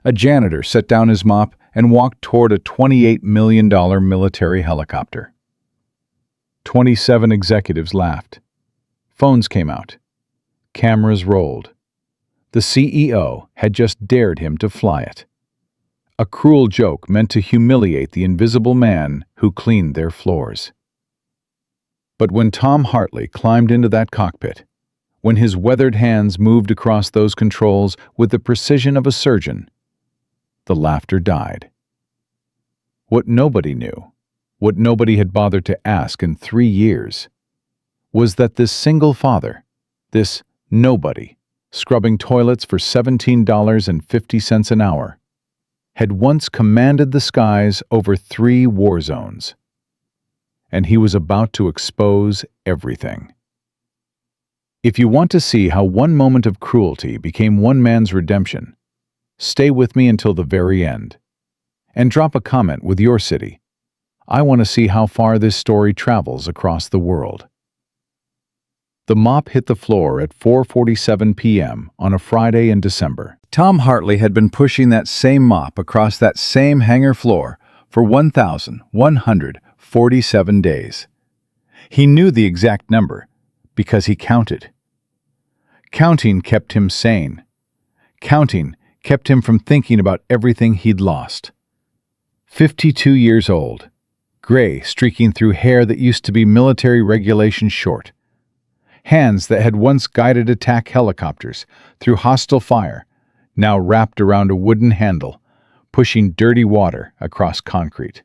A janitor set down his mop and walked toward a $28 million military helicopter. 27 executives laughed. Phones came out. Cameras rolled. The CEO had just dared him to fly it. A cruel joke meant to humiliate the invisible man who cleaned their floors. But when Tom Hartley climbed into that cockpit, when his weathered hands moved across those controls with the precision of a surgeon, the laughter died. What nobody knew, what nobody had bothered to ask in 3 years, was that this single father, this nobody, scrubbing toilets for $17.50 an hour, had once commanded the skies over 3 war zones. And he was about to expose everything. If you want to see how one moment of cruelty became one man's redemption, stay with me until the very end. And drop a comment with your city. I want to see how far this story travels across the world. The mop hit the floor at 4:47 p.m. on a Friday in December. Tom Hartley had been pushing that same mop across that same hangar floor for 1,147 days. He knew the exact number because he counted. Counting kept him sane. Counting kept him from thinking about everything he'd lost. 52 years old, gray streaking through hair that used to be military regulation short. Hands that had once guided attack helicopters through hostile fire, now wrapped around a wooden handle, pushing dirty water across concrete.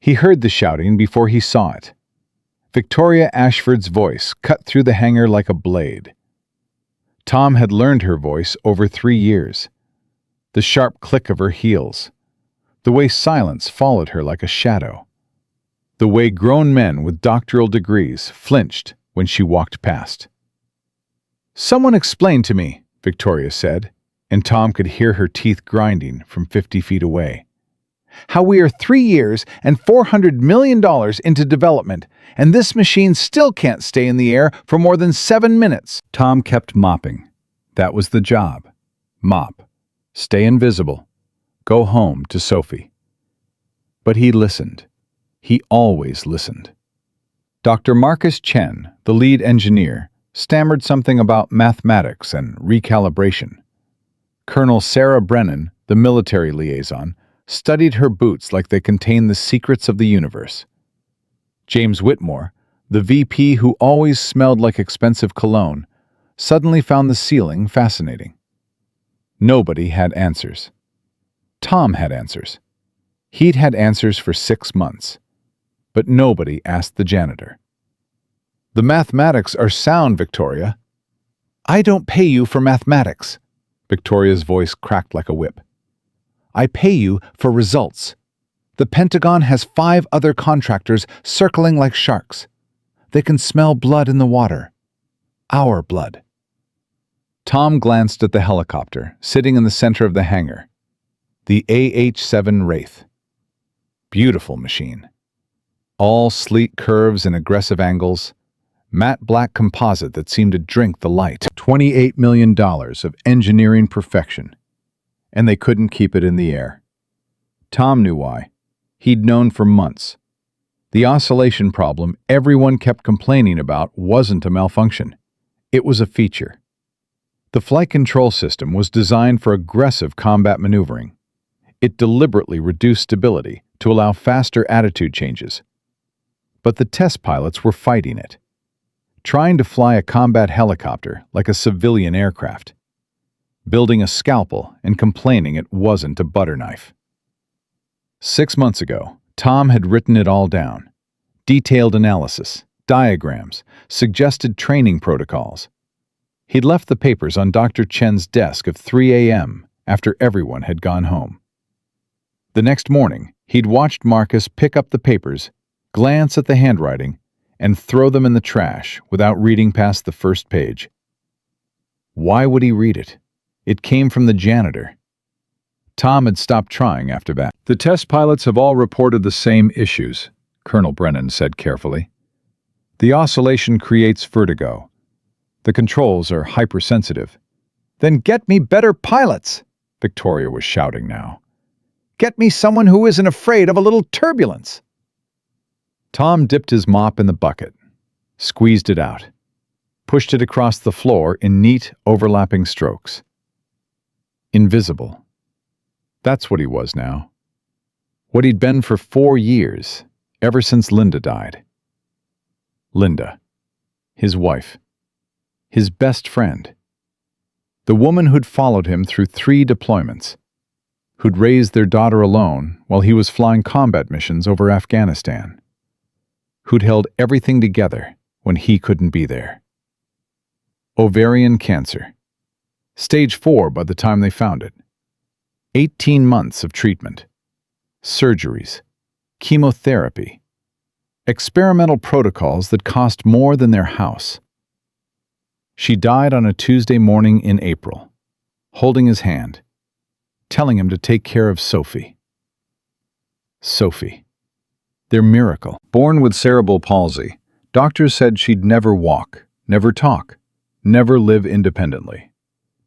He heard the shouting before he saw it. Victoria Ashford's voice cut through the hangar like a blade. Tom had learned her voice over 3 years. The sharp click of her heels. The way silence followed her like a shadow. The way grown men with doctoral degrees flinched when she walked past. "Someone explain to me," Victoria said, and Tom could hear her teeth grinding from 50 feet away. "How we are 3 years and $400 million into development, and this machine still can't stay in the air for more than 7 minutes." Tom kept mopping. That was the job. Mop. Stay invisible. Go home to Sophie. But he listened. He always listened. Dr. Marcus Chen, the lead engineer, stammered something about mathematics and recalibration. Colonel Sarah Brennan, the military liaison, studied her boots like they contained the secrets of the universe. James Whitmore, the VP who always smelled like expensive cologne, suddenly found the ceiling fascinating. Nobody had answers. Tom had answers. He'd had answers for 6 months. But nobody asked the janitor. "The mathematics are sound, Victoria." "I don't pay you for mathematics." Victoria's voice cracked like a whip. "I pay you for results. The Pentagon has 5 other contractors circling like sharks. They can smell blood in the water. Our blood." Tom glanced at the helicopter, sitting in the center of the hangar. The AH-7 Wraith. Beautiful machine. All sleek curves and aggressive angles, matte black composite that seemed to drink the light. $28 million of engineering perfection. And they couldn't keep it in the air. Tom knew why. He'd known for months. The oscillation problem everyone kept complaining about wasn't a malfunction. It was a feature. The flight control system was designed for aggressive combat maneuvering. It deliberately reduced stability to allow faster attitude changes. But the test pilots were fighting it, trying to fly a combat helicopter like a civilian aircraft, building a scalpel and complaining it wasn't a butter knife. 6 months ago, Tom had written it all down. Detailed analysis, diagrams, suggested training protocols. He'd left the papers on Dr. Chen's desk at 3 a.m. after everyone had gone home. The next morning, he'd watched Marcus pick up the papers, glance at the handwriting, and throw them in the trash without reading past the first page. Why would he read it? It came from the janitor. Tom had stopped trying after that. "The test pilots have all reported the same issues," Colonel Brennan said carefully. "The oscillation creates vertigo. The controls are hypersensitive." "Then get me better pilots!" Victoria was shouting now. "Get me someone who isn't afraid of a little turbulence." Tom dipped his mop in the bucket, squeezed it out, pushed it across the floor in neat, overlapping strokes. Invisible. That's what he was now. What he'd been for 4 years, ever since Linda died. Linda, his wife, his best friend, the woman who'd followed him through 3 deployments, who'd raised their daughter alone while he was flying combat missions over Afghanistan, who'd held everything together when he couldn't be there. Ovarian cancer. Stage 4 by the time they found it. 18 months of treatment. Surgeries. Chemotherapy. Experimental protocols that cost more than their house. She died on a Tuesday morning in April, holding his hand, telling him to take care of Sophie. Sophie. Their miracle. Born with cerebral palsy, doctors said she'd never walk, never talk, never live independently.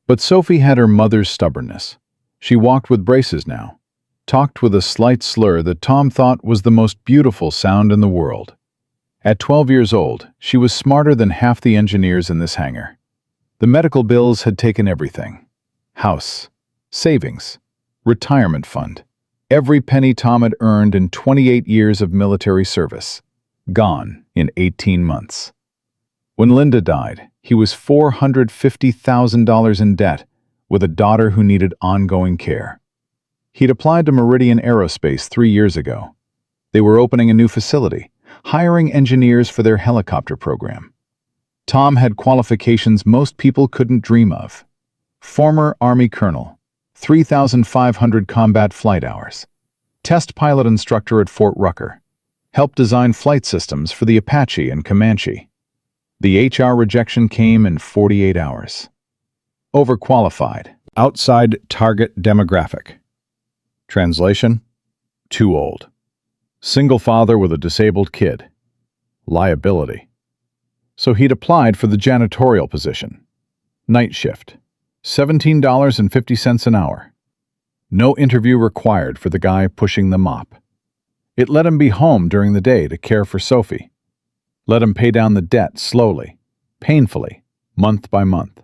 But Sophie had her mother's stubbornness. She walked with braces now, talked with a slight slur that Tom thought was the most beautiful sound in the world. At 12 years old, she was smarter than half the engineers in this hangar. The medical bills had taken everything. House, savings, retirement fund, every penny Tom had earned in 28 years of military service. Gone in 18 months. When Linda died, he was $450,000 in debt, with a daughter who needed ongoing care. He'd applied to Meridian Aerospace 3 years ago. They were opening a new facility, hiring engineers for their helicopter program. Tom had qualifications most people couldn't dream of. Former Army colonel, 3,500 combat flight hours, test pilot instructor at Fort Rucker, helped design flight systems for the Apache and Comanche. The HR rejection came in 48 hours. Overqualified. Outside target demographic. Translation: too old. Single father with a disabled kid. Liability. So he'd applied for the janitorial position. Night shift. $17.50 an hour. No interview required for the guy pushing the mop. It let him be home during the day to care for Sophie. Let him pay down the debt slowly, painfully, month by month.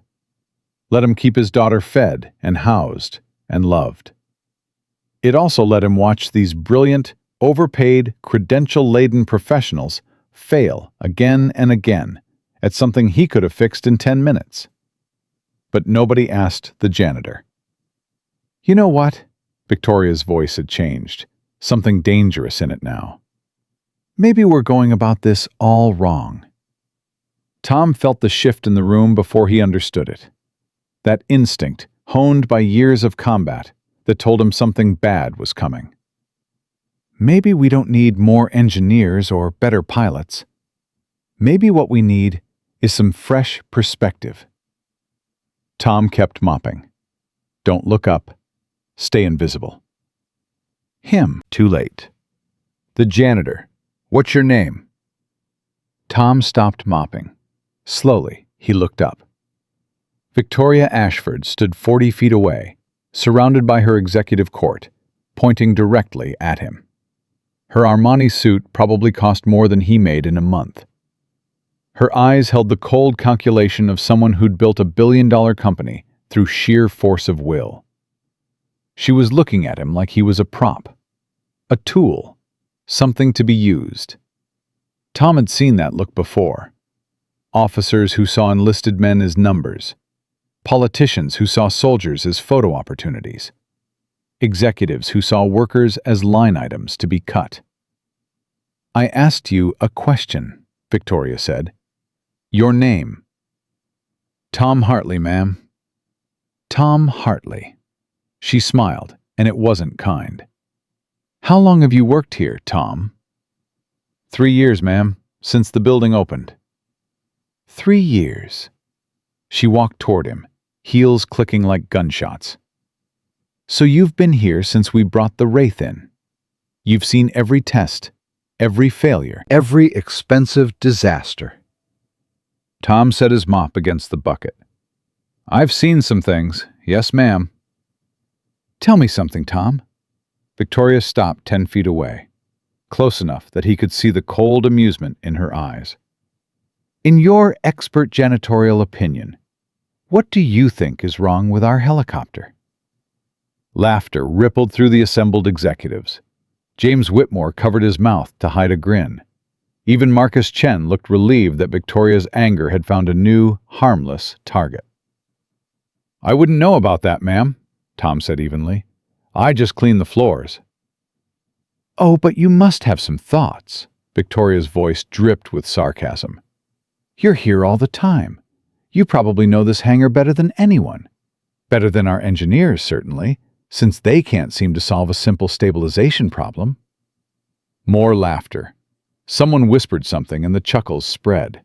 Let him keep his daughter fed and housed and loved. It also let him watch these brilliant, overpaid, credential-laden professionals fail again and again at something he could have fixed in 10 minutes. But nobody asked the janitor. "You know what?" Victoria's voice had changed, something dangerous in it now. "Maybe we're going about this all wrong." Tom felt the shift in the room before he understood it. That instinct, honed by years of combat, that told him something bad was coming. Maybe we don't need more engineers or better pilots. Maybe what we need is some fresh perspective. Tom kept mopping. Don't look up. Stay invisible. Him. Too late. The janitor. What's your name? Tom stopped mopping. Slowly, he looked up. Victoria Ashford stood 40 feet away, surrounded by her executive court, pointing directly at him. Her Armani suit probably cost more than he made in a month. Her eyes held the cold calculation of someone who'd built a billion-dollar company through sheer force of will. She was looking at him like he was a prop, a tool, something to be used. Tom had seen that look before. Officers who saw enlisted men as numbers. Politicians who saw soldiers as photo opportunities. Executives who saw workers as line items to be cut. "I asked you a question," Victoria said. "Your name?" "Tom Hartley, ma'am." Tom Hartley. She smiled, and it wasn't kind. "How long have you worked here, Tom?" 3 years, ma'am, since the building opened." 3 years. She walked toward him, heels clicking like gunshots. "So you've been here since we brought the Wraith in. You've seen every test, every failure, every expensive disaster." Tom set his mop against the bucket. "I've seen some things, yes, ma'am." Tell me something, Tom. Victoria stopped 10 feet away, close enough that he could see the cold amusement in her eyes. In your expert janitorial opinion, what do you think is wrong with our helicopter? Laughter rippled through the assembled executives. James Whitmore covered his mouth to hide a grin. Even Marcus Chen looked relieved that Victoria's anger had found a new, harmless target. I wouldn't know about that, ma'am, Tom said evenly. I just clean the floors. Oh, but you must have some thoughts. Victoria's voice dripped with sarcasm. You're here all the time. You probably know this hangar better than anyone. Better than our engineers, certainly, since they can't seem to solve a simple stabilization problem. More laughter. Someone whispered something and the chuckles spread.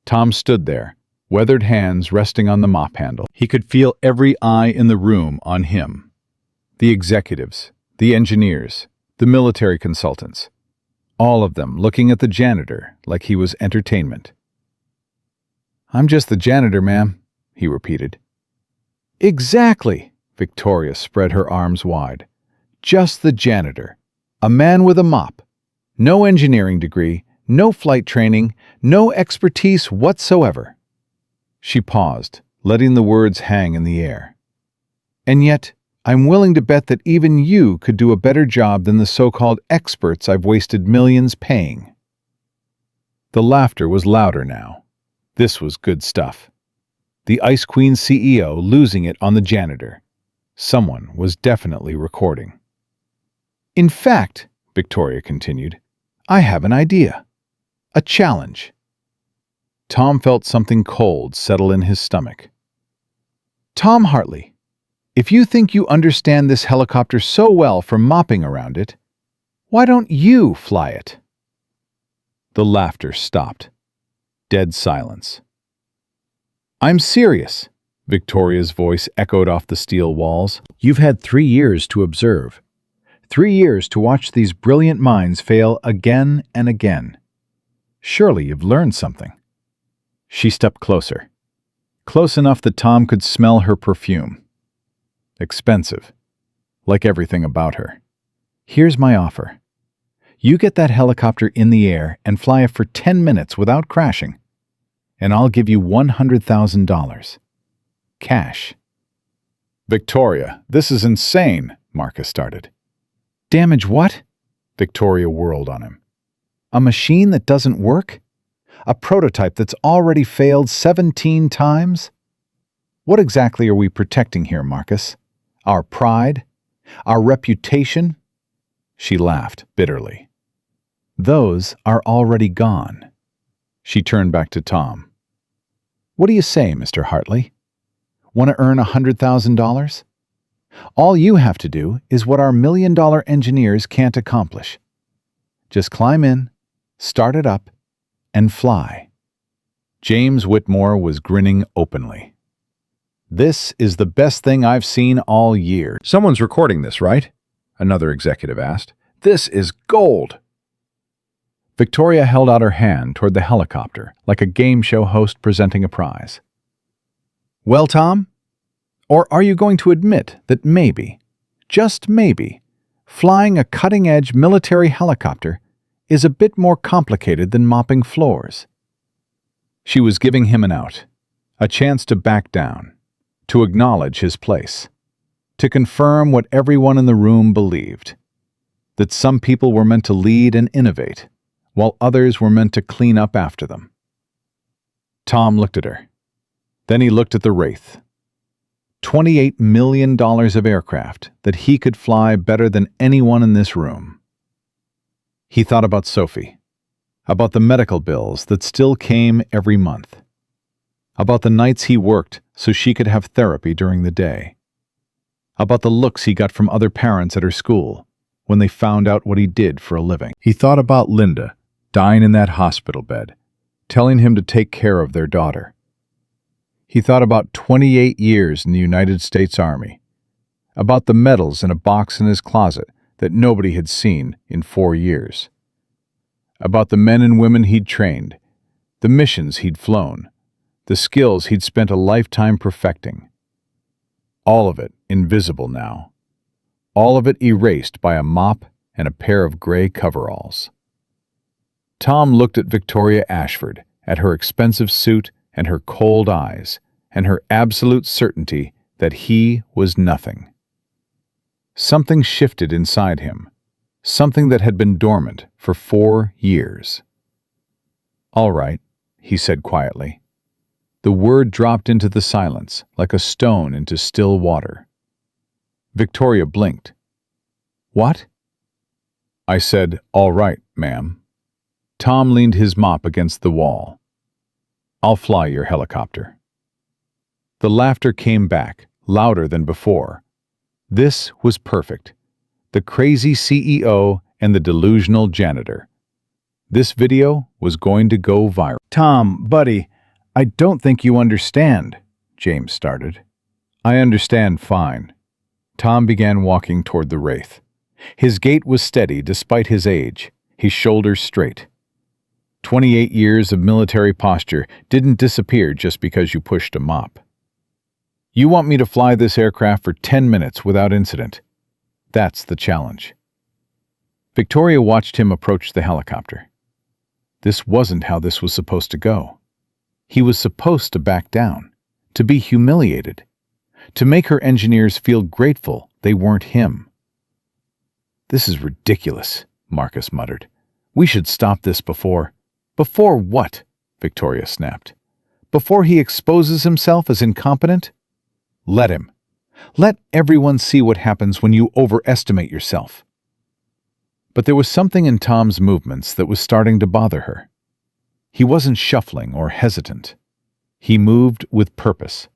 Tom stood there, weathered hands resting on the mop handle. He could feel every eye in the room on him. The executives, the engineers, the military consultants, all of them looking at the janitor like he was entertainment. I'm just the janitor, ma'am, he repeated. Exactly, Victoria spread her arms wide. Just the janitor. A man with a mop. No engineering degree, no flight training, no expertise whatsoever. She paused, letting the words hang in the air. And yet, I'm willing to bet that even you could do a better job than the so-called experts I've wasted millions paying. The laughter was louder now. This was good stuff. The Ice Queen CEO losing it on the janitor. Someone was definitely recording. In fact, Victoria continued, I have an idea. A challenge. Tom felt something cold settle in his stomach. Tom Hartley, if you think you understand this helicopter so well from mopping around it, why don't you fly it? The laughter stopped. Dead silence. I'm serious, Victoria's voice echoed off the steel walls. You've had 3 years to observe. 3 years to watch these brilliant minds fail again and again. Surely you've learned something. She stepped closer. Close enough that Tom could smell her perfume. Expensive. Like everything about her. Here's my offer. You get that helicopter in the air and fly it for 10 minutes without crashing, and I'll give you $100,000. Cash. Victoria, this is insane, Marcus started. Damage what? Victoria whirled on him. A machine that doesn't work? A prototype that's already failed 17 times? What exactly are we protecting here, Marcus? Our pride? Our reputation? She laughed bitterly. Those are already gone. She turned back to Tom. What do you say, Mr. Hartley? Want to earn $100,000? All you have to do is what our million-dollar engineers can't accomplish. Just climb in, start it up, and fly. James Whitmore was grinning openly. This is the best thing I've seen all year. Someone's recording this, right? Another executive asked. This is gold. Victoria held out her hand toward the helicopter like a game show host presenting a prize. Well, Tom? Or are you going to admit that maybe, just maybe, flying a cutting-edge military helicopter is a bit more complicated than mopping floors? She was giving him an out, a chance to back down, to acknowledge his place, to confirm what everyone in the room believed, that some people were meant to lead and innovate, while others were meant to clean up after them. Tom looked at her. Then he looked at the Wraith. $28 million of aircraft that he could fly better than anyone in this room. He thought about Sophie, about the medical bills that still came every month, about the nights he worked so she could have therapy during the day, about the looks he got from other parents at her school when they found out what he did for a living. He thought about Linda, dying in that hospital bed, telling him to take care of their daughter. He thought about 28 years in the United States Army, about the medals in a box in his closet that nobody had seen in 4 years, about the men and women he'd trained, the missions he'd flown, the skills he'd spent a lifetime perfecting. All of it invisible now, all of it erased by a mop and a pair of gray coveralls. Tom looked at Victoria Ashford, at her expensive suit and her cold eyes, and her absolute certainty that he was nothing. Something shifted inside him, something that had been dormant for 4 years. "All right," he said quietly. The word dropped into the silence like a stone into still water. Victoria blinked. "What?" "I said, 'All right, ma'am.'" Tom leaned his mop against the wall. "I'll fly your helicopter." The laughter came back, louder than before. This was perfect. The crazy CEO and the delusional janitor. This video was going to go viral. "Tom, buddy, I don't think you understand," James started. "I understand fine." Tom began walking toward the wraith. His gait was steady despite his age, his shoulders straight. 28 years of military posture didn't disappear just because you pushed a mop. "You want me to fly this aircraft for 10 minutes without incident. That's the challenge." Victoria watched him approach the helicopter. This wasn't how this was supposed to go. He was supposed to back down, to be humiliated, to make her engineers feel grateful they weren't him. "This is ridiculous," Marcus muttered. "We should stop this before—" "Before what?" Victoria snapped. "Before he exposes himself as incompetent? Let him. Let everyone see what happens when you overestimate yourself." But there was something in Tom's movements that was starting to bother her. He wasn't shuffling or hesitant. He moved with purpose.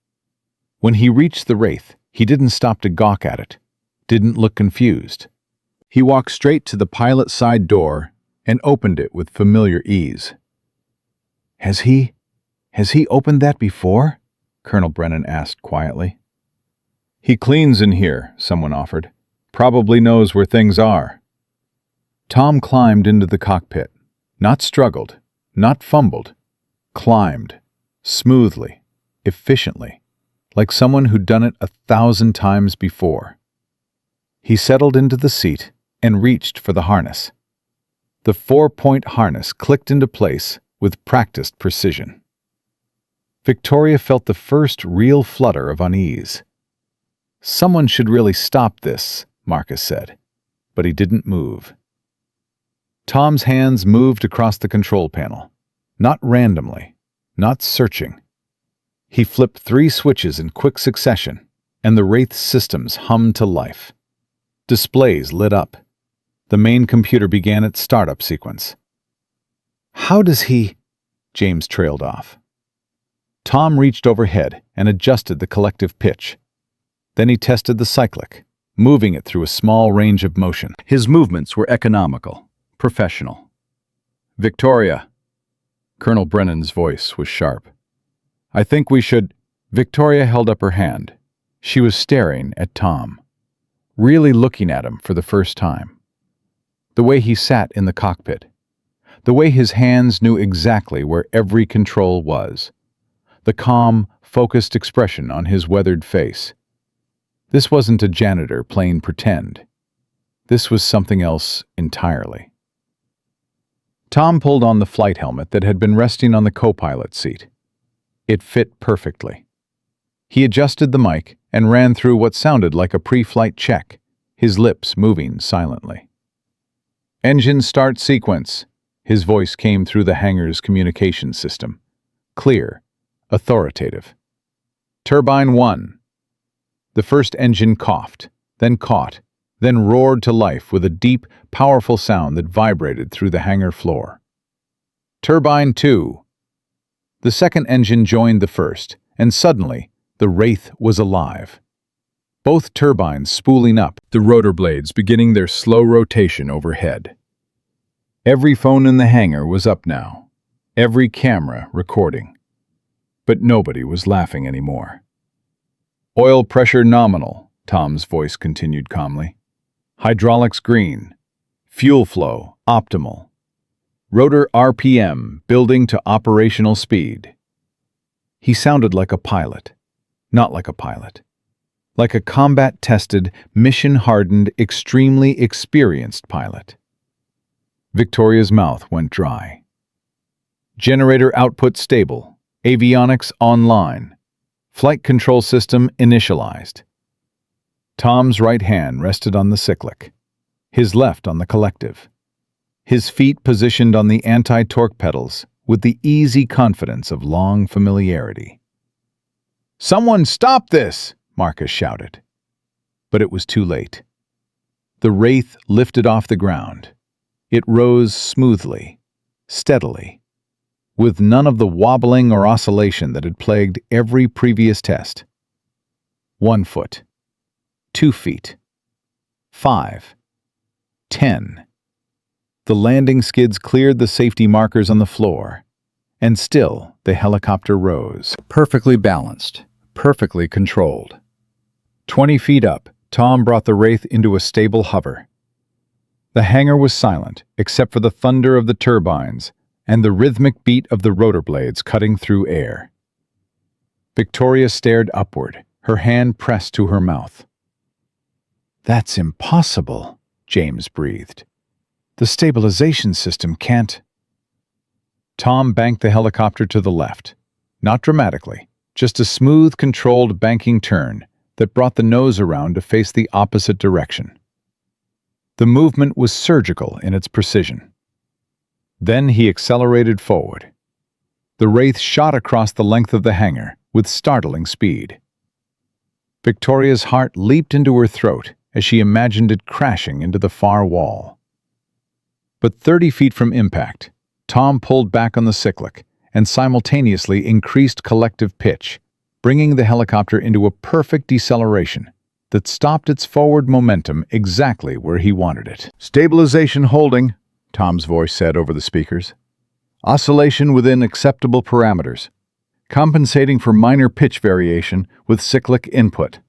When he reached the wraith, he didn't stop to gawk at it, didn't look confused. He walked straight to the pilot side door and opened it with familiar ease. Has he opened that before?" Colonel Brennan asked quietly. "He cleans in here," someone offered. "Probably knows where things are." Tom climbed into the cockpit. Not struggled, not fumbled. Climbed. Smoothly. Efficiently. Like someone who'd done it 1,000 times before. He settled into the seat and reached for the harness. The 4-point harness clicked into place with practiced precision. Victoria felt the first real flutter of unease. "Someone should really stop this," Marcus said, but he didn't move. Tom's hands moved across the control panel, not randomly, not searching. He flipped 3 switches in quick succession, and the wraith's systems hummed to life. Displays lit up. The main computer began its startup sequence. "How does he—" James trailed off. Tom reached overhead and adjusted the collective pitch. Then he tested the cyclic, moving it through a small range of motion. His movements were economical, professional. "Victoria." Colonel Brennan's voice was sharp. "I think we should—" Victoria held up her hand. She was staring at Tom, really looking at him for the first time. The way he sat in the cockpit. The way his hands knew exactly where every control was. The calm, focused expression on his weathered face. This wasn't a janitor playing pretend. This was something else entirely. Tom pulled on the flight helmet that had been resting on the co-pilot seat. It fit perfectly. He adjusted the mic and ran through what sounded like a pre-flight check, his lips moving silently. "Engine start sequence," his voice came through the hangar's communication system. Clear, authoritative. "Turbine 1." The first engine coughed, then caught, then roared to life with a deep, powerful sound that vibrated through the hangar floor. "Turbine 2." The second engine joined the first, and suddenly, the wraith was alive. Both turbines spooling up, the rotor blades beginning their slow rotation overhead. Every phone in the hangar was up now, every camera recording. But nobody was laughing anymore. "Oil pressure nominal," Tom's voice continued calmly. "Hydraulics green. Fuel flow optimal. Rotor RPM building to operational speed." He sounded like a pilot, not like a pilot. like a combat-tested, mission-hardened, extremely experienced pilot. Victoria's mouth went dry. Generator output stable. Avionics online. Flight control system initialized. Tom's right hand rested on the cyclic, his left on the collective. His feet positioned on the anti-torque pedals with the easy confidence of long familiarity. "Someone stop this!" Marcus shouted. But it was too late. The Wraith lifted off the ground. It rose smoothly, steadily, with none of the wobbling or oscillation that had plagued every previous test. 1 foot, 2 feet, 5, 10. The landing skids cleared the safety markers on the floor, and still the helicopter rose. Perfectly balanced, perfectly controlled. 20 feet up, Tom brought the Wraith into a stable hover. The hangar was silent, except for the thunder of the turbines and the rhythmic beat of the rotor blades cutting through air. Victoria stared upward, her hand pressed to her mouth. "That's impossible," James breathed. "The stabilization system can't—" Tom banked the helicopter to the left, not dramatically, just a smooth, controlled banking turn that brought the nose around to face the opposite direction. The movement was surgical in its precision. Then he accelerated forward. The Wraith shot across the length of the hangar with startling speed. Victoria's heart leaped into her throat as she imagined it crashing into the far wall. But 30 feet from impact, Tom pulled back on the cyclic and simultaneously increased collective pitch, bringing the helicopter into a perfect deceleration that stopped its forward momentum exactly where he wanted it. "Stabilization holding," Tom's voice said over the speakers. "Oscillation within acceptable parameters, compensating for minor pitch variation with cyclic input."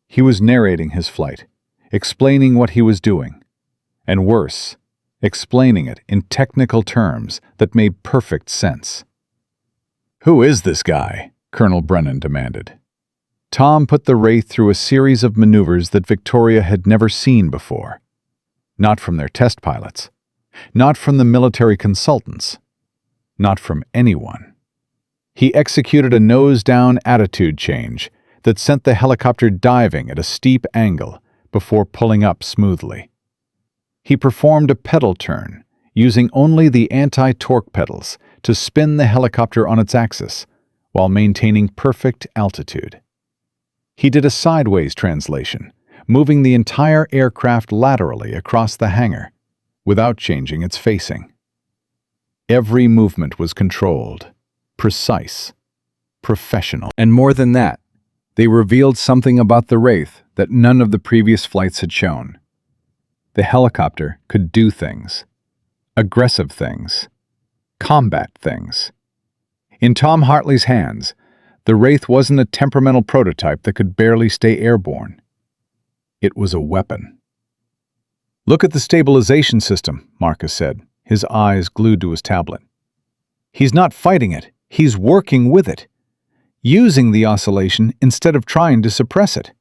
He was narrating his flight, explaining what he was doing, and worse, explaining it in technical terms that made perfect sense. "Who is this guy?" Colonel Brennan demanded. Tom put the Wraith through a series of maneuvers that Victoria had never seen before. Not from their test pilots. Not from the military consultants. Not from anyone. He executed a nose-down attitude change that sent the helicopter diving at a steep angle before pulling up smoothly. He performed a pedal turn, using only the anti-torque pedals to spin the helicopter on its axis, while maintaining perfect altitude. He did a sideways translation, moving the entire aircraft laterally across the hangar, without changing its facing. Every movement was controlled, precise, professional. And more than that, they revealed something about the Wraith that none of the previous flights had shown. The helicopter could do things. Aggressive things. Combat things. In Tom Hartley's hands, the Wraith wasn't a temperamental prototype that could barely stay airborne. It was a weapon. "Look at the stabilization system," Marcus said, his eyes glued to his tablet. "He's not fighting it, he's working with it, using the oscillation instead of trying to suppress it."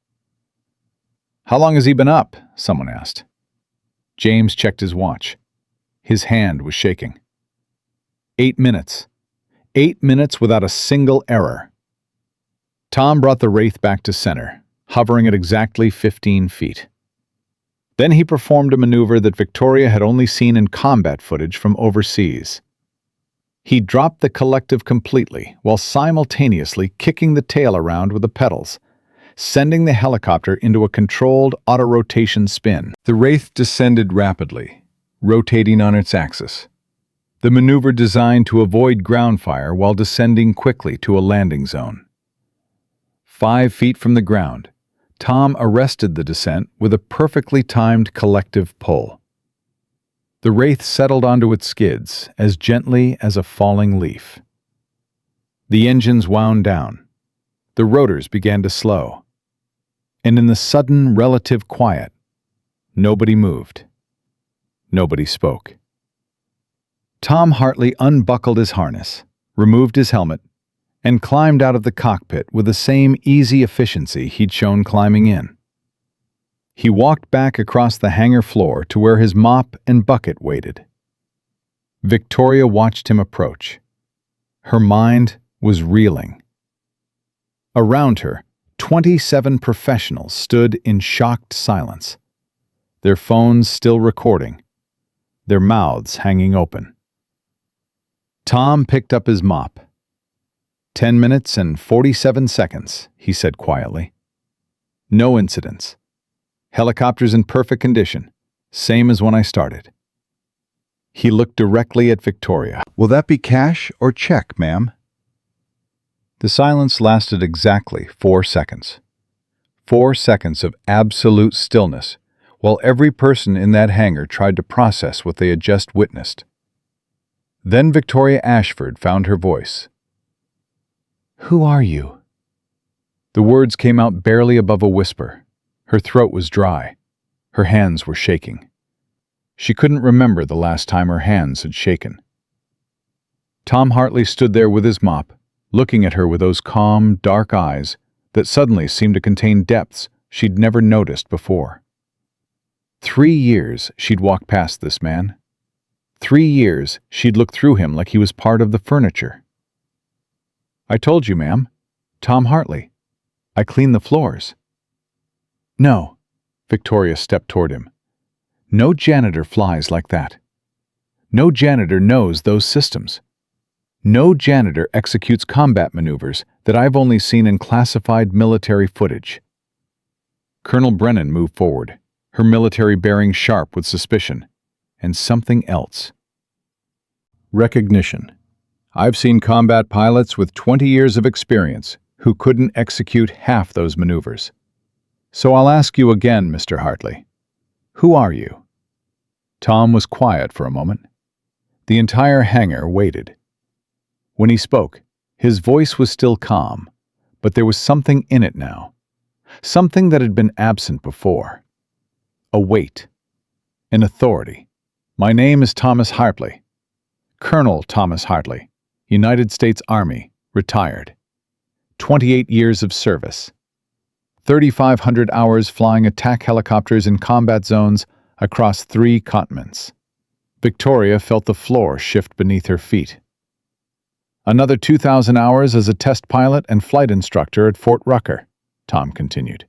"How long has he been up?" someone asked. James checked his watch. His hand was shaking. 8 minutes. 8 minutes without a single error. Tom brought the Wraith back to center, hovering at exactly 15 feet. Then he performed a maneuver that Victoria had only seen in combat footage from overseas. He dropped the collective completely while simultaneously kicking the tail around with the pedals, sending the helicopter into a controlled auto-rotation spin. The Wraith descended rapidly, rotating on its axis. The maneuver designed to avoid ground fire while descending quickly to a landing zone. 5 feet from the ground, Tom arrested the descent with a perfectly timed collective pull. The Wraith settled onto its skids as gently as a falling leaf. The engines wound down. The rotors began to slow. And in the sudden relative quiet, nobody moved. Nobody spoke. Tom Hartley unbuckled his harness, removed his helmet, and climbed out of the cockpit with the same easy efficiency he'd shown climbing in. He walked back across the hangar floor to where his mop and bucket waited. Victoria watched him approach. Her mind was reeling. Around her, 27 professionals stood in shocked silence, their phones still recording, their mouths hanging open. Tom picked up his mop. 10 minutes and 47 seconds, he said quietly. No incidents. Helicopters in perfect condition, same as when I started. He looked directly at Victoria. Will that be cash or check, ma'am? The silence lasted exactly 4 seconds. 4 seconds of absolute stillness, while every person in that hangar tried to process what they had just witnessed. Then Victoria Ashford found her voice. "Who are you?" The words came out barely above a whisper. Her throat was dry. Her hands were shaking. She couldn't remember the last time her hands had shaken. Tom Hartley stood there with his mop, looking at her with those calm, dark eyes that suddenly seemed to contain depths she'd never noticed before. 3 years she'd walked past this man. 3 years she'd looked through him like he was part of the furniture. "I told you, ma'am. Tom Hartley. I clean the floors." "No." Victoria stepped toward him. "No janitor flies like that. No janitor knows those systems. No janitor executes combat maneuvers that I've only seen in classified military footage." Colonel Brennan moved forward, her military bearing sharp with suspicion, and something else. Recognition. I've seen combat pilots with 20 years of experience who couldn't execute half those maneuvers. So I'll ask you again, Mr. Hartley. Who are you? Tom was quiet for a moment. The entire hangar waited. When he spoke, his voice was still calm, but there was something in it now. Something that had been absent before. A weight. An authority. "My name is Thomas Hartley. Colonel Thomas Hartley, United States Army, retired. 28 years of service. 3,500 hours flying attack helicopters in combat zones across 3 continents." Victoria felt the floor shift beneath her feet. "Another 2,000 hours as a test pilot and flight instructor at Fort Rucker," Tom continued.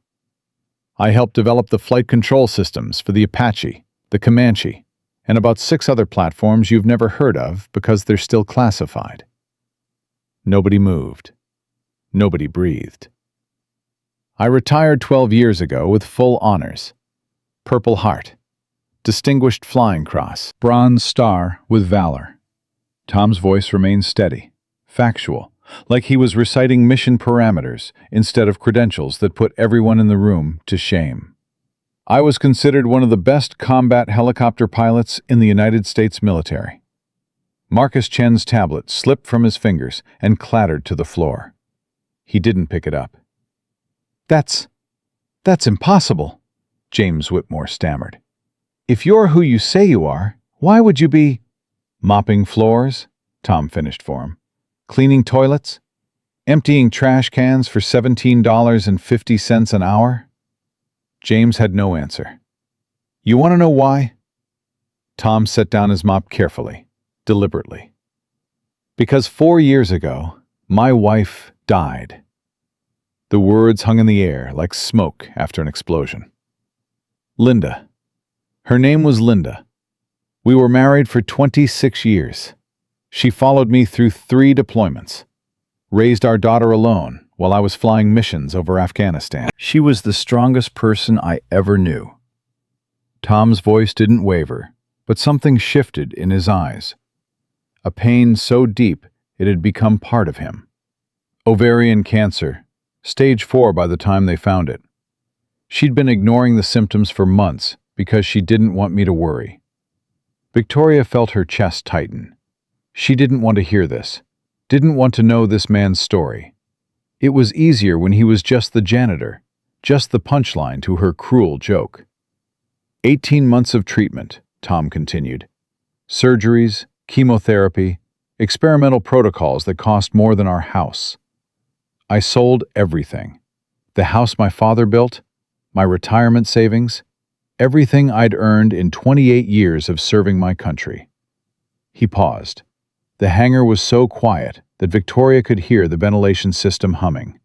"I helped develop the flight control systems for the Apache, the Comanche, and about 6 other platforms you've never heard of because they're still classified." Nobody moved. Nobody breathed. "I retired 12 years ago with full honors. Purple Heart, Distinguished Flying Cross, Bronze Star with Valor." Tom's voice remained steady, factual, like he was reciting mission parameters instead of credentials that put everyone in the room to shame. "I was considered one of the best combat helicopter pilots in the United States military." Marcus Chen's tablet slipped from his fingers and clattered to the floor. He didn't pick it up. That's impossible," James Whitmore stammered. "If you're who you say you are, why would you be—" "Mopping floors," Tom finished for him. "Cleaning toilets? Emptying trash cans for $17.50 an hour?" James had no answer. "You want to know why?" Tom set down his mop carefully, deliberately. "Because 4 years ago, my wife died." The words hung in the air like smoke after an explosion. "Linda. Her name was Linda. We were married for 26 years. She followed me through 3 deployments. Raised our daughter alone while I was flying missions over Afghanistan. She was the strongest person I ever knew." Tom's voice didn't waver, but something shifted in his eyes. A pain so deep it had become part of him. Ovarian cancer, stage 4 by the time they found it. She'd been ignoring the symptoms for months because she didn't want me to worry. Victoria felt her chest tighten. She didn't want to hear this, didn't want to know this man's story. It was easier when he was just the janitor, just the punchline to her cruel joke. 18 months of treatment, Tom continued. Surgeries, chemotherapy, experimental protocols that cost more than our house. I sold everything. The house my father built, my retirement savings, everything I'd earned in 28 years of serving my country. He paused. The hangar was so quiet that Victoria could hear the ventilation system humming.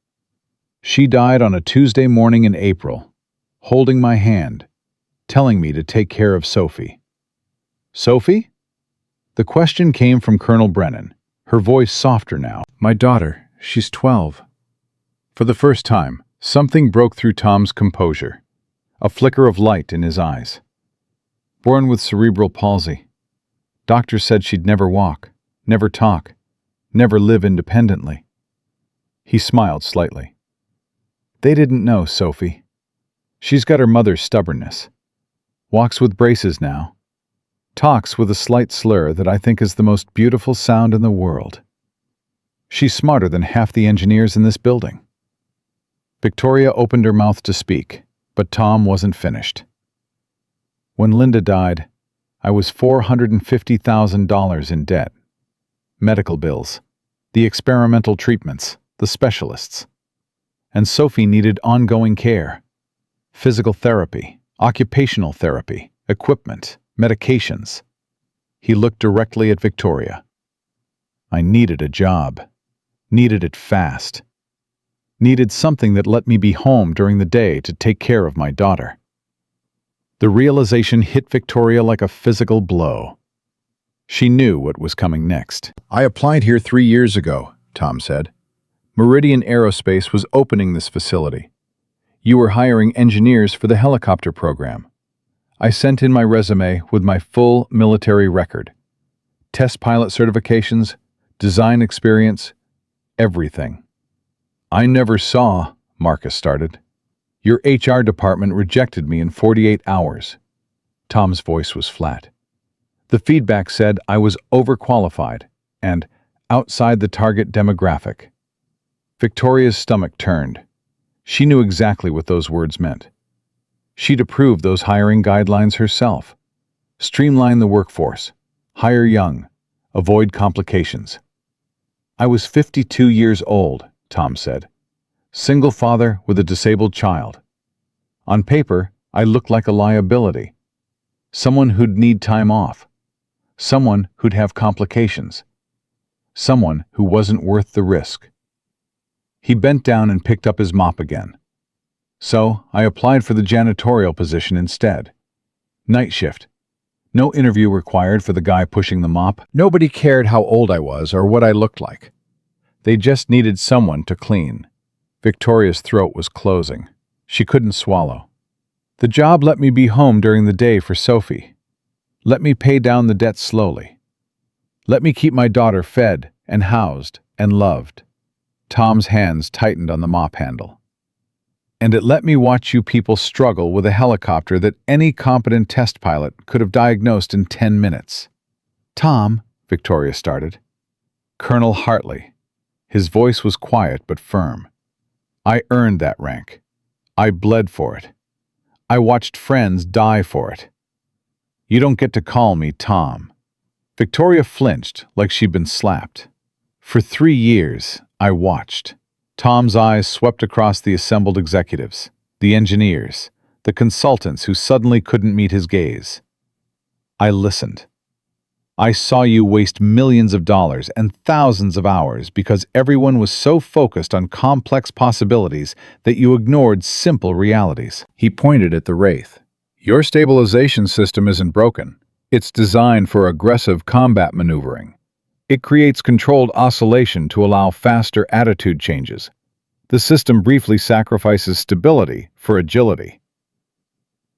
She died on a Tuesday morning in April, holding my hand, telling me to take care of Sophie. Sophie? The question came from Colonel Brennan, her voice softer now. My daughter, she's 12. For the first time, something broke through Tom's composure, a flicker of light in his eyes. Born with cerebral palsy. Doctors said she'd never walk, never talk, never live independently. He smiled slightly. They didn't know, Sophie. She's got her mother's stubbornness. Walks with braces now. Talks with a slight slur that I think is the most beautiful sound in the world. She's smarter than half the engineers in this building. Victoria opened her mouth to speak, but Tom wasn't finished. When Linda died, I was $450,000 in debt. Medical bills, the experimental treatments, the specialists. And Sophie needed ongoing care. Physical therapy, occupational therapy, equipment, medications. He looked directly at Victoria. I needed a job. Needed it fast. Needed something that let me be home during the day to take care of my daughter. The realization hit Victoria like a physical blow. She knew what was coming next. I applied here 3 years ago, Tom said. Meridian Aerospace was opening this facility. You were hiring engineers for the helicopter program. I sent in my resume with my full military record. Test pilot certifications, design experience, everything. I never saw, Marcus started. Your HR department rejected me in 48 hours. Tom's voice was flat. The feedback said I was overqualified and outside the target demographic. Victoria's stomach turned. She knew exactly what those words meant. She'd approved those hiring guidelines herself. Streamline the workforce. Hire young. Avoid complications. I was 52 years old, Tom said. Single father with a disabled child. On paper, I looked like a liability. Someone who'd need time off. Someone who'd have complications. Someone who wasn't worth the risk. He bent down and picked up his mop again. So I applied for the janitorial position instead. Night shift. No interview required for the guy pushing the mop. Nobody cared how old I was or what I looked like. They just needed someone to clean. Victoria's throat was closing. She couldn't swallow. The job let me be home during the day for Sophie. Let me pay down the debt slowly. Let me keep my daughter fed and housed and loved. Tom's hands tightened on the mop handle. And it let me watch you people struggle with a helicopter that any competent test pilot could have diagnosed in 10 minutes. Tom, Victoria started. Colonel Hartley. His voice was quiet but firm. I earned that rank. I bled for it. I watched friends die for it. You don't get to call me Tom. Victoria flinched like she'd been slapped. For 3 years, I watched. Tom's eyes swept across the assembled executives, the engineers, the consultants who suddenly couldn't meet his gaze. I listened. I saw you waste millions of dollars and thousands of hours because everyone was so focused on complex possibilities that you ignored simple realities. He pointed at the Wraith. Your stabilization system isn't broken. It's designed for aggressive combat maneuvering. It creates controlled oscillation to allow faster attitude changes. The system briefly sacrifices stability for agility.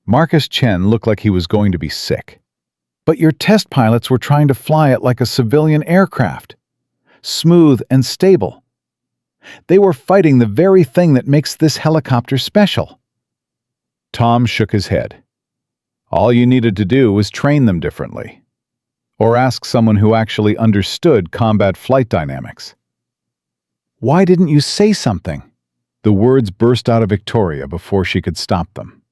Marcus Chen looked like he was going to be sick. But your test pilots were trying to fly it like a civilian aircraft. Smooth and stable. They were fighting the very thing that makes this helicopter special. Tom shook his head. All you needed to do was train them differently. Or ask someone who actually understood combat flight dynamics. Why didn't you say something? The words burst out of Victoria before she could stop them.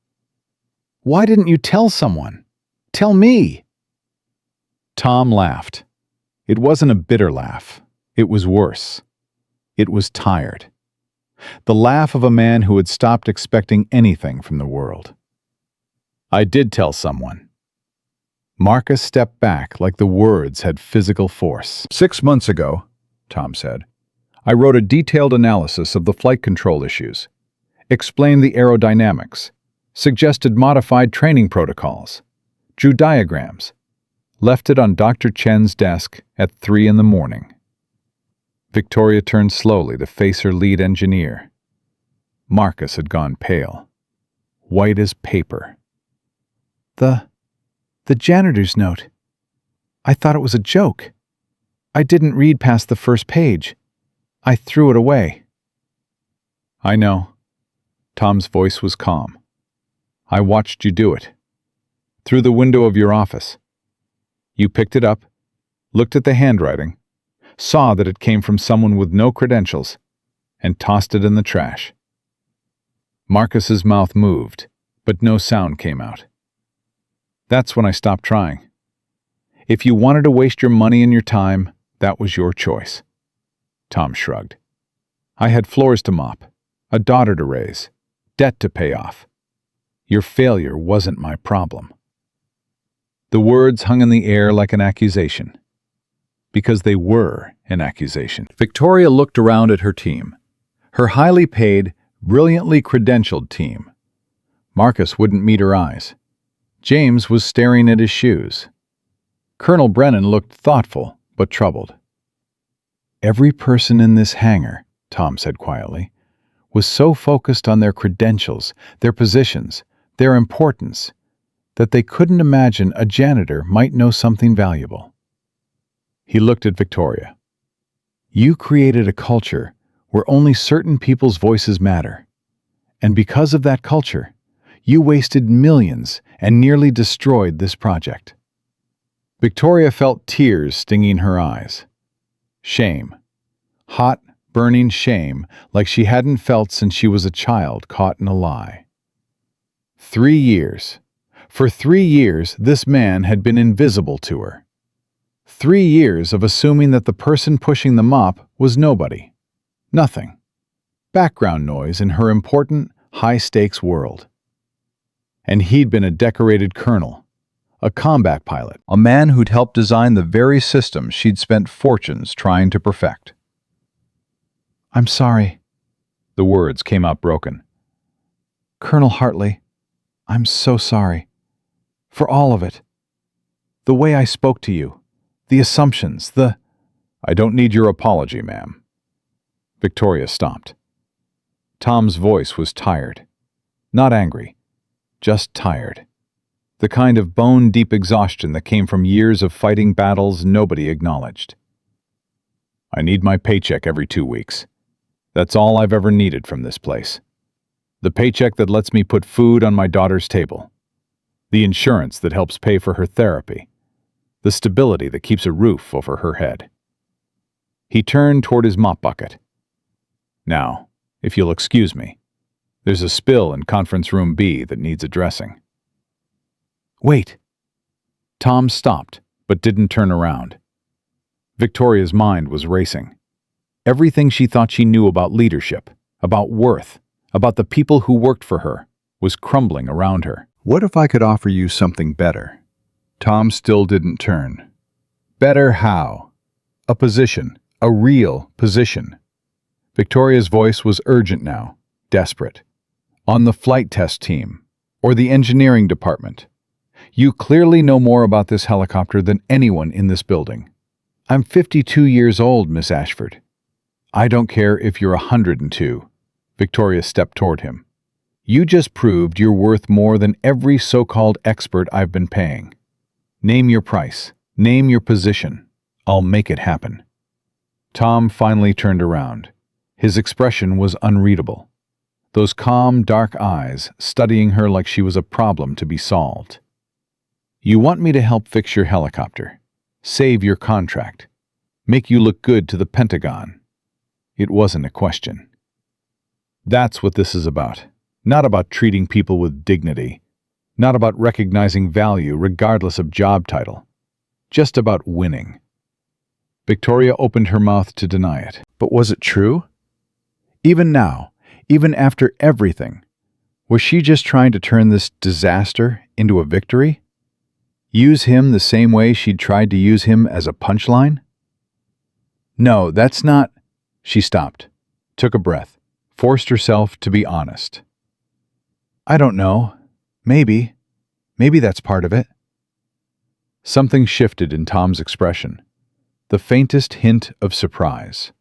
Why didn't you tell someone? Tell me. Tom laughed. It wasn't a bitter laugh. It was worse. It was tired. The laugh of a man who had stopped expecting anything from the world. I did tell someone. Marcus stepped back like the words had physical force. 6 months ago, Tom said, I wrote a detailed analysis of the flight control issues, explained the aerodynamics, suggested modified training protocols, drew diagrams, left it on Dr. Chen's desk at 3 in the morning. Victoria turned slowly to face her lead engineer. Marcus had gone pale, white as paper. The janitor's note. I thought it was a joke. I didn't read past the first page. I threw it away. I know. Tom's voice was calm. I watched you do it. Through the window of your office. You picked it up, looked at the handwriting, saw that it came from someone with no credentials, and tossed it in the trash. Marcus's mouth moved, but no sound came out. That's when I stopped trying. If you wanted to waste your money and your time, that was your choice. Tom shrugged. I had floors to mop, a daughter to raise, debt to pay off. Your failure wasn't my problem. The words hung in the air like an accusation. Because they were an accusation. Victoria looked around at her team. Her highly paid, brilliantly credentialed team. Marcus wouldn't meet her eyes. James was staring at his shoes. Colonel Brennan looked thoughtful, but troubled. Every person in this hangar, Tom said quietly, was so focused on their credentials, their positions, their importance, that they couldn't imagine a janitor might know something valuable. He looked at Victoria. You created a culture where only certain people's voices matter. And because of that culture, you wasted millions and nearly destroyed this project. Victoria felt tears stinging her eyes. Shame. Hot, burning shame like she hadn't felt since she was a child caught in a lie. 3 years. For 3 years, this man had been invisible to her. 3 years of assuming that the person pushing the mop was nobody. Nothing. Background noise in her important, high-stakes world. And he'd been a decorated colonel, a combat pilot, a man who'd helped design the very system she'd spent fortunes trying to perfect. I'm sorry. The words came out broken. Colonel Hartley, I'm so sorry. For all of it. The way I spoke to you, the assumptions, I don't need your apology, ma'am. Victoria stopped. Tom's voice was tired. Not angry. Just tired. The kind of bone-deep exhaustion that came from years of fighting battles nobody acknowledged. I need my paycheck every 2 weeks. That's all I've ever needed from this place. The paycheck that lets me put food on my daughter's table. The insurance that helps pay for her therapy. The stability that keeps a roof over her head. He turned toward his mop bucket. Now, if you'll excuse me, there's a spill in Conference Room B that needs addressing. Wait. Tom stopped, but didn't turn around. Victoria's mind was racing. Everything she thought she knew about leadership, about worth, about the people who worked for her, was crumbling around her. What if I could offer you something better? Tom still didn't turn. Better how? A position, a real position. Victoria's voice was urgent now, desperate. On the flight test team, or the engineering department. You clearly know more about this helicopter than anyone in this building. I'm 52 years old, Miss Ashford. I don't care if you're 102. Victoria stepped toward him. You just proved you're worth more than every so-called expert I've been paying. Name your price. Name your position. I'll make it happen. Tom finally turned around. His expression was unreadable. Those calm, dark eyes studying her like she was a problem to be solved. You want me to help fix your helicopter, save your contract, make you look good to the Pentagon. It wasn't a question. That's what this is about. Not about treating people with dignity. Not about recognizing value regardless of job title. Just about winning. Victoria opened her mouth to deny it. But was it true? Even now, even after everything, was she just trying to turn this disaster into a victory? Use him the same way she'd tried to use him as a punchline? No, that's not... She stopped, took a breath, forced herself to be honest. I don't know. Maybe that's part of it. Something shifted in Tom's expression, the faintest hint of surprise.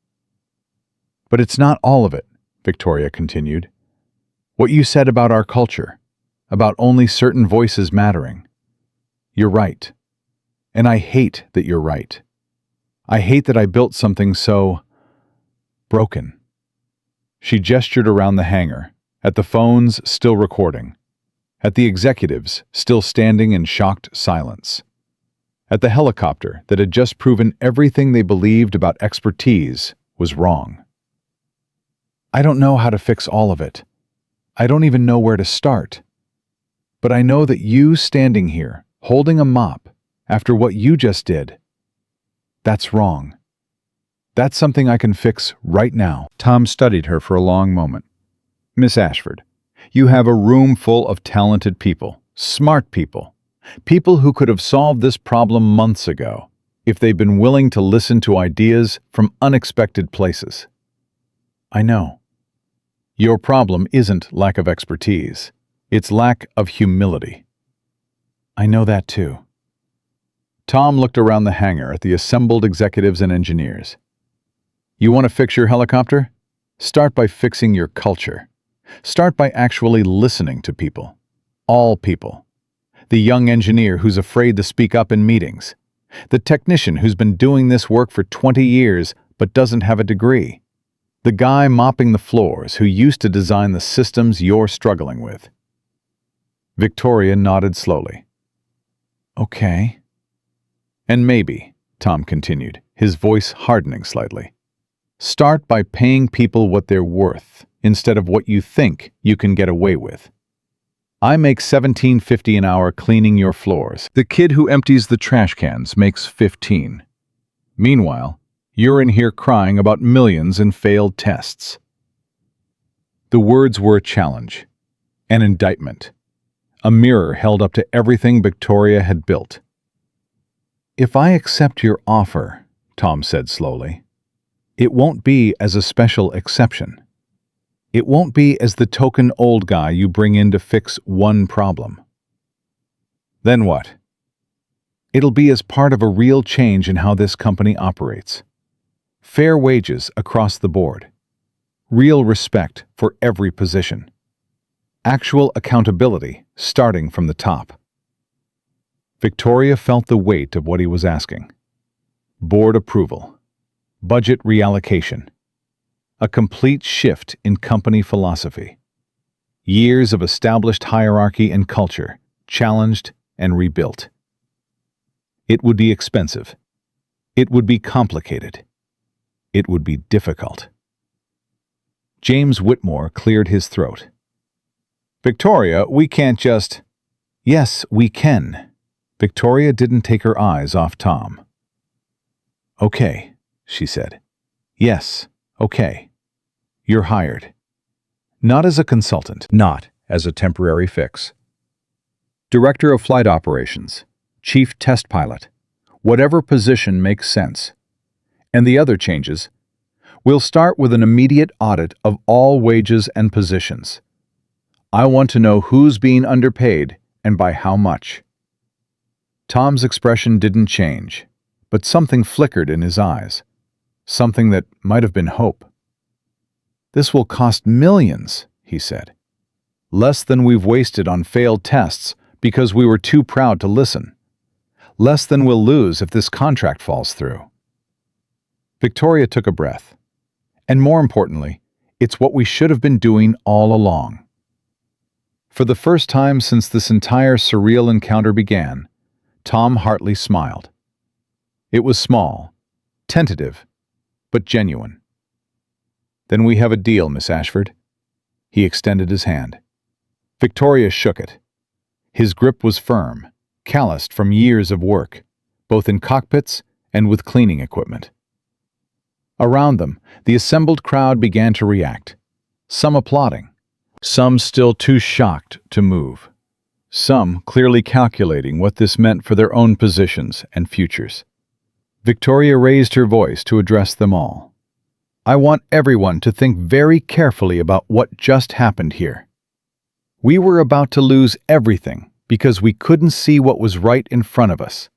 But it's not all of it, Victoria continued. What you said about our culture, about only certain voices mattering. You're right. And I hate that you're right. I hate that I built something so... broken. She gestured around the hangar, at the phones still recording, at the executives still standing in shocked silence, at the helicopter that had just proven everything they believed about expertise was wrong. I don't know how to fix all of it. I don't even know where to start. But I know that you standing here, holding a mop, after what you just did, that's wrong. That's something I can fix right now. Tom studied her for a long moment. Miss Ashford, you have a room full of talented people, smart people, people who could have solved this problem months ago if they'd been willing to listen to ideas from unexpected places. I know. Your problem isn't lack of expertise. It's lack of humility. I know that too. Tom looked around the hangar at the assembled executives and engineers. You want to fix your helicopter? Start by fixing your culture. Start by actually listening to people. All people. The young engineer who's afraid to speak up in meetings. The technician who's been doing this work for 20 years but doesn't have a degree. The guy mopping the floors who used to design the systems you're struggling with. Victoria nodded slowly. Okay. And maybe, Tom continued, his voice hardening slightly, start by paying people what they're worth instead of what you think you can get away with. I make $17.50 an hour cleaning your floors. The kid who empties the trash cans makes $15. Meanwhile, you're in here crying about millions in failed tests. The words were a challenge, an indictment, a mirror held up to everything Victoria had built. If I accept your offer, Tom said slowly, it won't be as a special exception. It won't be as the token old guy you bring in to fix one problem. Then what? It'll be as part of a real change in how this company operates. Fair wages across the board. Real respect for every position. Actual accountability starting from the top. Victoria felt the weight of what he was asking. Board approval. Budget reallocation. A complete shift in company philosophy. Years of established hierarchy and culture, challenged and rebuilt. It would be expensive. It would be complicated. It would be difficult. James Whitmore cleared his throat. Victoria, we can't just... Yes, we can. Victoria didn't take her eyes off Tom. Okay, she said. Yes, okay. You're hired. Not as a consultant. Not as a temporary fix. Director of Flight Operations. Chief Test Pilot. Whatever position makes sense. And the other changes. We'll start with an immediate audit of all wages and positions. I want to know who's being underpaid and by how much. Tom's expression didn't change, but something flickered in his eyes. Something that might have been hope. This will cost millions, he said. Less than we've wasted on failed tests because we were too proud to listen. Less than we'll lose if this contract falls through. Victoria took a breath. And more importantly, it's what we should have been doing all along. For the first time since this entire surreal encounter began, Tom Hartley smiled. It was small, tentative, but genuine. Then we have a deal, Miss Ashford. He extended his hand. Victoria shook it. His grip was firm, calloused from years of work, both in cockpits and with cleaning equipment. Around them, the assembled crowd began to react, some applauding, some still too shocked to move, some clearly calculating what this meant for their own positions and futures. Victoria raised her voice to address them all. "I want everyone to think very carefully about what just happened here. We were about to lose everything because we couldn't see what was right in front of us.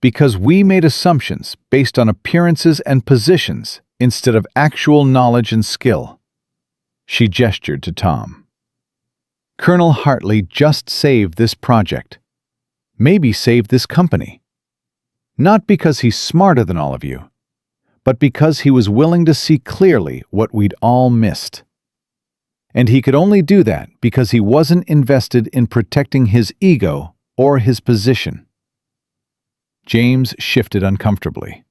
Because we made assumptions based on appearances and positions instead of actual knowledge and skill." She gestured to Tom. "Colonel Hartley just saved this project. Maybe saved this company. Not because he's smarter than all of you, but because he was willing to see clearly what we'd all missed. And he could only do that because he wasn't invested in protecting his ego or his position." James shifted uncomfortably.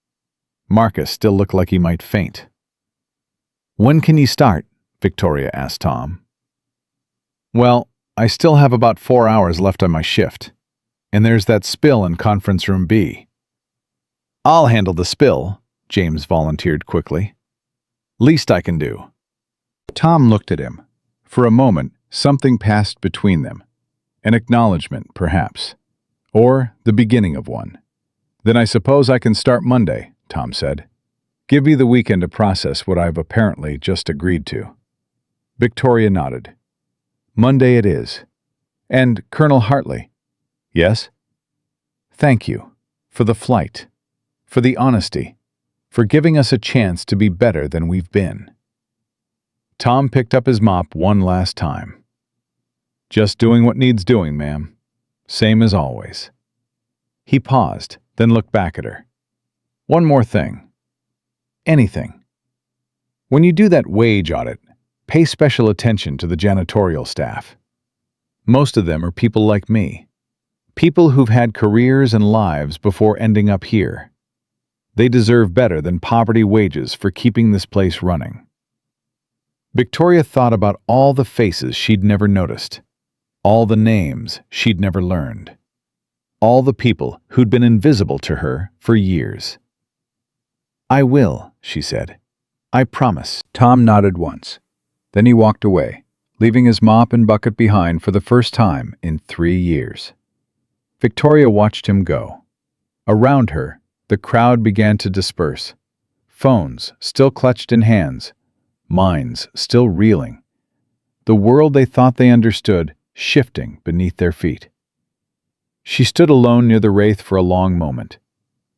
Marcus still looked like he might faint. "When can you start?" Victoria asked Tom. "Well, I still have about 4 hours left on my shift, and there's that spill in conference room B." "I'll handle the spill," James volunteered quickly. "Least I can do." Tom looked at him. For a moment, something passed between them. An acknowledgement, perhaps. Or the beginning of one. "Then I suppose I can start Monday," Tom said. "Give me the weekend to process what I've apparently just agreed to." Victoria nodded. "Monday it is. And Colonel Hartley." "Yes?" "Thank you for the flight, for the honesty, for giving us a chance to be better than we've been." Tom picked up his mop one last time. "Just doing what needs doing, ma'am. Same as always." He paused, then looked back at her. "One more thing. Anything. When you do that wage audit, pay special attention to the janitorial staff. Most of them are people like me. People who've had careers and lives before ending up here. They deserve better than poverty wages for keeping this place running." Victoria thought about all the faces she'd never noticed, all the names she'd never learned, all the people who'd been invisible to her for years. "I will," she said. "I promise." Tom nodded once. Then he walked away, leaving his mop and bucket behind for the first time in 3 years. Victoria watched him go. Around her, the crowd began to disperse. Phones still clutched in hands, minds still reeling. The world they thought they understood shifting beneath their feet. She stood alone near the Wraith for a long moment.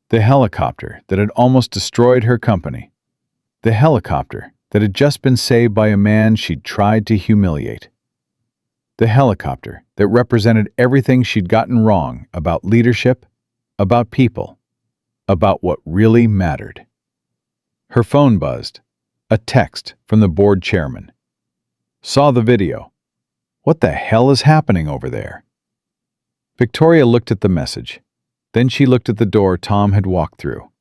The helicopter that had almost destroyed her company. The helicopter that had just been saved by a man she'd tried to humiliate. The helicopter that represented everything she'd gotten wrong about leadership, about people, about what really mattered. Her phone buzzed. A text from the board chairman. "Saw the video. What the hell is happening over there?" Victoria looked at the message. Then she looked at the door Tom had walked through.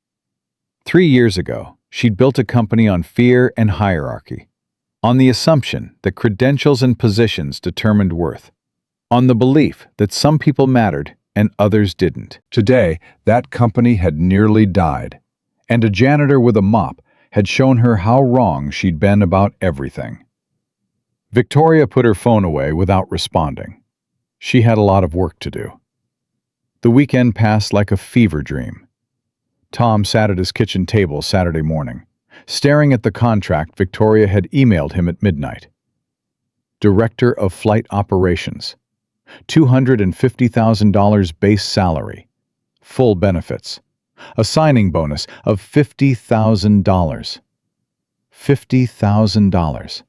3 years ago, she'd built a company on fear and hierarchy, on the assumption that credentials and positions determined worth, on the belief that some people mattered and others didn't. Today, that company had nearly died, and a janitor with a mop had shown her how wrong she'd been about everything. Victoria put her phone away without responding. She had a lot of work to do. The weekend passed like a fever dream. Tom sat at his kitchen table Saturday morning, staring at the contract Victoria had emailed him at midnight. Director of Flight Operations. $250,000 base salary. Full benefits. A signing bonus of $50,000. $50,000.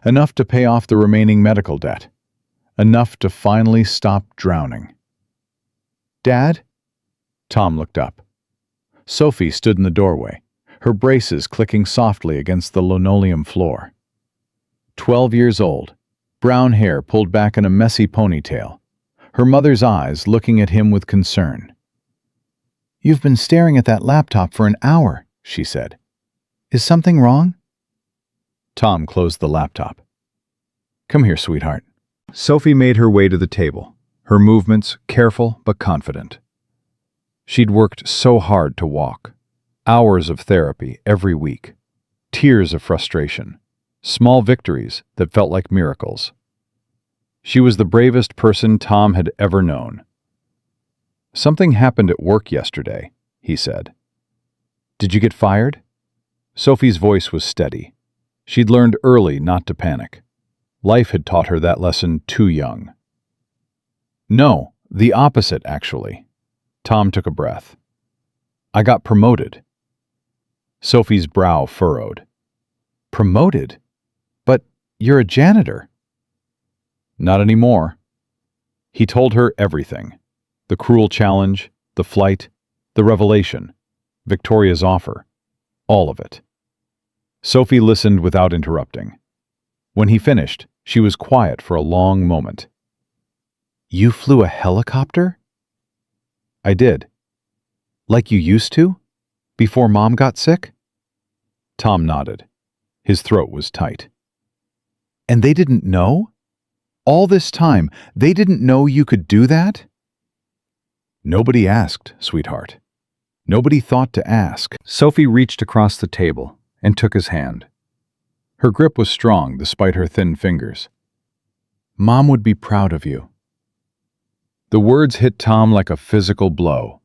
Enough to pay off the remaining medical debt. Enough to finally stop drowning. "Dad?" Tom looked up. Sophie stood in the doorway, her braces clicking softly against the linoleum floor. 12 years old, brown hair pulled back in a messy ponytail, her mother's eyes looking at him with concern. "You've been staring at that laptop for an hour," she said. "Is something wrong?" Tom closed the laptop. "Come here, sweetheart." Sophie made her way to the table, her movements careful but confident. She'd worked so hard to walk. Hours of therapy every week. Tears of frustration. Small victories that felt like miracles. She was the bravest person Tom had ever known. "Something happened at work yesterday," he said. "Did you get fired?" Sophie's voice was steady. She'd learned early not to panic. Life had taught her that lesson too young. "No, the opposite, actually." Tom took a breath. "I got promoted." Sophie's brow furrowed. "Promoted? But you're a janitor." "Not anymore." He told her everything. The cruel challenge, the flight, the revelation, Victoria's offer. All of it. Sophie listened without interrupting. When he finished, she was quiet for a long moment. "You flew a helicopter?" "I did." "Like you used to? Before Mom got sick?" Tom nodded. His throat was tight. "And they didn't know? All this time, they didn't know you could do that?" "Nobody asked, sweetheart. Nobody thought to ask." Sophie reached across the table and took his hand. Her grip was strong despite her thin fingers. "Mom would be proud of you." The words hit Tom like a physical blow.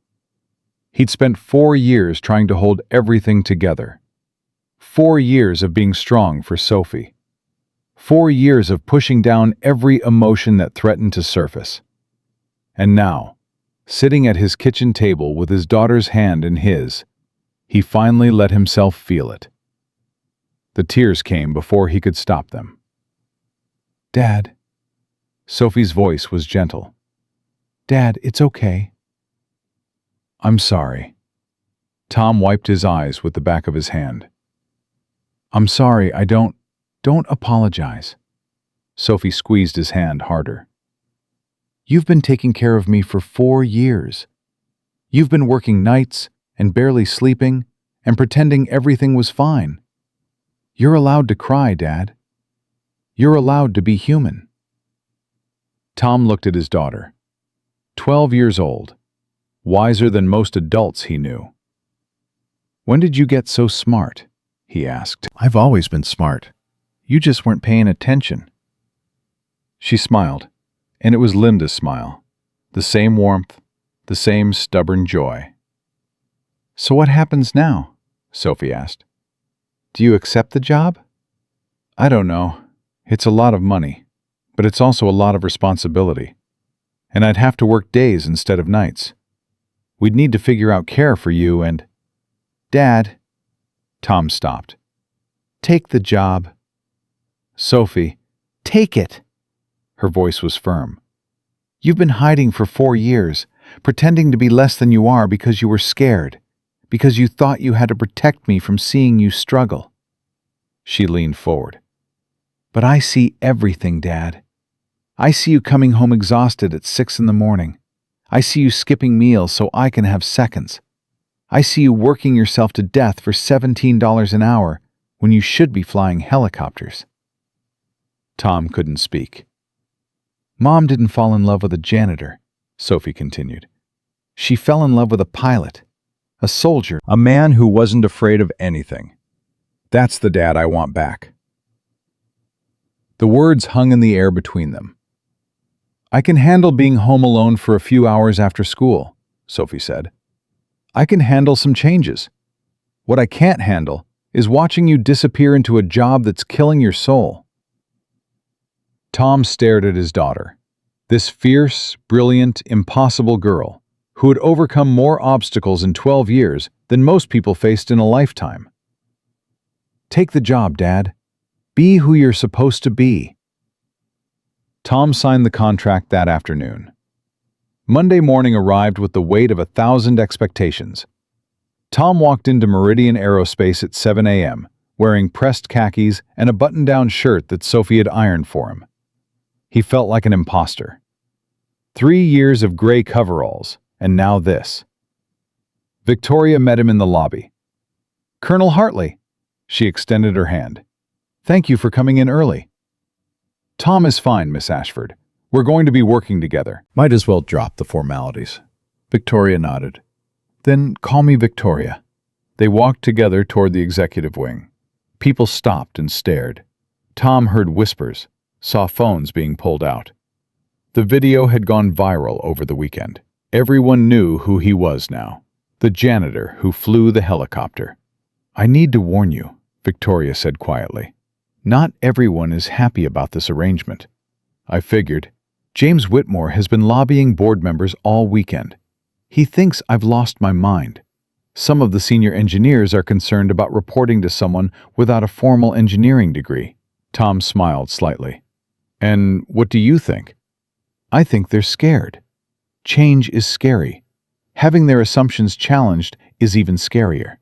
He'd spent 4 years trying to hold everything together. 4 years of being strong for Sophie. 4 years of pushing down every emotion that threatened to surface. And now, sitting at his kitchen table with his daughter's hand in his, he finally let himself feel it. The tears came before he could stop them. "Dad." Sophie's voice was gentle. "Dad, it's okay." "I'm sorry." Tom wiped his eyes with the back of his hand. "I'm sorry, don't apologize." Sophie squeezed his hand harder. "You've been taking care of me for 4 years. You've been working nights and barely sleeping and pretending everything was fine. You're allowed to cry, Dad. You're allowed to be human." Tom looked at his daughter. 12 years old, wiser than most adults he knew. "When did you get so smart?" he asked. "I've always been smart. You just weren't paying attention." She smiled, and it was Linda's smile. The same warmth, the same stubborn joy. "So what happens now?" Sophie asked. "Do you accept the job?" "I don't know. It's a lot of money, but it's also a lot of responsibility. And I'd have to work days instead of nights. We'd need to figure out care for you and—" "Dad." Tom stopped. "Take the job." "Sophie, take it." Her voice was firm. "You've been hiding for 4 years, pretending to be less than you are because you were scared, because you thought you had to protect me from seeing you struggle." She leaned forward. "But I see everything, Dad. I see you coming home exhausted at 6 in the morning. I see you skipping meals so I can have seconds. I see you working yourself to death for $17 an hour when you should be flying helicopters." Tom couldn't speak. "Mom didn't fall in love with a janitor," Sophie continued. "She fell in love with a pilot, a soldier, a man who wasn't afraid of anything. That's the dad I want back." The words hung in the air between them. "I can handle being home alone for a few hours after school," Sophie said. "I can handle some changes. What I can't handle is watching you disappear into a job that's killing your soul." Tom stared at his daughter, this fierce, brilliant, impossible girl who had overcome more obstacles in 12 years than most people faced in a lifetime. "Take the job, Dad. Be who you're supposed to be." Tom signed the contract that afternoon. Monday morning arrived with the weight of 1,000 expectations. Tom walked into Meridian Aerospace at 7 a.m., wearing pressed khakis and a button-down shirt that Sophie had ironed for him. He felt like an imposter. 3 years of gray coveralls, and now this. Victoria met him in the lobby. "Colonel Hartley." She extended her hand. "Thank you for coming in early." "Tom is fine, Miss Ashford. We're going to be working together." "Might as well drop the formalities." Victoria nodded. Then call me Victoria. They walked together toward the executive wing. People stopped and stared. Tom heard whispers, saw phones being pulled out. The video had gone viral over the weekend. Everyone knew who he was now, the janitor who flew the helicopter. I need to warn you, Victoria said quietly. Not everyone is happy about this arrangement. I figured. James Whitmore has been lobbying board members all weekend. He thinks I've lost my mind. Some of the senior engineers are concerned about reporting to someone without a formal engineering degree. Tom smiled slightly. And what do you think? I think they're scared. Change is scary. Having their assumptions challenged is even scarier.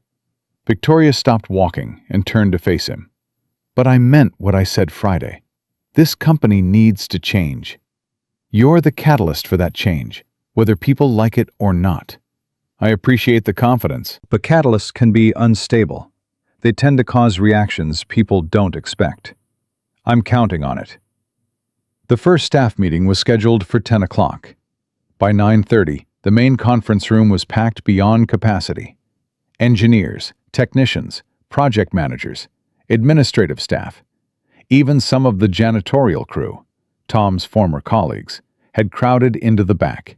Victoria stopped walking and turned to face him. But I meant what I said Friday. This company needs to change. You're the catalyst for that change, whether people like it or not. I appreciate the confidence, but catalysts can be unstable. They tend to cause reactions people don't expect. I'm counting on it. The first staff meeting was scheduled for 10 o'clock. By 9:30, the main conference room was packed beyond capacity. Engineers, technicians, project managers, administrative staff, even some of the janitorial crew, Tom's former colleagues, had crowded into the back.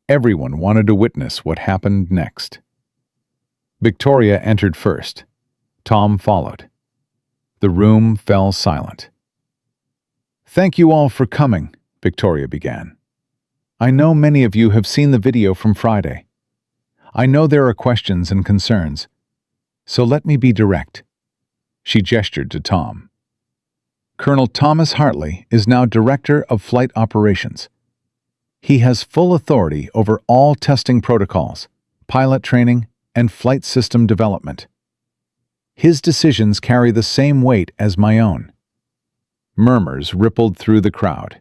Everyone wanted to witness what happened next. Victoria entered first. Tom followed. The room fell silent. Thank you all for coming, Victoria began. I know many of you have seen the video from Friday. I know there are questions and concerns, so let me be direct. She gestured to Tom. Colonel Thomas Hartley is now Director of Flight Operations. He has full authority over all testing protocols, pilot training, and flight system development. His decisions carry the same weight as my own. Murmurs rippled through the crowd.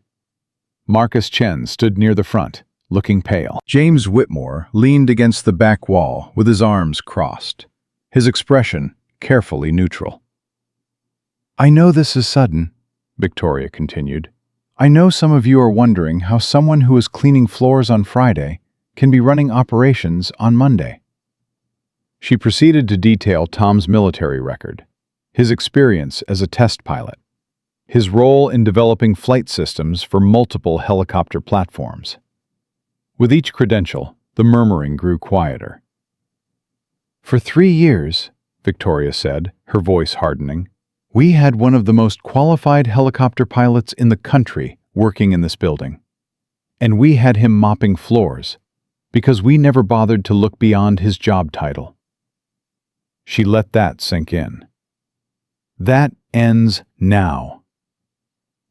Marcus Chen stood near the front, looking pale. James Whitmore leaned against the back wall with his arms crossed, his expression carefully neutral. I know this is sudden, Victoria continued. I know some of you are wondering how someone who was cleaning floors on Friday can be running operations on Monday. She proceeded to detail Tom's military record, his experience as a test pilot, his role in developing flight systems for multiple helicopter platforms. With each credential, the murmuring grew quieter. For 3 years, Victoria said, her voice hardening, we had one of the most qualified helicopter pilots in the country working in this building. And we had him mopping floors, because we never bothered to look beyond his job title. She let that sink in. That ends now.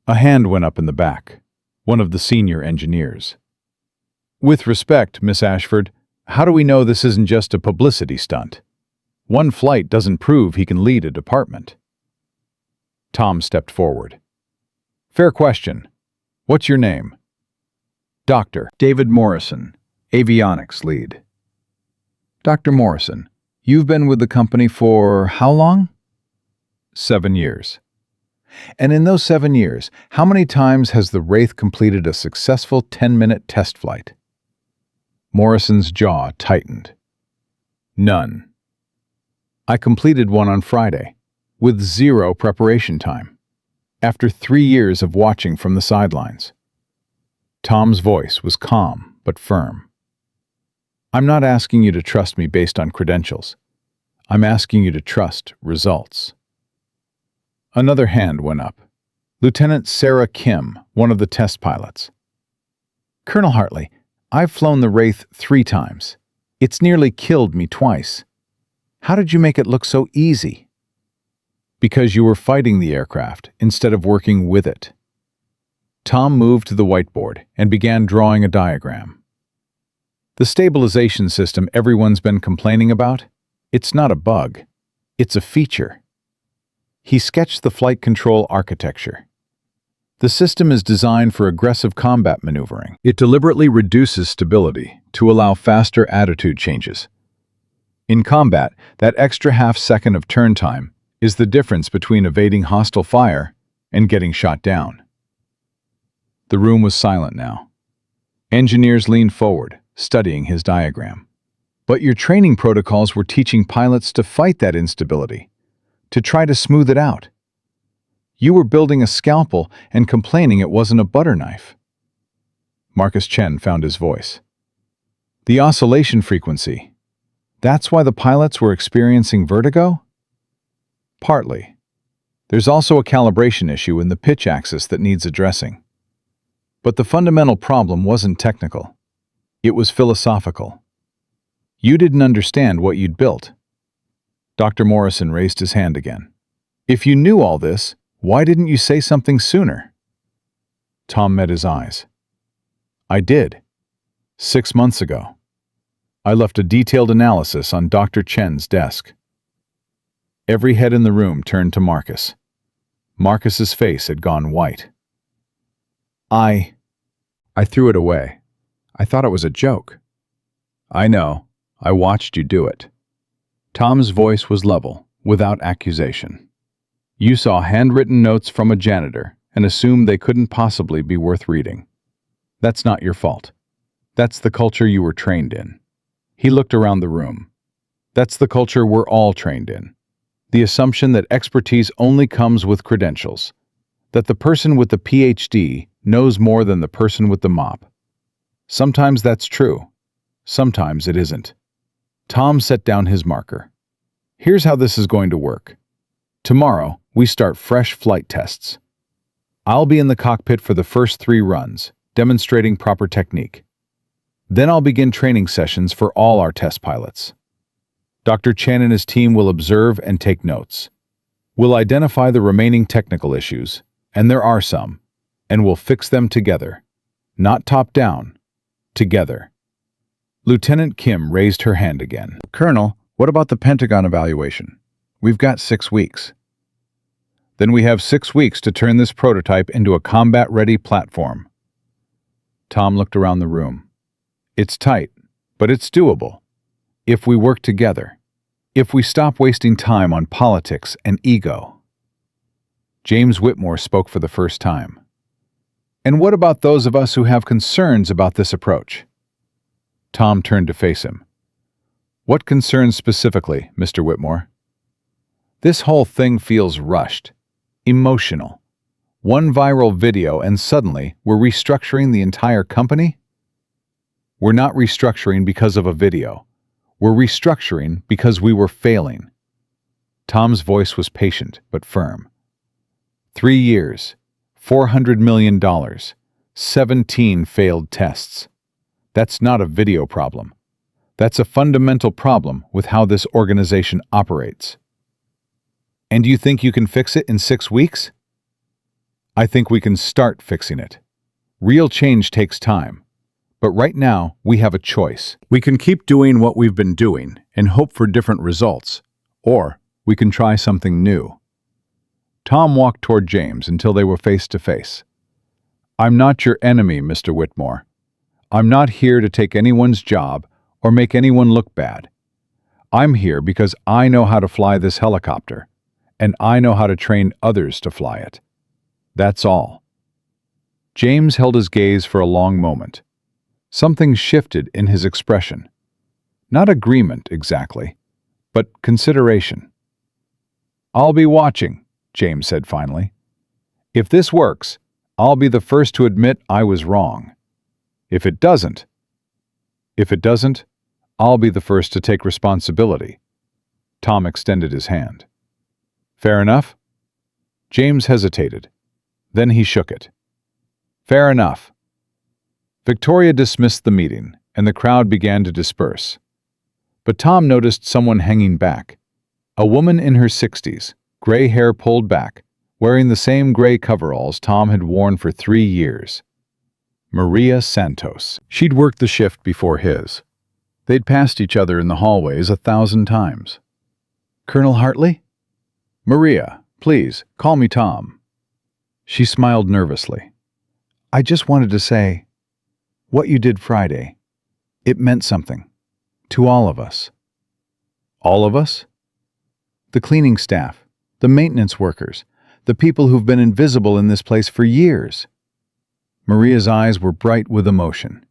A hand went up in the back, one of the senior engineers. With respect, Miss Ashford, how do we know this isn't just a publicity stunt? One flight doesn't prove he can lead a department. Tom stepped forward. Fair question. What's your name? Dr. David Morrison, avionics lead. Dr. Morrison, you've been with the company for how long? 7 years. And in those 7 years, how many times has the Wraith completed a successful 10-minute test flight? Morrison's jaw tightened. None. I completed one on Friday, with 0 preparation time, after 3 years of watching from the sidelines. Tom's voice was calm but firm. I'm not asking you to trust me based on credentials. I'm asking you to trust results. Another hand went up. Lieutenant Sarah Kim, one of the test pilots. Colonel Hartley, I've flown the Wraith 3 times. It's nearly killed me twice. How did you make it look so easy? Because you were fighting the aircraft instead of working with it. Tom moved to the whiteboard and began drawing a diagram. The stabilization system everyone's been complaining about? It's not a bug. It's a feature. He sketched the flight control architecture. The system is designed for aggressive combat maneuvering. It deliberately reduces stability to allow faster attitude changes. In combat, that extra half-second of turn time is the difference between evading hostile fire and getting shot down. The room was silent now. Engineers leaned forward, studying his diagram. But your training protocols were teaching pilots to fight that instability, to try to smooth it out. You were building a scalpel and complaining it wasn't a butter knife. Marcus Chen found his voice. The oscillation frequency. That's why the pilots were experiencing vertigo? Partly. There's also a calibration issue in the pitch axis that needs addressing. But the fundamental problem wasn't technical. It was philosophical. You didn't understand what you'd built. Dr. Morrison raised his hand again. If you knew all this, why didn't you say something sooner? Tom met his eyes. I did. 6 months ago. I left a detailed analysis on Dr. Chen's desk. Every head in the room turned to Marcus. Marcus's face had gone white. I threw it away. I thought it was a joke. I know. I watched you do it. Tom's voice was level, without accusation. You saw handwritten notes from a janitor and assumed they couldn't possibly be worth reading. That's not your fault. That's the culture you were trained in. He looked around the room. That's the culture we're all trained in. The assumption that expertise only comes with credentials. That the person with the PhD knows more than the person with the mop. Sometimes that's true. Sometimes it isn't. Tom set down his marker. Here's how this is going to work. Tomorrow, we start fresh flight tests. I'll be in the cockpit for the first 3 runs, demonstrating proper technique. Then I'll begin training sessions for all our test pilots. Dr. Chen and his team will observe and take notes. We'll identify the remaining technical issues, and there are some, and we'll fix them together. Not top-down, together. Lieutenant Kim raised her hand again. Colonel, what about the Pentagon evaluation? We've got 6 weeks. Then we have 6 weeks to turn this prototype into a combat-ready platform. Tom looked around the room. It's tight, but it's doable. If we work together. If we stop wasting time on politics and ego. James Whitmore spoke for the first time. And what about those of us who have concerns about this approach? Tom turned to face him. What concerns specifically, Mr. Whitmore? This whole thing feels rushed, emotional. One viral video and suddenly we're restructuring the entire company? We're not restructuring because of a video. We're restructuring because we were failing. Tom's voice was patient but firm. 3 years, $400 million, 17 failed tests. That's not a video problem. That's a fundamental problem with how this organization operates. And you think you can fix it in 6 weeks? I think we can start fixing it. Real change takes time. But right now, we have a choice. We can keep doing what we've been doing and hope for different results, or we can try something new. Tom walked toward James until they were face to face. I'm not your enemy, Mr. Whitmore. I'm not here to take anyone's job or make anyone look bad. I'm here because I know how to fly this helicopter, and I know how to train others to fly it. That's all. James held his gaze for a long moment. Something shifted in his expression. Not agreement, exactly, but consideration. I'll be watching, James said finally. If this works, I'll be the first to admit I was wrong. If it doesn't, I'll be the first to take responsibility. Tom extended his hand. Fair enough? James hesitated. Then he shook it. Fair enough. Victoria dismissed the meeting, and the crowd began to disperse. But Tom noticed someone hanging back. A woman in her 60s, gray hair pulled back, wearing the same gray coveralls Tom had worn for 3 years. Maria Santos. She'd worked the shift before his. They'd passed each other in the hallways 1,000 times. Colonel Hartley? Maria, please, call me Tom. She smiled nervously. I just wanted to say, what you did Friday, it meant something. To all of us. All of us? The cleaning staff, the maintenance workers, the people who've been invisible in this place for years. Maria's eyes were bright with emotion.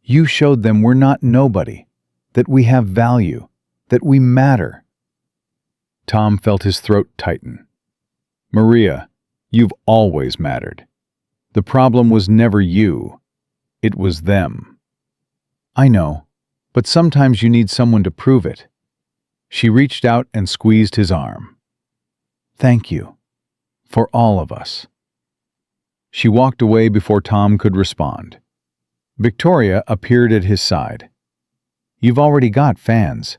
You showed them we're not nobody. that we have value, that we matter. Tom felt his throat tighten. Maria, you've always mattered. The problem was never you. It was them. I know, but sometimes you need someone to prove it. She reached out and squeezed his arm. Thank you. For all of us. She walked away before Tom could respond. Victoria appeared at his side. You've already got fans.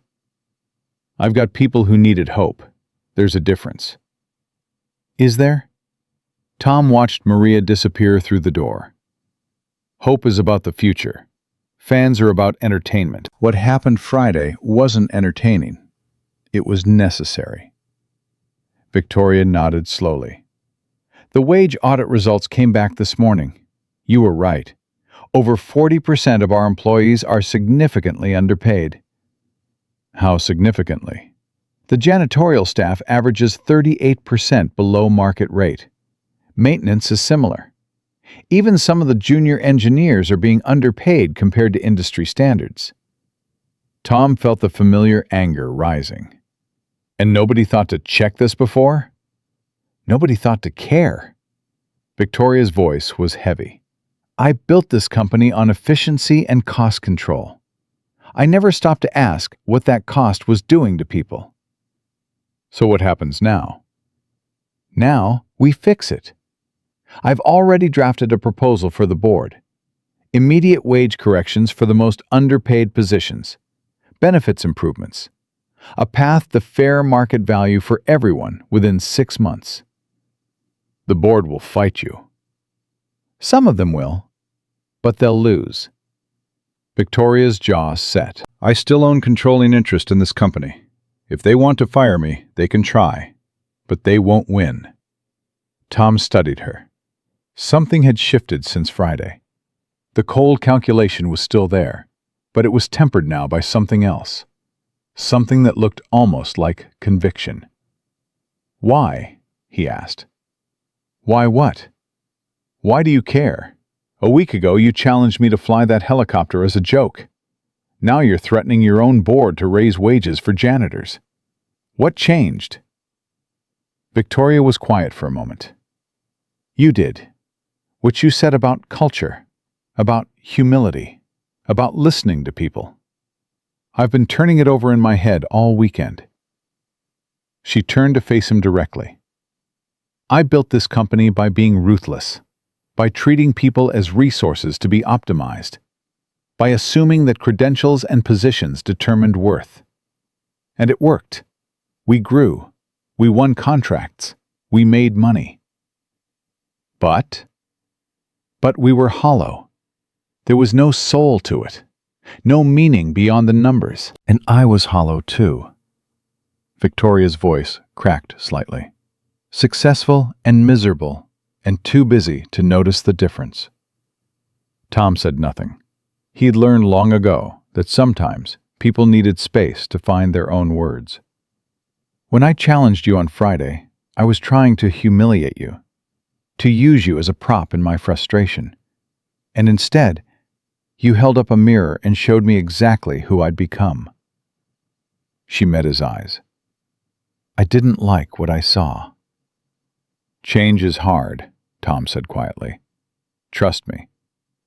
I've got people who needed hope. There's a difference. Is there? Tom watched Maria disappear through the door. Hope is about the future. Fans are about entertainment. What happened Friday wasn't entertaining. It was necessary. Victoria nodded slowly. The wage audit results came back this morning. You were right. Over 40% of our employees are significantly underpaid. How significantly? The janitorial staff averages 38% below market rate. Maintenance is similar. Even some of the junior engineers are being underpaid compared to industry standards. Tom felt the familiar anger rising. And nobody thought to check this before? Nobody thought to care. Victoria's voice was heavy. I built this company on efficiency and cost control. I never stopped to ask what that cost was doing to people. So what happens now? Now we fix it. I've already drafted a proposal for the board. Immediate wage corrections for the most underpaid positions. Benefits improvements. A path to fair market value for everyone within 6 months. The board will fight you. Some of them will, but they'll lose. Victoria's jaw set. I still own controlling interest in this company. If they want to fire me, they can try, but they won't win. Tom studied her. Something had shifted since Friday. The cold calculation was still there, but it was tempered now by something else. Something that looked almost like conviction. Why? He asked. Why what? Why do you care? A week ago you challenged me to fly that helicopter as a joke. Now you're threatening your own board to raise wages for janitors. What changed? Victoria was quiet for a moment. You did. What you said about culture, about humility, about listening to people. I've been turning it over in my head all weekend. She turned to face him directly. I built this company by being ruthless, by treating people as resources to be optimized, by assuming that credentials and positions determined worth. And it worked. We grew. We won contracts. We made money. But we were hollow. There was no soul to it. No meaning beyond the numbers. And I was hollow too. Victoria's voice cracked slightly. Successful and miserable, and too busy to notice the difference. Tom said nothing. He'd learned long ago that sometimes people needed space to find their own words. When I challenged you on Friday, I was trying to humiliate you, to use you as a prop in my frustration. And instead, you held up a mirror and showed me exactly who I'd become. She met his eyes. I didn't like what I saw. Change is hard, Tom said quietly. Trust me,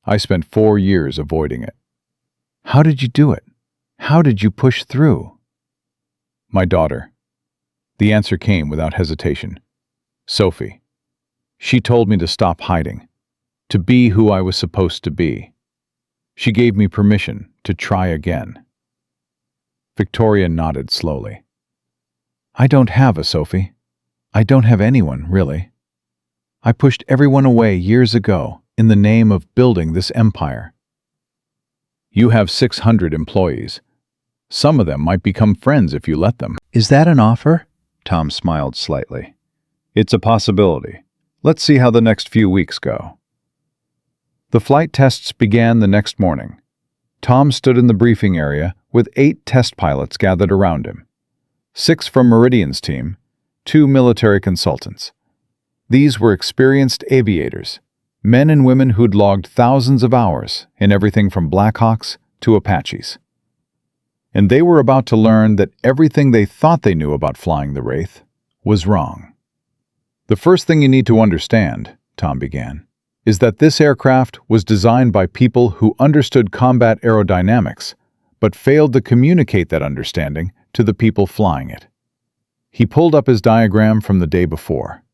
I spent 4 years avoiding it. How did you do it? How did you push through? My daughter. The answer came without hesitation. Sophie. She told me to stop hiding, to be who I was supposed to be. She gave me permission to try again. Victoria nodded slowly. I don't have a Sophie. I don't have anyone, really. I pushed everyone away years ago in the name of building this empire. You have 600 employees. Some of them might become friends if you let them. Is that an offer? Tom smiled slightly. It's a possibility. Let's see how the next few weeks go. The flight tests began the next morning. Tom stood in the briefing area with 8 test pilots gathered around him. 6 from Meridian's team, 2 military consultants. These were experienced aviators, men and women who'd logged thousands of hours in everything from Blackhawks to Apaches. and they were about to learn that everything they thought they knew about flying the Wraith was wrong. "The first thing you need to understand," Tom began, "is that this aircraft was designed by people who understood combat aerodynamics, but failed to communicate that understanding to the people flying it." He pulled up his diagram from the day before.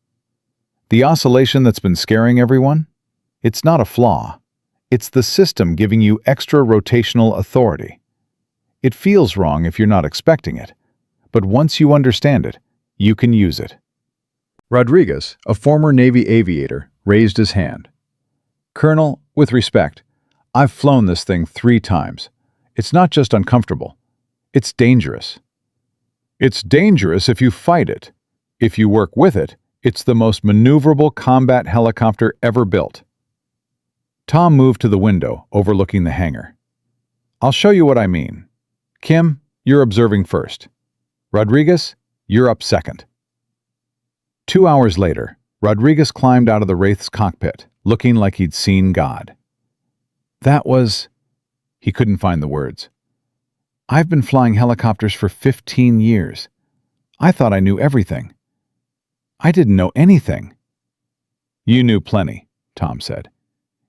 "The oscillation that's been scaring everyone? It's not a flaw. It's the system giving you extra rotational authority. It feels wrong if you're not expecting it, but once you understand it, you can use it." Rodriguez, a former Navy aviator, raised his hand. "Colonel, with respect, I've flown this thing 3 times. It's not just uncomfortable. It's dangerous." "It's dangerous if you fight it. If you work with it, it's the most maneuverable combat helicopter ever built." Tom moved to the window overlooking the hangar. "I'll show you what I mean. Kim, you're observing first. Rodriguez, you're up second." 2 hours later, Rodriguez climbed out of the Wraith's cockpit, looking like he'd seen God. "That was—" He couldn't find the words. "I've been flying helicopters for 15 years. I thought I knew everything. I didn't know anything." "You knew plenty," Tom said.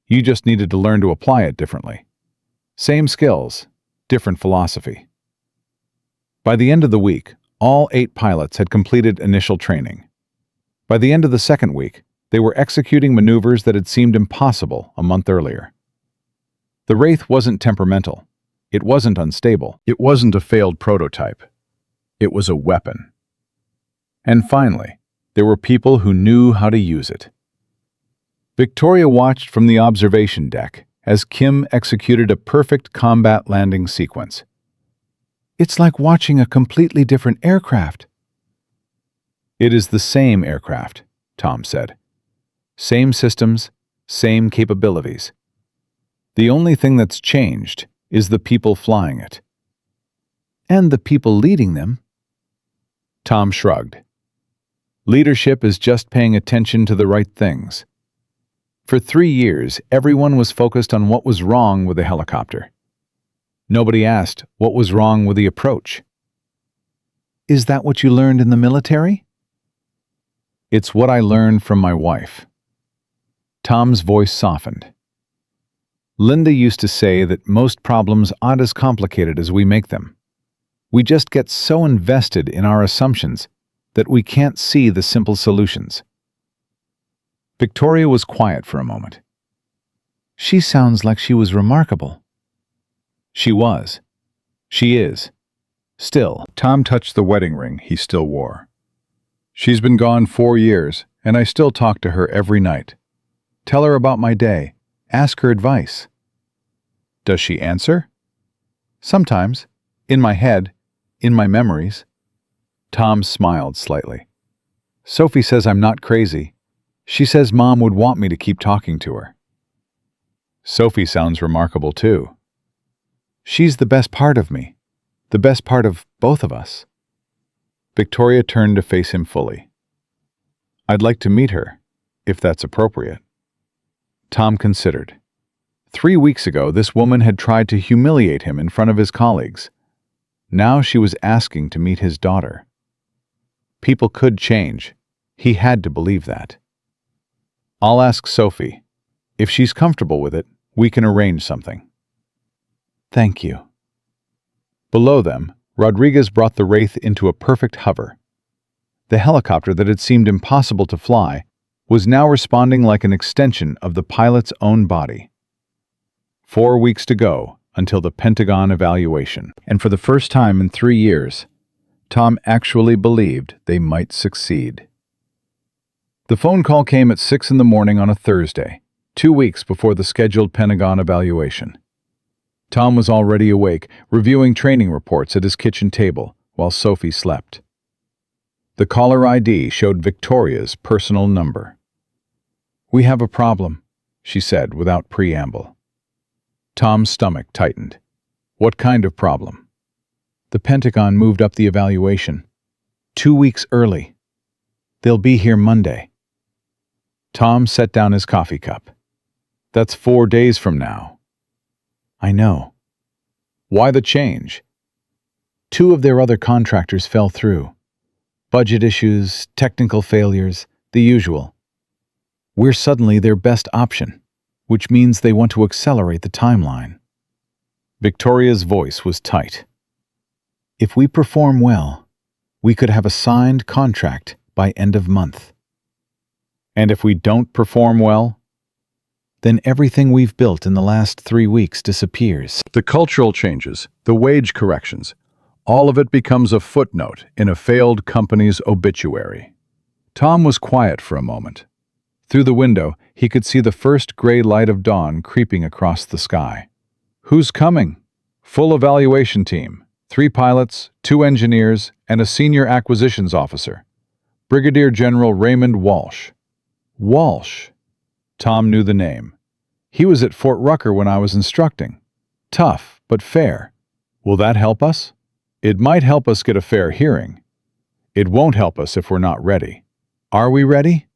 "You just needed to learn to apply it differently. Same skills, different philosophy." By the end of the week, all 8 pilots had completed initial training. By the end of the second week, they were executing maneuvers that had seemed impossible a month earlier. The Wraith wasn't temperamental. It wasn't unstable. It wasn't a failed prototype. It was a weapon. And finally, there were people who knew how to use it. Victoria watched from the observation deck as Kim executed a perfect combat landing sequence. "It's like watching a completely different aircraft." "It is the same aircraft," Tom said. "Same systems, same capabilities. The only thing that's changed is the people flying it." "And the people leading them." Tom shrugged. "Leadership is just paying attention to the right things." For 3 years, everyone was focused on what was wrong with the helicopter. Nobody asked what was wrong with the approach. "Is that what you learned in the military?" "It's what I learned from my wife." Tom's voice softened. "Linda used to say that most problems aren't as complicated as we make them. We just get so invested in our assumptions that we can't see the simple solutions." Victoria was quiet for a moment. "She sounds like she was remarkable." "She was. She is. Still." Tom touched the wedding ring he still wore. "She's been gone 4 years, and I still talk to her every night. Tell her about my day. Ask her advice." "Does she answer?" "Sometimes. In my head. In my memories." Tom smiled slightly. "Sophie says I'm not crazy. She says Mom would want me to keep talking to her." "Sophie sounds remarkable too." "She's the best part of me. The best part of both of us." Victoria turned to face him fully. "I'd like to meet her, if that's appropriate." Tom considered. 3 weeks ago, this woman had tried to humiliate him in front of his colleagues. Now she was asking to meet his daughter. People could change. He had to believe that. "I'll ask Sophie. If she's comfortable with it, we can arrange something." "Thank you." Below them, Rodriguez brought the Wraith into a perfect hover. The helicopter that had seemed impossible to fly was now responding like an extension of the pilot's own body. 4 weeks to go until the Pentagon evaluation, and for the first time in 3 years, Tom actually believed they might succeed. The phone call came at 6 in the morning on a Thursday, 2 weeks before the scheduled Pentagon evaluation. Tom was already awake, reviewing training reports at his kitchen table while Sophie slept. The caller ID showed Victoria's personal number. "We have a problem," she said without preamble. Tom's stomach tightened. "What kind of problem?" "The Pentagon moved up the evaluation. 2 weeks early. They'll be here Monday." Tom set down his coffee cup. "That's 4 days from now." "I know." "Why the change?" 2 of their other contractors fell through. Budget issues, technical failures, the usual. We're suddenly their best option, which means they want to accelerate the timeline. Victoria's voice was tight. If we perform well, we could have a signed contract by end of month. And if we don't perform well, then everything we've built in the last 3 weeks disappears. The cultural changes, the wage corrections, all of it becomes a footnote in a failed company's obituary. Tom was quiet for a moment. Through the window, he could see the first gray light of dawn creeping across the sky. Who's coming? Full evaluation team. 3 pilots, 2 engineers, and a senior acquisitions officer. Brigadier General Raymond Walsh. Walsh. Tom knew the name. He was at Fort Rucker when I was instructing. Tough, but fair. Will that help us? It might help us get a fair hearing. It won't help us if we're not ready. Are we ready?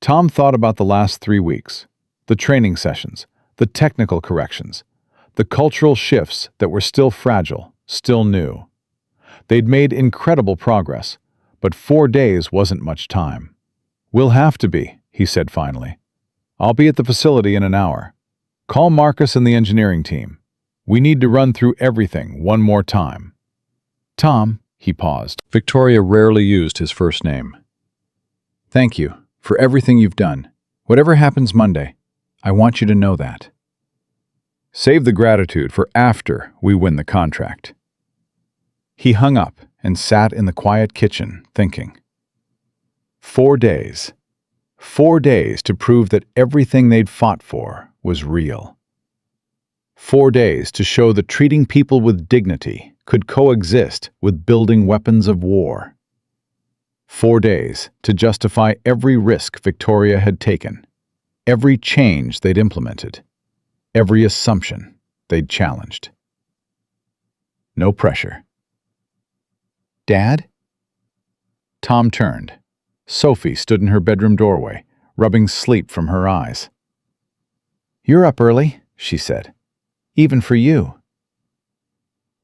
Tom thought about the last 3 weeks. The training sessions, the technical corrections, the cultural shifts that were still fragile, still new. They'd made incredible progress, but 4 days wasn't much time. We'll have to be, he said finally. I'll be at the facility in an hour. Call Marcus and the engineering team. We need to run through everything one more time. Tom, he paused. Victoria rarely used his first name. Thank you for everything you've done. Whatever happens Monday, I want you to know that. Save the gratitude for after we win the contract. He hung up and sat in the quiet kitchen, thinking. 4 days. 4 days to prove that everything they'd fought for was real. 4 days to show that treating people with dignity could coexist with building weapons of war. 4 days to justify every risk Victoria had taken, every change they'd implemented, every assumption they'd challenged. No pressure. Dad? Tom turned. Sophie stood in her bedroom doorway, rubbing sleep from her eyes. You're up early, she said. Even for you.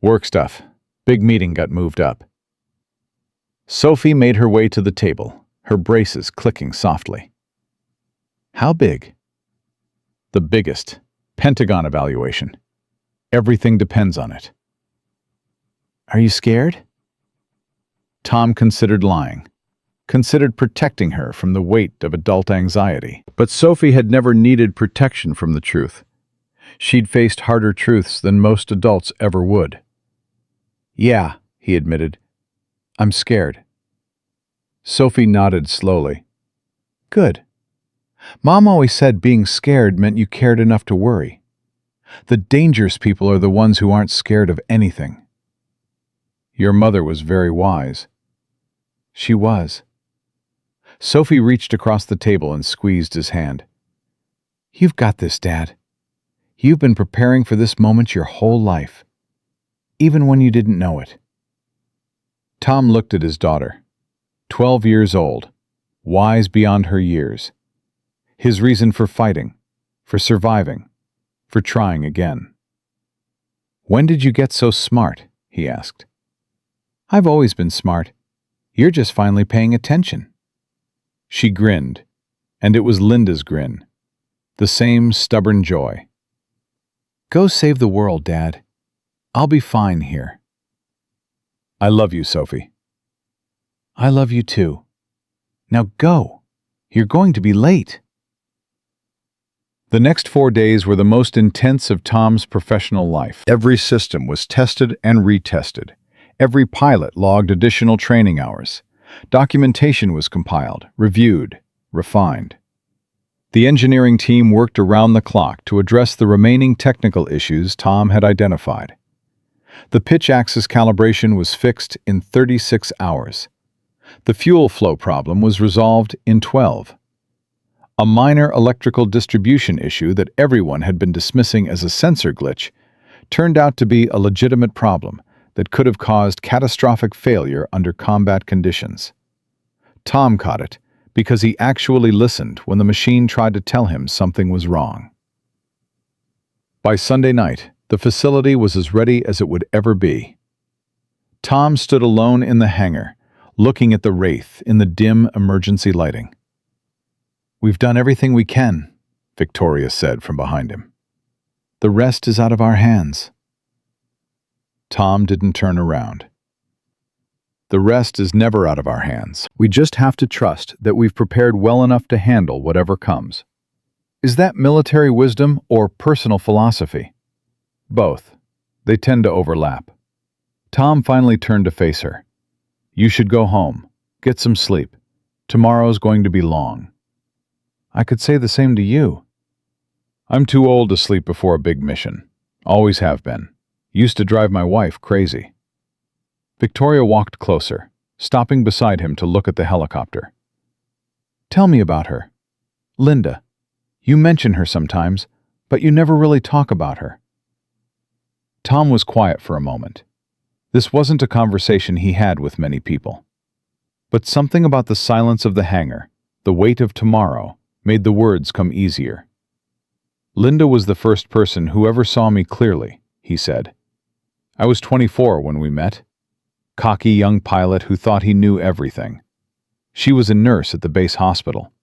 Work stuff. Big meeting got moved up. Sophie made her way to the table, her braces clicking softly. How big? The biggest. Pentagon evaluation. Everything depends on it. Are you scared? Tom considered lying, considered protecting her from the weight of adult anxiety. But Sophie had never needed protection from the truth. She'd faced harder truths than most adults ever would. Yeah, he admitted. I'm scared. Sophie nodded slowly. Good. Mom always said being scared meant you cared enough to worry. The dangerous people are the ones who aren't scared of anything. Your mother was very wise. She was. Sophie reached across the table and squeezed his hand. You've got this, Dad. You've been preparing for this moment your whole life, even when you didn't know it. Tom looked at his daughter, 12 years old, wise beyond her years. His reason for fighting, for surviving, for trying again. When did you get so smart? He asked. I've always been smart. You're just finally paying attention. She grinned, and it was Linda's grin, the same stubborn joy. Go save the world, Dad. I'll be fine here. I love you, Sophie. I love you too. Now go. You're going to be late. The next 4 days were the most intense of Tom's professional life. Every system was tested and retested. Every pilot logged additional training hours. Documentation was compiled, reviewed, refined. The engineering team worked around the clock to address the remaining technical issues Tom had identified. The pitch axis calibration was fixed in 36 hours. The fuel flow problem was resolved in 12. A minor electrical distribution issue that everyone had been dismissing as a sensor glitch turned out to be a legitimate problem that could have caused catastrophic failure under combat conditions. Tom caught it because he actually listened when the machine tried to tell him something was wrong. By Sunday night, the facility was as ready as it would ever be. Tom stood alone in the hangar, looking at the wraith in the dim emergency lighting. "We've done everything we can," Victoria said from behind him. "The rest is out of our hands." Tom didn't turn around. "The rest is never out of our hands. We just have to trust that we've prepared well enough to handle whatever comes." Is that military wisdom or personal philosophy? Both. They tend to overlap. Tom finally turned to face her. "You should go home. Get some sleep. Tomorrow's going to be long." "I could say the same to you." "I'm too old to sleep before a big mission. Always have been. Used to drive my wife crazy." Victoria walked closer, stopping beside him to look at the helicopter. "Tell me about her. Linda. You mention her sometimes, but you never really talk about her." Tom was quiet for a moment. This wasn't a conversation he had with many people. But something about the silence of the hangar, the weight of tomorrow, made the words come easier. "Linda was the first person who ever saw me clearly," he said. "I was 24 when we met. Cocky young pilot who thought he knew everything. She was a nurse at the base hospital.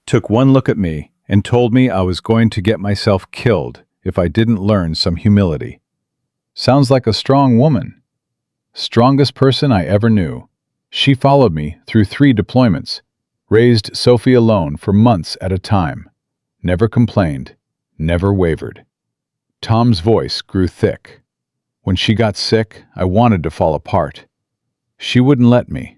Took one look at me and told me I was going to get myself killed if I didn't learn some humility. Sounds like a strong woman. Strongest person I ever knew. She followed me through 3 deployments, raised Sophie alone for months at a time. Never complained, never wavered." Tom's voice grew thick. "When she got sick, I wanted to fall apart. She wouldn't let me.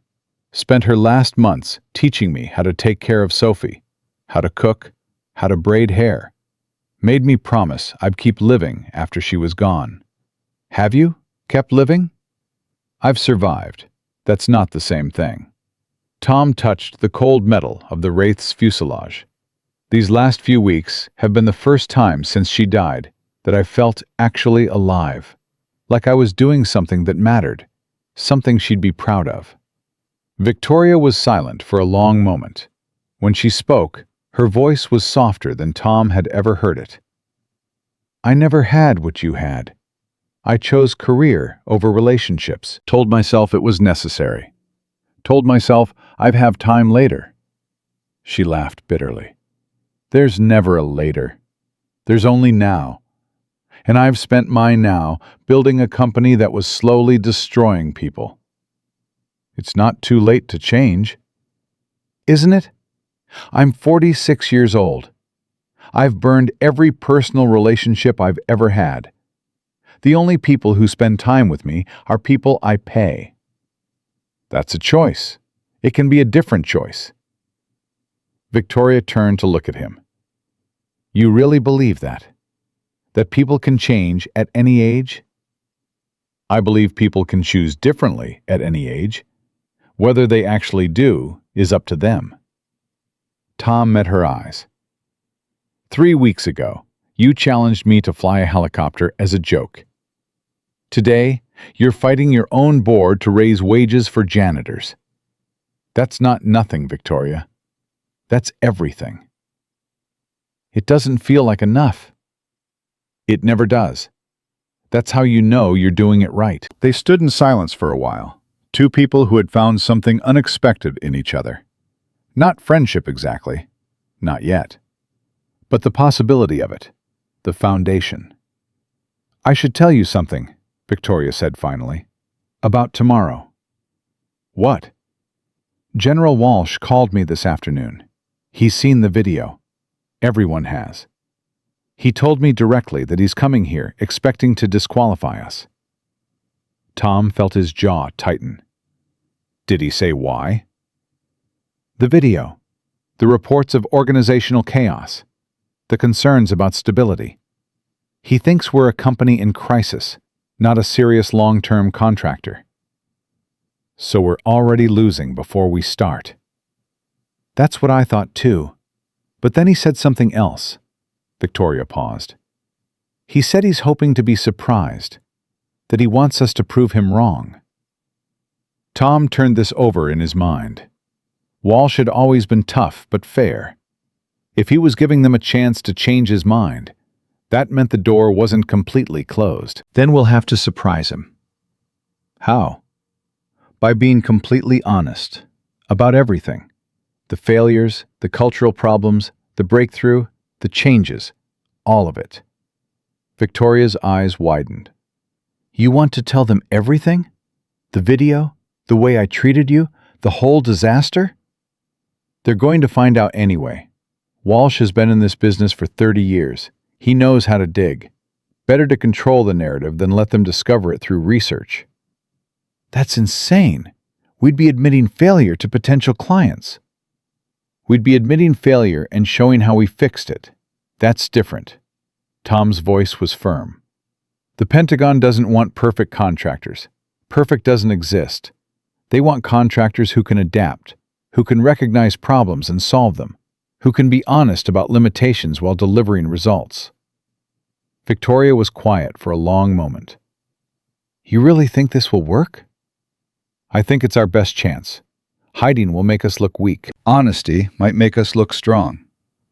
Spent her last months teaching me how to take care of Sophie, how to cook, how to braid hair. Made me promise I'd keep living after she was gone. Have you kept living?" "I've survived. That's not the same thing." Tom touched the cold metal of the Wraith's fuselage. "These last few weeks have been the first time since she died that I felt actually alive. Like I was doing something that mattered, something she'd be proud of." Victoria was silent for a long moment. When she spoke, her voice was softer than Tom had ever heard it. "I never had what you had. I chose career over relationships. Told myself it was necessary. Told myself I'd have time later." She laughed bitterly. "There's never a later. There's only now. And I've spent my now building a company that was slowly destroying people. It's not too late to change. Isn't it? I'm 46 years old. I've burned every personal relationship I've ever had. The only people who spend time with me are people I pay. That's a choice. It can be a different choice." Victoria turned to look at him. "You really believe that? That people can change at any age?" "I believe people can choose differently at any age. Whether they actually do is up to them." Tom met her eyes. 3 weeks ago, you challenged me to fly a helicopter as a joke. Today, you're fighting your own board to raise wages for janitors. That's not nothing, Victoria. That's everything. It doesn't feel like enough. It never does. That's how you know you're doing it right." They stood in silence for a while, 2 people who had found something unexpected in each other. Not friendship exactly, not yet, but the possibility of it, the foundation. "I should tell you something," Victoria said finally, "about tomorrow." "What?" "General Walsh called me this afternoon. He's seen the video. Everyone has. He told me directly that he's coming here expecting to disqualify us." Tom felt his jaw tighten. "Did he say why?" "The video. The reports of organizational chaos. The concerns about stability. He thinks we're a company in crisis, not a serious long-term contractor." "So we're already losing before we start." "That's what I thought too. But then he said something else." Victoria paused. "He said he's hoping to be surprised, that he wants us to prove him wrong." Tom turned this over in his mind. Walsh had always been tough but fair. If he was giving them a chance to change his mind, that meant the door wasn't completely closed. "Then we'll have to surprise him." "How?" By being completely honest about everything. The failures, the cultural problems, the breakthrough, the changes, all of it. Victoria's eyes widened. You want to tell them everything? The video? The way I treated you? The whole disaster? They're going to find out anyway. Walsh has been in this business for 30 years. He knows how to dig. Better to control the narrative than let them discover it through research. That's insane. We'd be admitting failure to potential clients. We'd be admitting failure and showing how we fixed it. That's different. Tom's voice was firm. The Pentagon doesn't want perfect contractors. Perfect doesn't exist. They want contractors who can adapt, who can recognize problems and solve them, who can be honest about limitations while delivering results. Victoria was quiet for a long moment. You really think this will work? I think it's our best chance. Hiding will make us look weak. Honesty might make us look strong.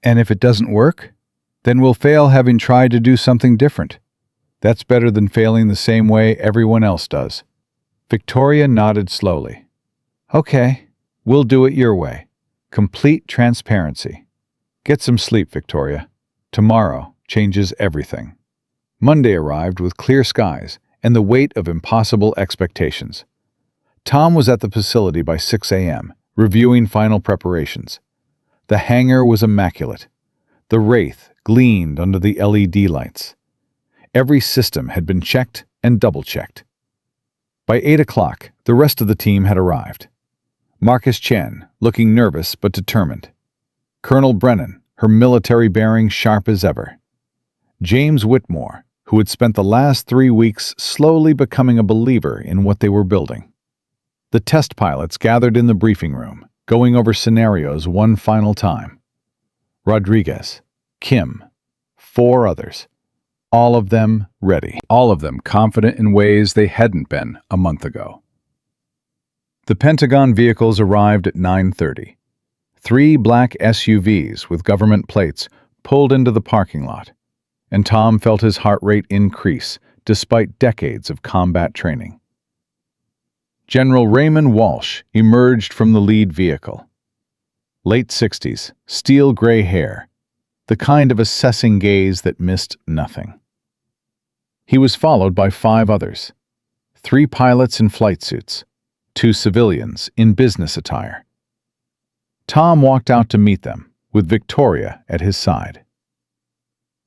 And if it doesn't work, then we'll fail having tried to do something different. That's better than failing the same way everyone else does. Victoria nodded slowly. Okay, we'll do it your way. Complete transparency. Get some sleep, Victoria. Tomorrow changes everything. Monday arrived with clear skies and the weight of impossible expectations. Tom was at the facility by 6 a.m., reviewing final preparations. The hangar was immaculate. The Wraith gleamed under the LED lights. Every system had been checked and double-checked. By 8 o'clock, the rest of the team had arrived. Marcus Chen, looking nervous but determined. Colonel Brennan, her military bearing sharp as ever. James Whitmore, who had spent the last 3 weeks slowly becoming a believer in what they were building. The test pilots gathered in the briefing room, going over scenarios one final time. Rodriguez, Kim, 4 others. All of them ready. All of them confident in ways they hadn't been a month ago. The Pentagon vehicles arrived at 9:30. 3 black SUVs with government plates pulled into the parking lot, and Tom felt his heart rate increase despite decades of combat training. General Raymond Walsh emerged from the lead vehicle. Late 60s, steel gray hair, the kind of assessing gaze that missed nothing. He was followed by 5 others, 3 pilots in flight suits, 2 civilians in business attire. Tom walked out to meet them, with Victoria at his side.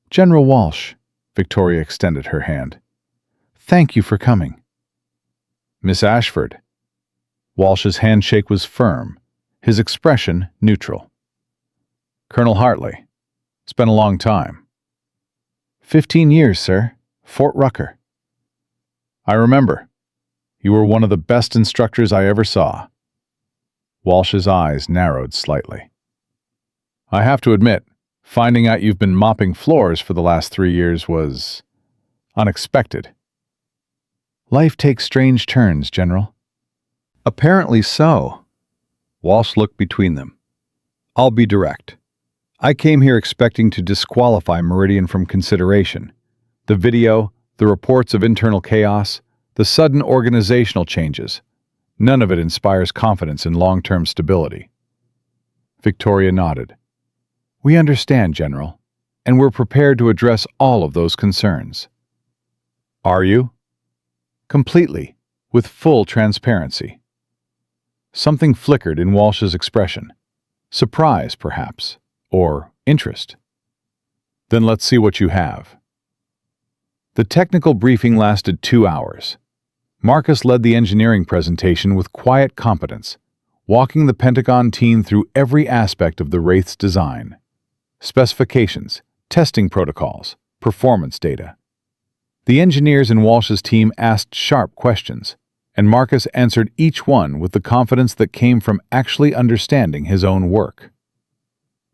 General Walsh, Victoria extended her hand. Thank you for coming. Miss Ashford. Walsh's handshake was firm, his expression neutral. Colonel Hartley. It's been a long time. 15 years, sir. Fort Rucker. I remember. You were one of the best instructors I ever saw. Walsh's eyes narrowed slightly. I have to admit, finding out you've been mopping floors for the last 3 years was unexpected. Life takes strange turns, General. Apparently so. Walsh looked between them. I'll be direct. I came here expecting to disqualify Meridian from consideration. The video, the reports of internal chaos, the sudden organizational changes. None of it inspires confidence in long-term stability. Victoria nodded. We understand, General, and we're prepared to address all of those concerns. Are you? Completely, with full transparency. Something flickered in Walsh's expression. Surprise, perhaps, or interest. Then let's see what you have. The technical briefing lasted 2 hours. Marcus led the engineering presentation with quiet competence, walking the Pentagon team through every aspect of the Wraith's design. Specifications, testing protocols, performance data. The engineers in Walsh's team asked sharp questions, and Marcus answered each one with the confidence that came from actually understanding his own work.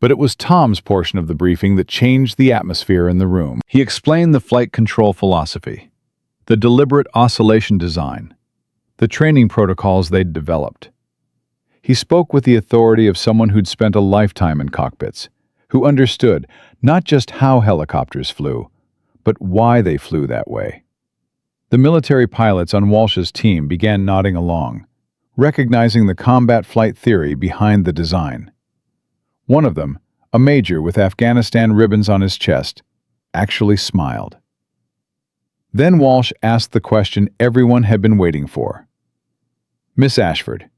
But it was Tom's portion of the briefing that changed the atmosphere in the room. He explained the flight control philosophy, the deliberate oscillation design, the training protocols they'd developed. He spoke with the authority of someone who'd spent a lifetime in cockpits, who understood not just how helicopters flew, but why they flew that way. The military pilots on Walsh's team began nodding along, recognizing the combat flight theory behind the design. One of them, a major with Afghanistan ribbons on his chest, actually smiled. Then Walsh asked the question everyone had been waiting for. "Miss Ashford,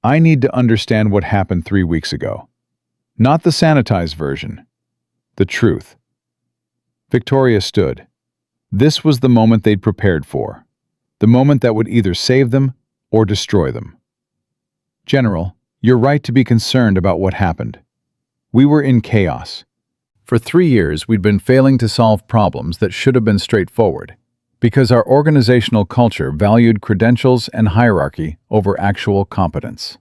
I need to understand what happened 3 weeks ago. Not the sanitized version. The truth." Victoria stood. This was the moment they'd prepared for. The moment that would either save them or destroy them. "General, you're right to be concerned about what happened. We were in chaos. For 3 years, we'd been failing to solve problems that should have been straightforward, because our organizational culture valued credentials and hierarchy over actual competence."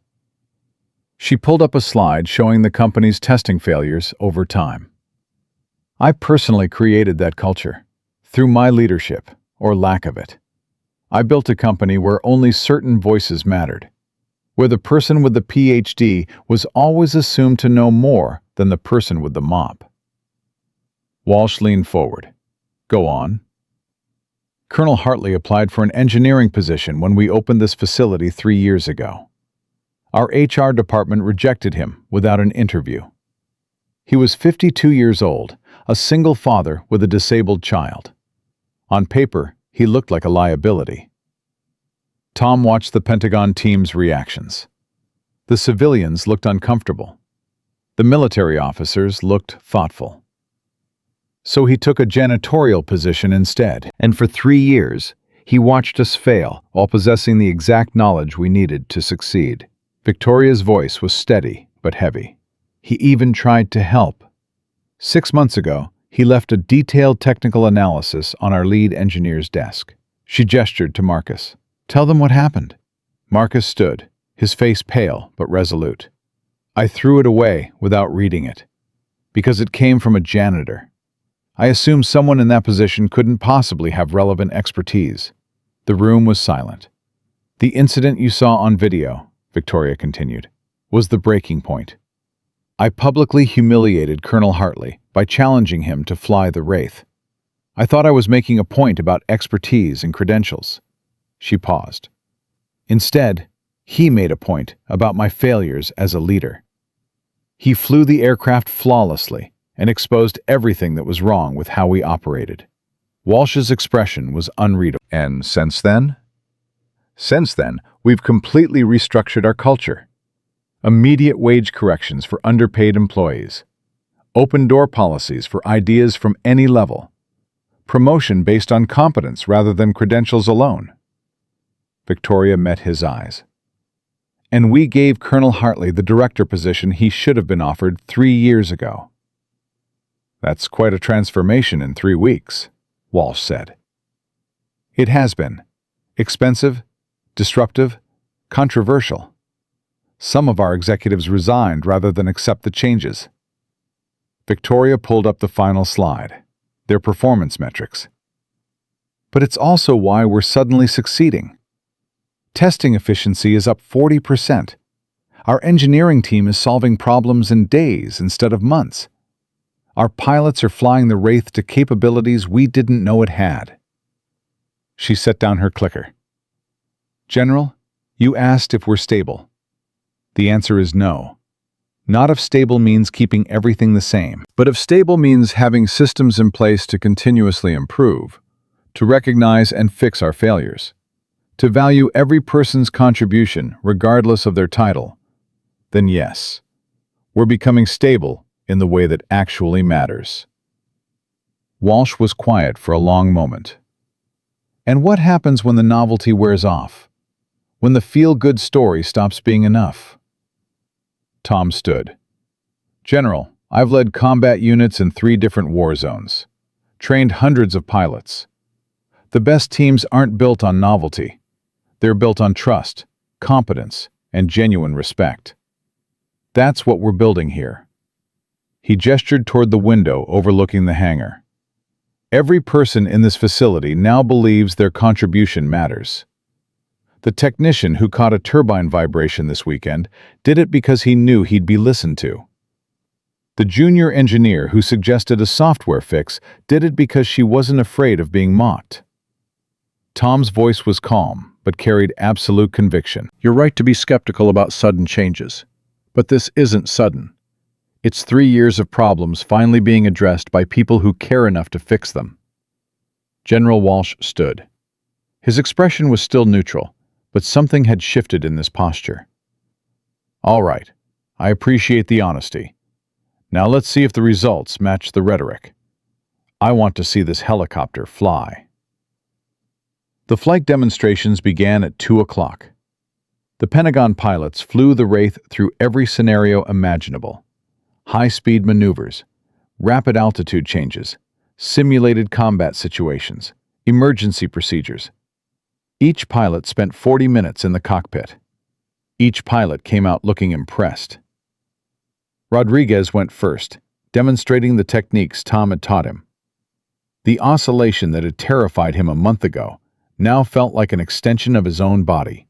She pulled up a slide showing the company's testing failures over time. "I personally created that culture, through my leadership, or lack of it. I built a company where only certain voices mattered, where the person with the PhD was always assumed to know more than the person with the mop." Walsh leaned forward. "Go on." "Colonel Hartley applied for an engineering position when we opened this facility 3 years ago. Our HR department rejected him without an interview. He was 52 years old, a single father with a disabled child. On paper, he looked like a liability." Tom watched the Pentagon team's reactions. The civilians looked uncomfortable. The military officers looked thoughtful. "So he took a janitorial position instead, and for 3 years, he watched us fail while possessing the exact knowledge we needed to succeed." Victoria's voice was steady but heavy. "He even tried to help. 6 months ago, he left a detailed technical analysis on our lead engineer's desk." She gestured to Marcus. "Tell them what happened." Marcus stood, his face pale but resolute. "I threw it away without reading it, because it came from a janitor. I assumed someone in that position couldn't possibly have relevant expertise." The room was silent. "The incident you saw on video," Victoria continued, "was the breaking point. I publicly humiliated Colonel Hartley by challenging him to fly the Wraith. I thought I was making a point about expertise and credentials." She paused. "Instead, he made a point about my failures as a leader. He flew the aircraft flawlessly and exposed everything that was wrong with how we operated." Walsh's expression was unreadable. "And since then?" "Since then, we've completely restructured our culture. Immediate wage corrections for underpaid employees. Open door policies for ideas from any level. Promotion based on competence rather than credentials alone." Victoria met his eyes. "And we gave Colonel Hartley the director position he should have been offered 3 years ago." "That's quite a transformation in 3 weeks, Walsh said. "It has been. Expensive, disruptive, controversial. Some of our executives resigned rather than accept the changes." Victoria pulled up the final slide, their performance metrics. "But it's also why we're suddenly succeeding. Testing efficiency is up 40%. Our engineering team is solving problems in days instead of months. Our pilots are flying the Wraith to capabilities we didn't know it had." She set down her clicker. "General, you asked if we're stable. The answer is no. Not if stable means keeping everything the same, but if stable means having systems in place to continuously improve, to recognize and fix our failures, to value every person's contribution regardless of their title, then yes, we're becoming stable in the way that actually matters." Walsh was quiet for a long moment. "And what happens when the novelty wears off? When the feel-good story stops being enough?" Tom stood. "General, I've led combat units in 3 different war zones, trained hundreds of pilots. The best teams aren't built on novelty. They're built on trust, competence, and genuine respect. That's what we're building here." He gestured toward the window overlooking the hangar. "Every person in this facility now believes their contribution matters. The technician who caught a turbine vibration this weekend did it because he knew he'd be listened to. The junior engineer who suggested a software fix did it because she wasn't afraid of being mocked. Tom's voice was calm, but carried absolute conviction. You're right to be skeptical about sudden changes. But this isn't sudden. It's 3 years of problems finally being addressed by people who care enough to fix them. General Walsh stood. His expression was still neutral, but something had shifted in this posture. All right, I appreciate the honesty. Now let's see if the results match the rhetoric. I want to see this helicopter fly. The flight demonstrations began at 2 o'clock. The Pentagon pilots flew the Wraith through every scenario imaginable. High-speed maneuvers, rapid altitude changes, simulated combat situations, emergency procedures. Each pilot spent 40 minutes in the cockpit. Each pilot came out looking impressed. Rodriguez went first, demonstrating the techniques Tom had taught him. The oscillation that had terrified him a month ago now felt like an extension of his own body.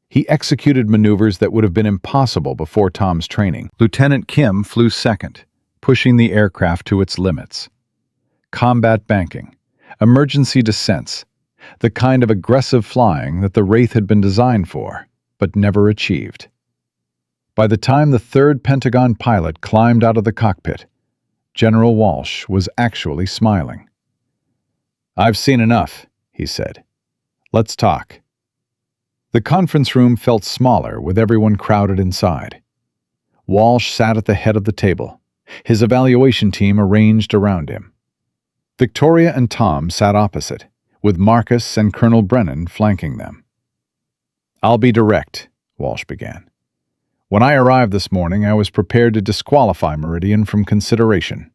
He executed maneuvers that would have been impossible before Tom's training. Lieutenant Kim flew second, pushing the aircraft to its limits. Combat banking, emergency descents, the kind of aggressive flying that the Wraith had been designed for, but never achieved. By the time the third Pentagon pilot climbed out of the cockpit, General Walsh was actually smiling. "I've seen enough," he said. "Let's talk." The conference room felt smaller with everyone crowded inside. Walsh sat at the head of the table, his evaluation team arranged around him. Victoria and Tom sat opposite, with Marcus and Colonel Brennan flanking them. "I'll be direct," Walsh began. "When I arrived this morning, I was prepared to disqualify Meridian from consideration."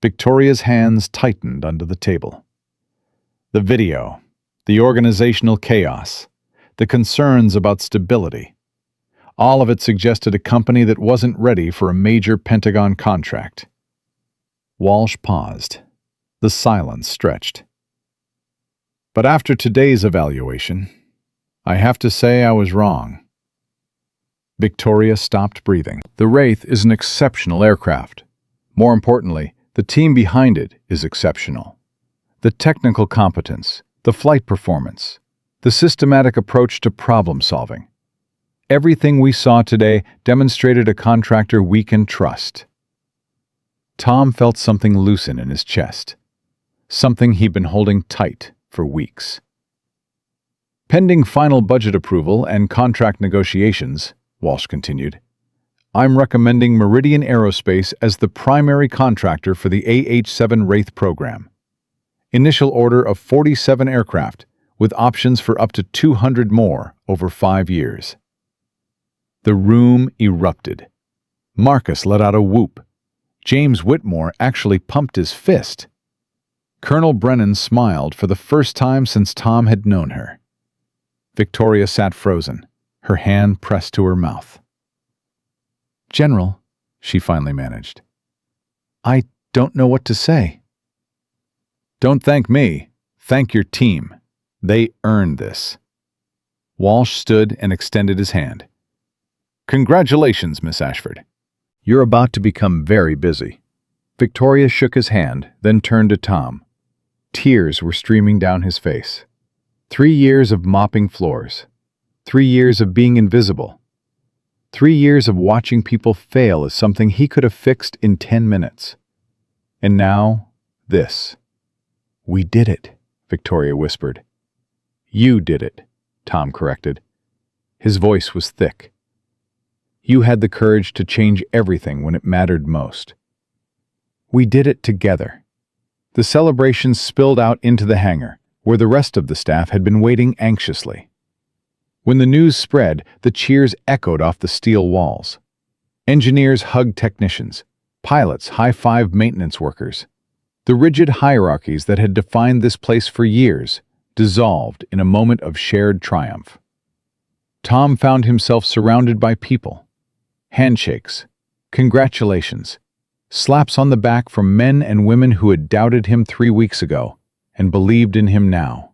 Victoria's hands tightened under the table. The video, the organizational chaos, the concerns about stability, all of it suggested a company that wasn't ready for a major Pentagon contract. Walsh paused. The silence stretched. "But after today's evaluation, I have to say I was wrong." Victoria stopped breathing. "The Wraith is an exceptional aircraft. More importantly, the team behind it is exceptional. The technical competence, the flight performance, the systematic approach to problem solving. Everything we saw today demonstrated a contractor we can trust." Tom felt something loosen in his chest, something he'd been holding tight for weeks. "Pending final budget approval and contract negotiations," Walsh continued, "I'm recommending Meridian Aerospace as the primary contractor for the AH-7 Wraith program. Initial order of 47 aircraft, with options for up to 200 more over 5 years. The room erupted. Marcus let out a whoop. James Whitmore actually pumped his fist. Colonel Brennan smiled for the first time since Tom had known her. Victoria sat frozen, her hand pressed to her mouth. "General," she finally managed, "I don't know what to say." "Don't thank me. Thank your team. They earned this." Walsh stood and extended his hand. "Congratulations, Miss Ashford. You're about to become very busy." Victoria shook his hand, then turned to Tom. Tears were streaming down his face. 3 years of mopping floors. 3 years of being invisible. 3 years of watching people fail as something he could have fixed in 10 minutes. And now, this. "We did it," Victoria whispered. "You did it," Tom corrected. His voice was thick. "You had the courage to change everything when it mattered most." "We did it together." The celebration spilled out into the hangar, where the rest of the staff had been waiting anxiously. When the news spread, the cheers echoed off the steel walls. Engineers hugged technicians, pilots high-fived maintenance workers. The rigid hierarchies that had defined this place for years dissolved in a moment of shared triumph. Tom found himself surrounded by people. Handshakes, congratulations, slaps on the back from men and women who had doubted him 3 weeks ago and believed in him now.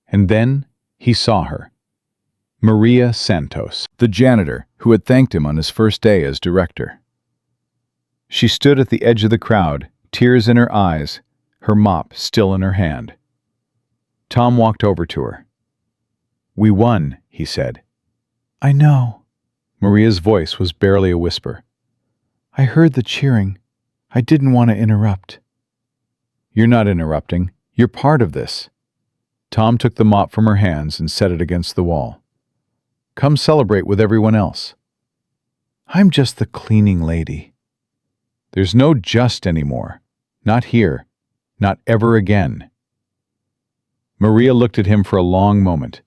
And then he saw her. Maria Santos, the janitor who had thanked him on his first day as director. She stood at the edge of the crowd, tears in her eyes, her mop still in her hand. Tom walked over to her. "We won," he said. "I know." Maria's voice was barely a whisper. "I heard the cheering. I didn't want to interrupt." "You're not interrupting. You're part of this." Tom took the mop from her hands and set it against the wall. "Come celebrate with everyone else." "I'm just the cleaning lady." "There's no just anymore. Not here. Not ever again." Maria looked at him for a long moment.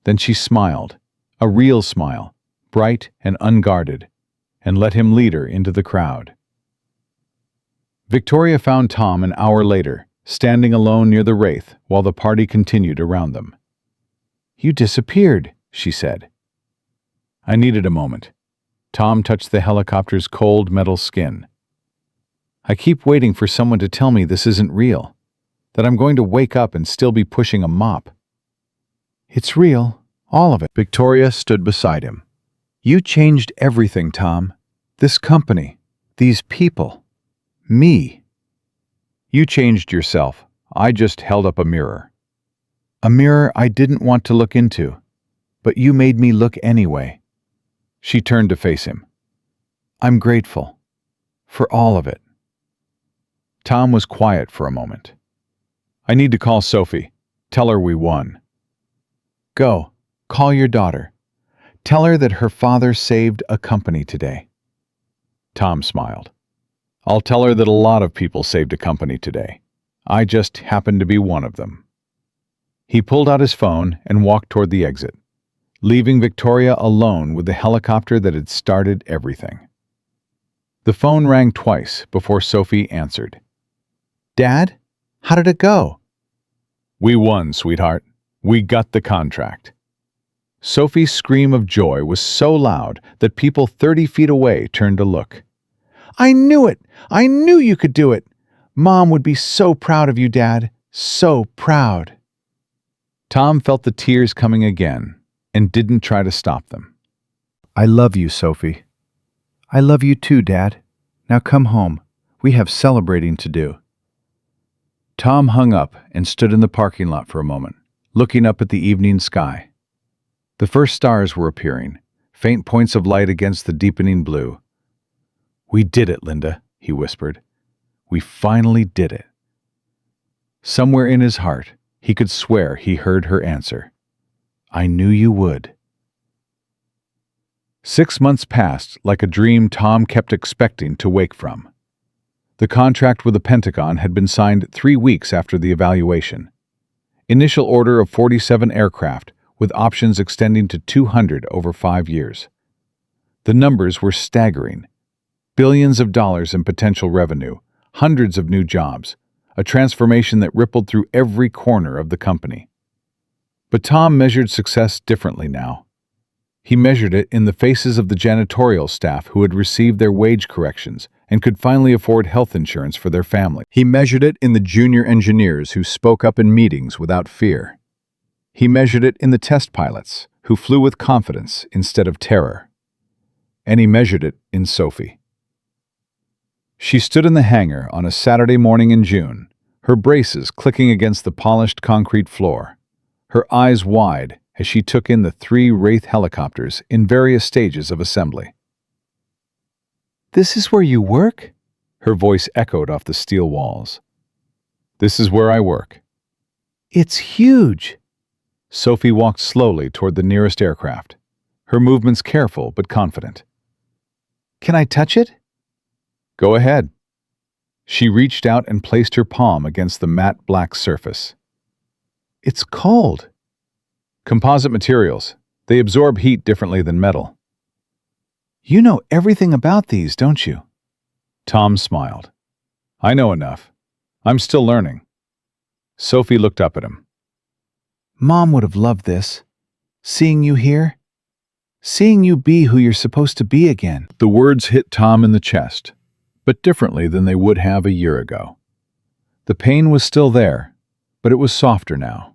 Then she smiled, a real smile, bright and unguarded, and let him lead her into the crowd. Victoria found Tom an hour later, standing alone near the wraith while the party continued around them. "You disappeared," she said. "I needed a moment." Tom touched the helicopter's cold metal skin. "I keep waiting for someone to tell me this isn't real, that I'm going to wake up and still be pushing a mop." "It's real, all of it." Victoria stood beside him. "You changed everything, Tom. This company, these people, me." "You changed yourself. I just held up a mirror." "A mirror I didn't want to look into, but you made me look anyway." She turned to face him. "I'm grateful. For all of it." Tom was quiet for a moment. "I need to call Sophie. Tell her we won." "Go. Call your daughter. Tell her that her father saved a company today." Tom smiled. "I'll tell her that a lot of people saved a company today. I just happened to be one of them." He pulled out his phone and walked toward the exit, leaving Victoria alone with the helicopter that had started everything. The phone rang twice before Sophie answered. "Dad, how did it go?" "We won, sweetheart. We got the contract." Sophie's scream of joy was so loud that people 30 feet away turned to look. "I knew it! I knew you could do it! Mom would be so proud of you, Dad. So proud." Tom felt the tears coming again and didn't try to stop them. "I love you, Sophie." "I love you too, Dad. Now come home. We have celebrating to do." Tom hung up and stood in the parking lot for a moment, looking up at the evening sky. The first stars were appearing, faint points of light against the deepening blue. "We did it, Linda," he whispered. "We finally did it." Somewhere in his heart, he could swear he heard her answer. "I knew you would." 6 months passed like a dream Tom kept expecting to wake from. The contract with the Pentagon had been signed 3 weeks after the evaluation. Initial order of 47 aircraft, with options extending to 200 over 5 years. The numbers were staggering. Billions of dollars in potential revenue, hundreds of new jobs, a transformation that rippled through every corner of the company. But Tom measured success differently now. He measured it in the faces of the janitorial staff who had received their wage corrections and could finally afford health insurance for their family. He measured it in the junior engineers who spoke up in meetings without fear. He measured it in the test pilots who flew with confidence instead of terror. And he measured it in Sophie. She stood in the hangar on a Saturday morning in June, her braces clicking against the polished concrete floor, her eyes wide as she took in the 3 Wraith helicopters in various stages of assembly. "This is where you work?" Her voice echoed off the steel walls. "This is where I work." "It's huge." Sophie walked slowly toward the nearest aircraft, her movements careful but confident. "Can I touch it?" "Go ahead." She reached out and placed her palm against the matte black surface. "It's cold." "Composite materials. They absorb heat differently than metal." "You know everything about these, don't you?" Tom smiled. "I know enough. I'm still learning." Sophie looked up at him. "Mom would have loved this. Seeing you here. Seeing you be who you're supposed to be again." The words hit Tom in the chest, but differently than they would have a year ago. The pain was still there, but it was softer now,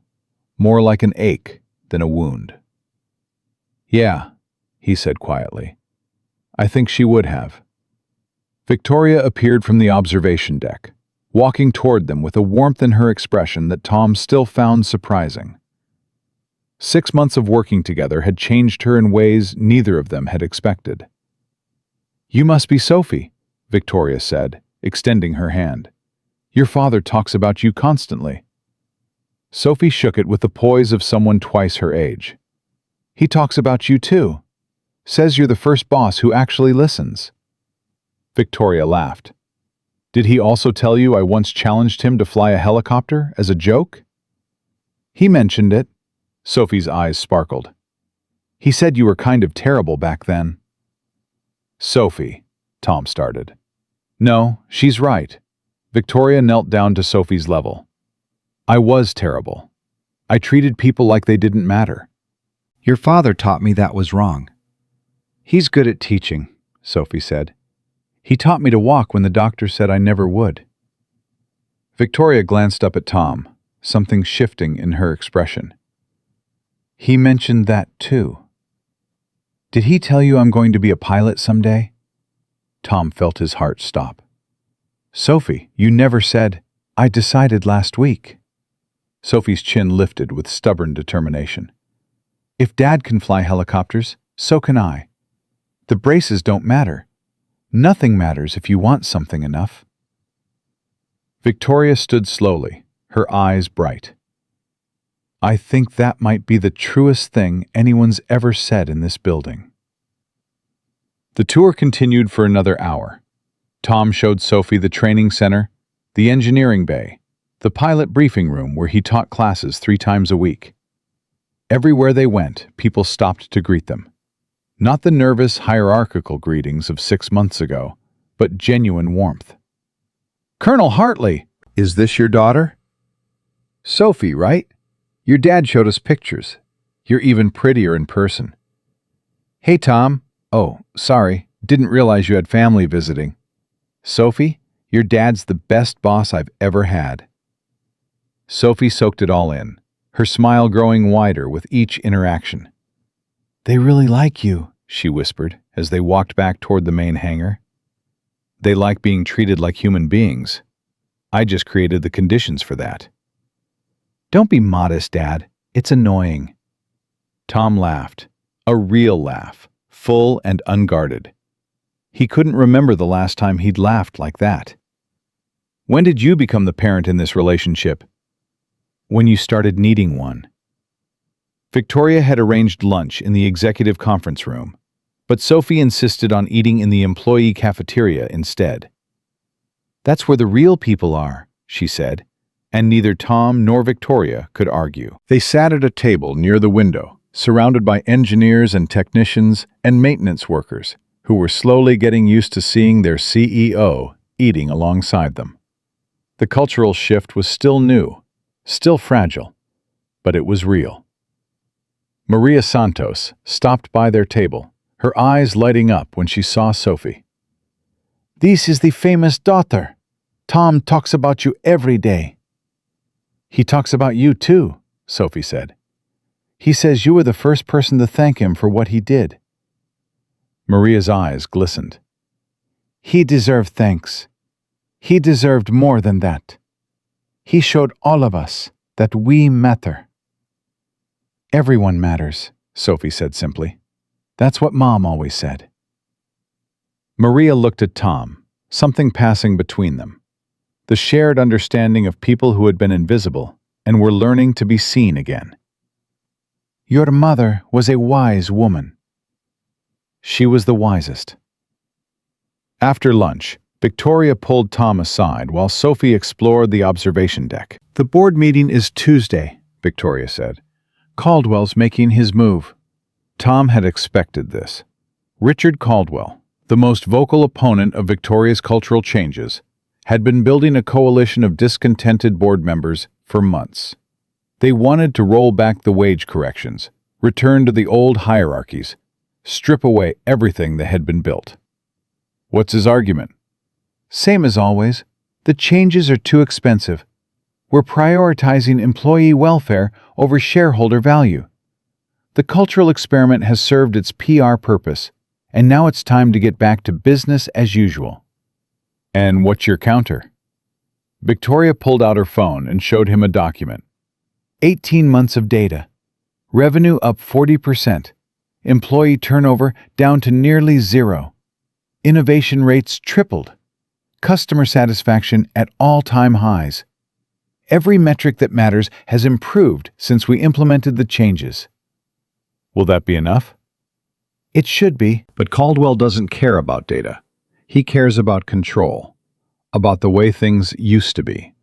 more like an ache than a wound. "Yeah," he said quietly. "I think she would have." Victoria appeared from the observation deck, walking toward them with a warmth in her expression that Tom still found surprising. 6 months of working together had changed her in ways neither of them had expected. "You must be Sophie," Victoria said, extending her hand. "Your father talks about you constantly." Sophie shook it with the poise of someone twice her age. "He talks about you too. Says you're the first boss who actually listens." Victoria laughed. "Did he also tell you I once challenged him to fly a helicopter as a joke?" "He mentioned it." Sophie's eyes sparkled. "He said you were kind of terrible back then." "Sophie," Tom started. "No, she's right." Victoria knelt down to Sophie's level. "I was terrible. I treated people like they didn't matter." "Your father taught me that was wrong." "He's good at teaching," Sophie said. "He taught me to walk when the doctor said I never would." Victoria glanced up at Tom, something shifting in her expression. "He mentioned that too. Did he tell you I'm going to be a pilot someday?" Tom felt his heart stop. "Sophie, you never said, 'I decided last week.'" Sophie's chin lifted with stubborn determination. "If Dad can fly helicopters, so can I. The braces don't matter. Nothing matters if you want something enough." Victoria stood slowly, her eyes bright. "I think that might be the truest thing anyone's ever said in this building." The tour continued for another hour. Tom showed Sophie the training center, the engineering bay, the pilot briefing room where he taught classes 3 times a week. Everywhere they went, people stopped to greet them. Not the nervous, hierarchical greetings of 6 months ago, but genuine warmth. "Colonel Hartley, is this your daughter?" "Sophie, right? Your dad showed us pictures. You're even prettier in person." "Hey, Tom. Oh, sorry, didn't realize you had family visiting." "Sophie, your dad's the best boss I've ever had." Sophie soaked it all in, her smile growing wider with each interaction. "They really like you," she whispered as they walked back toward the main hangar. "They like being treated like human beings. I just created the conditions for that." "Don't be modest, Dad. It's annoying." Tom laughed, a real laugh, full and unguarded. He couldn't remember the last time he'd laughed like that. "When did you become the parent in this relationship?" "When you started needing one." Victoria had arranged lunch in the executive conference room, but Sophie insisted on eating in the employee cafeteria instead. "That's where the real people are," she said, and neither Tom nor Victoria could argue. They sat at a table near the window, surrounded by engineers and technicians and maintenance workers who were slowly getting used to seeing their CEO eating alongside them. The cultural shift was still new, still fragile, but it was real. Maria Santos stopped by their table, her eyes lighting up when she saw Sophie. "This is the famous daughter. Tom talks about you every day." "He talks about you too," Sophie said. "He says you were the first person to thank him for what he did." Maria's eyes glistened. "He deserved thanks. He deserved more than that. He showed all of us that we matter." "Everyone matters," Sophie said simply. "That's what Mom always said." Maria looked at Tom, something passing between them. The shared understanding of people who had been invisible and were learning to be seen again. "Your mother was a wise woman." She was the wisest. After lunch, Victoria pulled Tom aside while Sophie explored the observation deck. "The board meeting is Tuesday," Victoria said. "Caldwell's making his move." Tom had expected this. Richard Caldwell, the most vocal opponent of Victoria's cultural changes, had been building a coalition of discontented board members for months. They wanted to roll back the wage corrections, return to the old hierarchies, strip away everything that had been built. What's his argument? Same as always. The changes are too expensive. We're prioritizing employee welfare over shareholder value. The cultural experiment has served its PR purpose, and now it's time to get back to business as usual. And what's your counter? Victoria pulled out her phone and showed him a document. 18 months of data. Revenue up 40%. Employee turnover down to nearly zero. Innovation rates tripled. Customer satisfaction at all-time highs. Every metric that matters has improved since we implemented the changes. Will that be enough? It should be. But Caldwell doesn't care about data. He cares about control, about the way things used to be,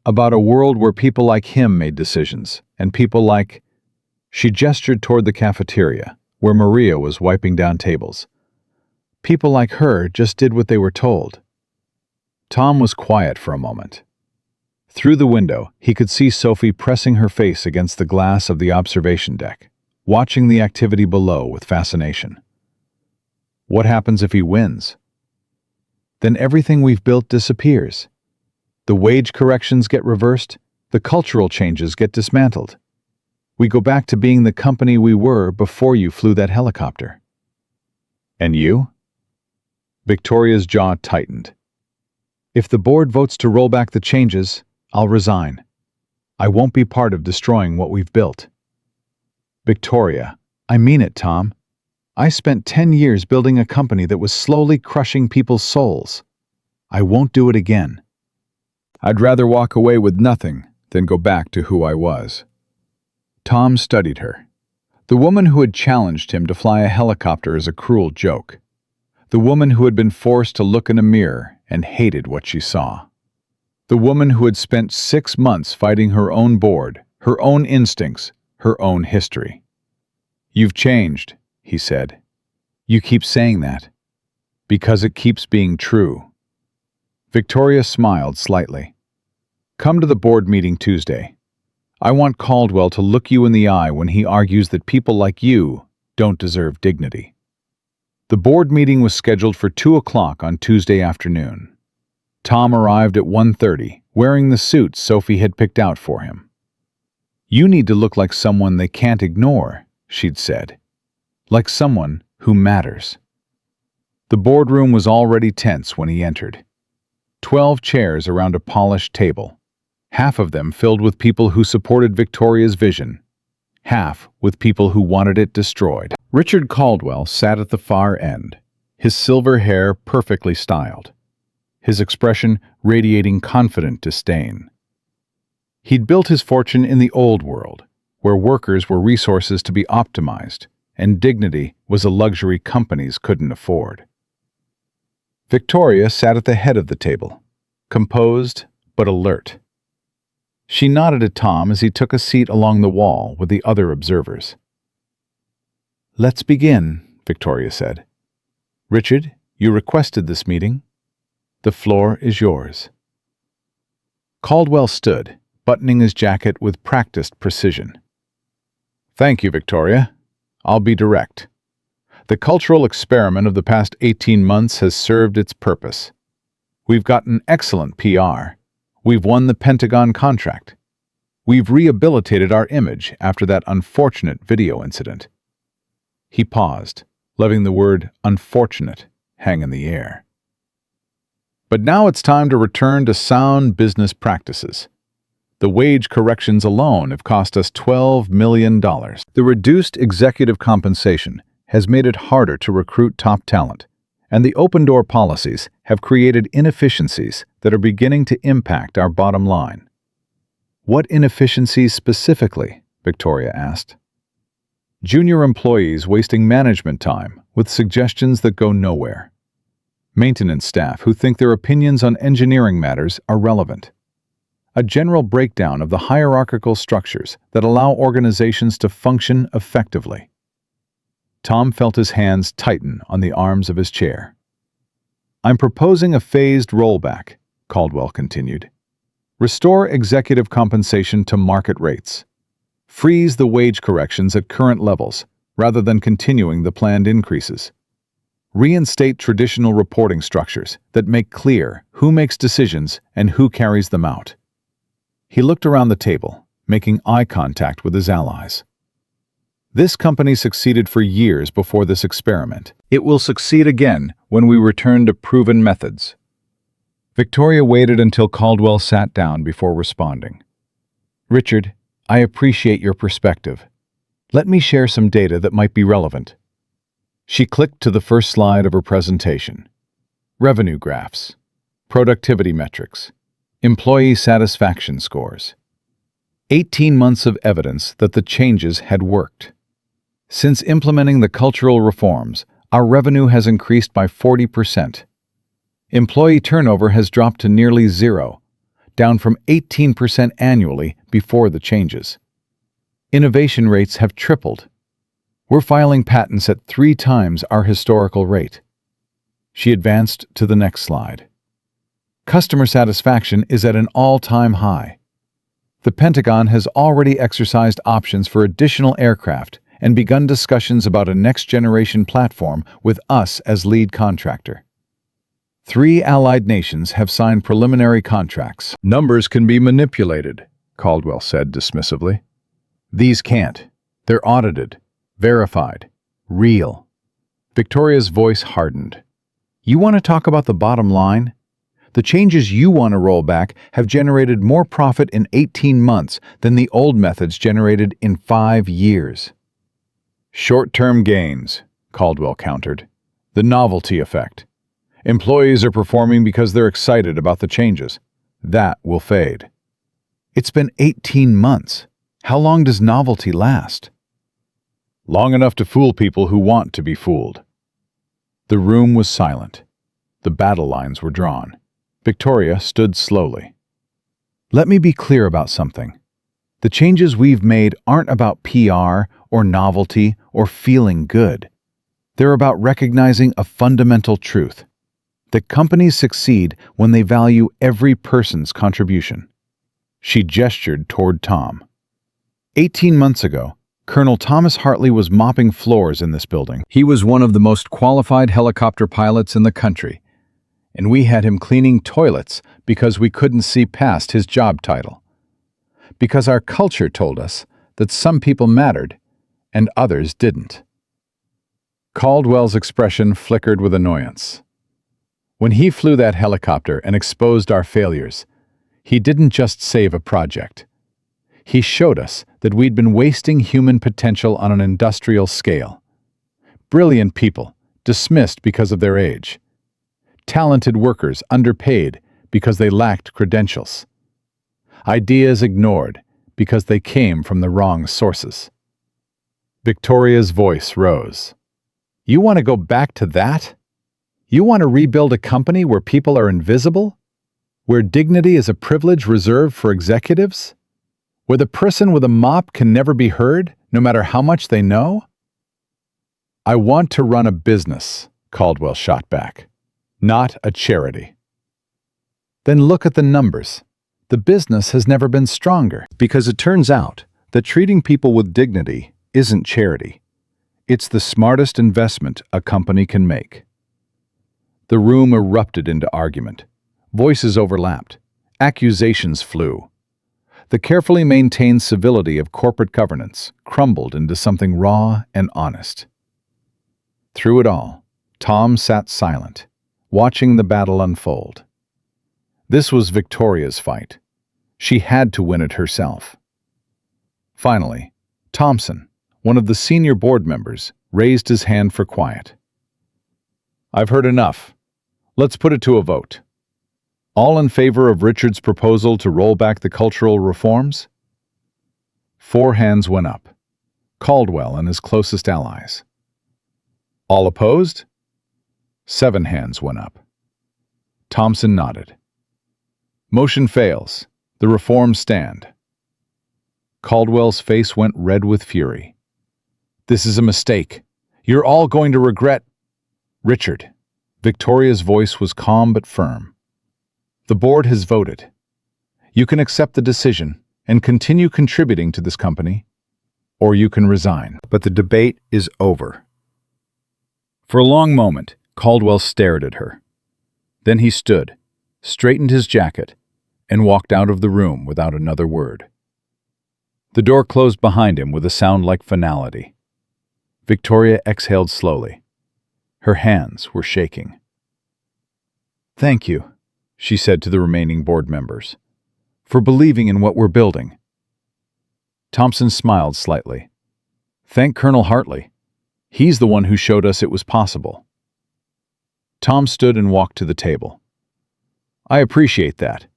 about a world where people like him made decisions, and people like... She gestured toward the cafeteria, where Maria was wiping down tables. People like her just did what they were told. Tom was quiet for a moment. Through the window, he could see Sophie pressing her face against the glass of the observation deck, watching the activity below with fascination. What happens if he wins? Then everything we've built disappears. The wage corrections get reversed, the cultural changes get dismantled. We go back to being the company we were before you flew that helicopter. And you? Victoria's jaw tightened. If the board votes to roll back the changes, I'll resign. I won't be part of destroying what we've built. Victoria, I mean it, Tom. I spent 10 years building a company that was slowly crushing people's souls. I won't do it again. I'd rather walk away with nothing than go back to who I was. Tom studied her. The woman who had challenged him to fly a helicopter is a cruel joke. The woman who had been forced to look in a mirror and hated what she saw. The woman who had spent 6 months fighting her own board, her own instincts, her own history. You've changed, he said. You keep saying that. Because it keeps being true. Victoria smiled slightly. Come to the board meeting Tuesday. I want Caldwell to look you in the eye when he argues that people like you don't deserve dignity. The board meeting was scheduled for 2 o'clock on Tuesday afternoon. Tom arrived at 1:30, wearing the suit Sophie had picked out for him. You need to look like someone they can't ignore, she'd said. Like someone who matters. The boardroom was already tense when he entered. 12 chairs around a polished table, half of them filled with people who supported Victoria's vision, half with people who wanted it destroyed. Richard Caldwell sat at the far end, his silver hair perfectly styled, his expression radiating confident disdain. He'd built his fortune in the old world, where workers were resources to be optimized, and dignity was a luxury companies couldn't afford. Victoria sat at the head of the table, composed but alert. She nodded at Tom as he took a seat along the wall with the other observers. Let's begin, Victoria said. Richard, you requested this meeting. The floor is yours. Caldwell stood, buttoning his jacket with practiced precision. Thank you, Victoria. I'll be direct. The cultural experiment of the past 18 months has served its purpose. We've gotten excellent PR. We've won the Pentagon contract. We've rehabilitated our image after that unfortunate video incident. He paused, letting the word unfortunate hang in the air. But now it's time to return to sound business practices. The wage corrections alone have cost us $12 million. The reduced executive compensation has made it harder to recruit top talent, and the open-door policies have created inefficiencies that are beginning to impact our bottom line. What inefficiencies specifically? Victoria asked. Junior employees wasting management time with suggestions that go nowhere. Maintenance staff who think their opinions on engineering matters are relevant. A general breakdown of the hierarchical structures that allow organizations to function effectively. Tom felt his hands tighten on the arms of his chair. I'm proposing a phased rollback, Caldwell continued. Restore executive compensation to market rates. Freeze the wage corrections at current levels, rather than continuing the planned increases. Reinstate traditional reporting structures that make clear who makes decisions and who carries them out. He looked around the table, making eye contact with his allies. This company succeeded for years before this experiment. It will succeed again when we return to proven methods. Victoria waited until Caldwell sat down before responding. Richard, I appreciate your perspective. Let me share some data that might be relevant. She clicked to the first slide of her presentation. Revenue graphs, productivity metrics, employee satisfaction scores. 18 months of evidence that the changes had worked. Since implementing the cultural reforms, our revenue has increased by 40%. Employee turnover has dropped to nearly zero, down from 18% annually before the changes. Innovation rates have tripled. We're filing patents at 3 times our historical rate. She advanced to the next slide. Customer satisfaction is at an all-time high. The Pentagon has already exercised options for additional aircraft and begun discussions about a next-generation platform with us as lead contractor. 3 allied nations have signed preliminary contracts. Numbers can be manipulated, Caldwell said dismissively. These can't. They're audited, verified, real. Victoria's voice hardened. You want to talk about the bottom line? The changes you want to roll back have generated more profit in 18 months than the old methods generated in 5 years. Short-term gains, Caldwell countered. The novelty effect. Employees are performing because they're excited about the changes. That will fade. It's been 18 months. How long does novelty last? Long enough to fool people who want to be fooled. The room was silent. The battle lines were drawn. Victoria stood slowly. Let me be clear about something. The changes we've made aren't about PR or novelty or feeling good. They're about recognizing a fundamental truth. That companies succeed when they value every person's contribution. She gestured toward Tom. 18 months ago, Colonel Thomas Hartley was mopping floors in this building. He was one of the most qualified helicopter pilots in the country, and we had him cleaning toilets because we couldn't see past his job title. Because our culture told us that some people mattered and others didn't. Caldwell's expression flickered with annoyance. When he flew that helicopter and exposed our failures, he didn't just save a project. He showed us that we'd been wasting human potential on an industrial scale. Brilliant people, dismissed because of their age. Talented workers, underpaid because they lacked credentials. Ideas ignored because they came from the wrong sources. Victoria's voice rose. You want to go back to that? You want to rebuild a company where people are invisible? Where dignity is a privilege reserved for executives? Where the person with a mop can never be heard, no matter how much they know? I want to run a business, Caldwell shot back, not a charity. Then look at the numbers. The business has never been stronger. Because it turns out that treating people with dignity isn't charity. It's the smartest investment a company can make. The room erupted into argument. Voices overlapped. Accusations flew. The carefully maintained civility of corporate governance crumbled into something raw and honest. Through it all, Tom sat silent, watching the battle unfold. This was Victoria's fight. She had to win it herself. Finally, Thompson, one of the senior board members, raised his hand for quiet. I've heard enough. Let's put it to a vote. All in favor of Richard's proposal to roll back the cultural reforms? 4 hands went up. Caldwell and his closest allies. All opposed? 7 hands went up. Thompson nodded. Motion fails. The reforms stand. Caldwell's face went red with fury. This is a mistake. You're all going to regret... Richard. Victoria's voice was calm but firm. The board has voted. You can accept the decision and continue contributing to this company, or you can resign. But the debate is over. For a long moment, Caldwell stared at her. Then he stood, straightened his jacket, and walked out of the room without another word. The door closed behind him with a sound like finality. Victoria exhaled slowly. Her hands were shaking. Thank you, she said to the remaining board members, "for believing in what we're building." Thompson smiled slightly. "Thank Colonel Hartley. He's the one who showed us it was possible." Tom stood and walked to the table. "I appreciate that.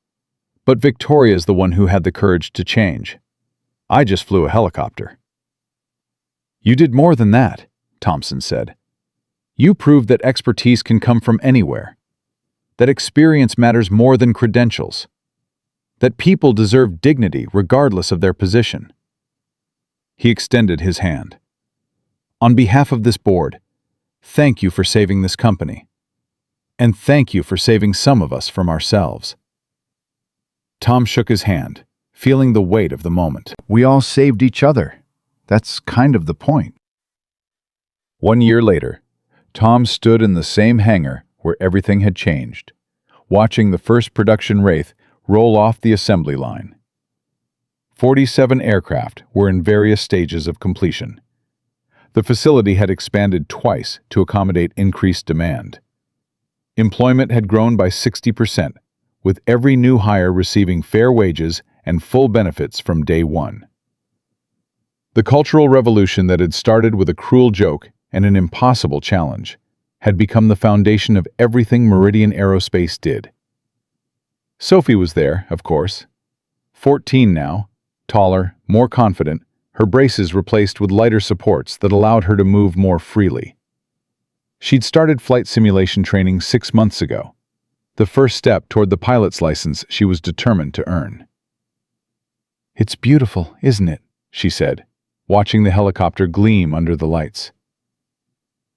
But Victoria's the one who had the courage to change. I just flew a helicopter." "You did more than that," Thompson said. "You proved that expertise can come from anywhere, that experience matters more than credentials, that people deserve dignity regardless of their position." He extended his hand. "On behalf of this board, thank you for saving this company. And thank you for saving some of us from ourselves." Tom shook his hand, feeling the weight of the moment. We all saved each other. That's kind of the point. 1 year later, Tom stood in the same hangar where everything had changed, watching the first production Wraith roll off the assembly line. 47 aircraft were in various stages of completion. The facility had expanded twice to accommodate increased demand. Employment had grown by 60%, with every new hire receiving fair wages and full benefits from day one. The cultural revolution that had started with a cruel joke and an impossible challenge had become the foundation of everything Meridian Aerospace did. Sophie was there, of course. 14 now, taller, more confident, her braces replaced with lighter supports that allowed her to move more freely. She'd started flight simulation training 6 months ago, the first step toward the pilot's license she was determined to earn. "It's beautiful, isn't it?" she said, watching the helicopter gleam under the lights.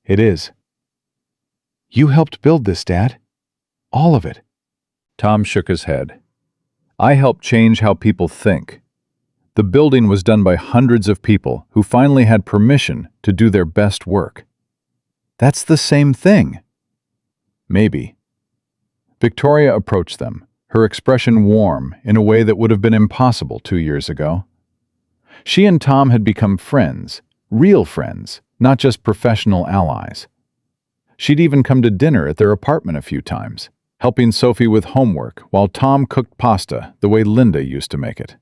"It is." "You helped build this, Dad? All of it?" Tom shook his head. "I helped change how people think. The building was done by hundreds of people who finally had permission to do their best work." "That's the same thing." "Maybe." Victoria approached them, her expression warm in a way that would have been impossible 2 years ago. She and Tom had become friends, real friends, not just professional allies. She'd even come to dinner at their apartment a few times, helping Sophie with homework while Tom cooked pasta the way Linda used to make it.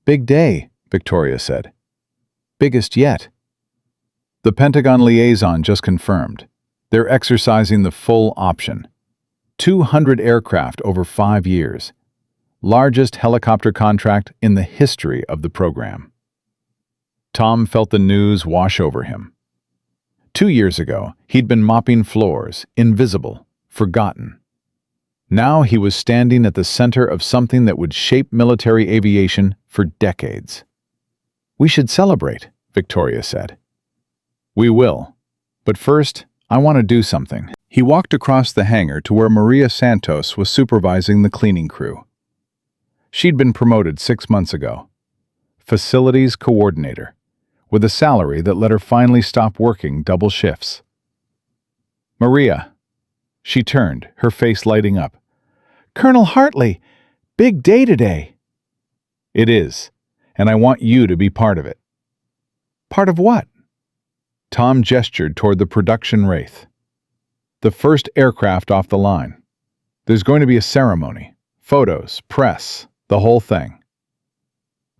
"Big day," Victoria said. "Biggest yet." The Pentagon liaison just confirmed. They're exercising the full option. 200 aircraft over 5 years. Largest helicopter contract in the history of the program. Tom felt the news wash over him. 2 years ago, he'd been mopping floors, invisible, forgotten. Now he was standing at the center of something that would shape military aviation for decades. "We should celebrate," Victoria said. "We will. But first, I want to do something." He walked across the hangar to where Maria Santos was supervising the cleaning crew. She'd been promoted 6 months ago. Facilities coordinator, with a salary that let her finally stop working double shifts. "Maria." She turned, her face lighting up. "Colonel Hartley, big day today." "It is, and I want you to be part of it." "Part of what?" Tom gestured toward the production Wraith. "The first aircraft off the line. There's going to be a ceremony, photos, press, the whole thing."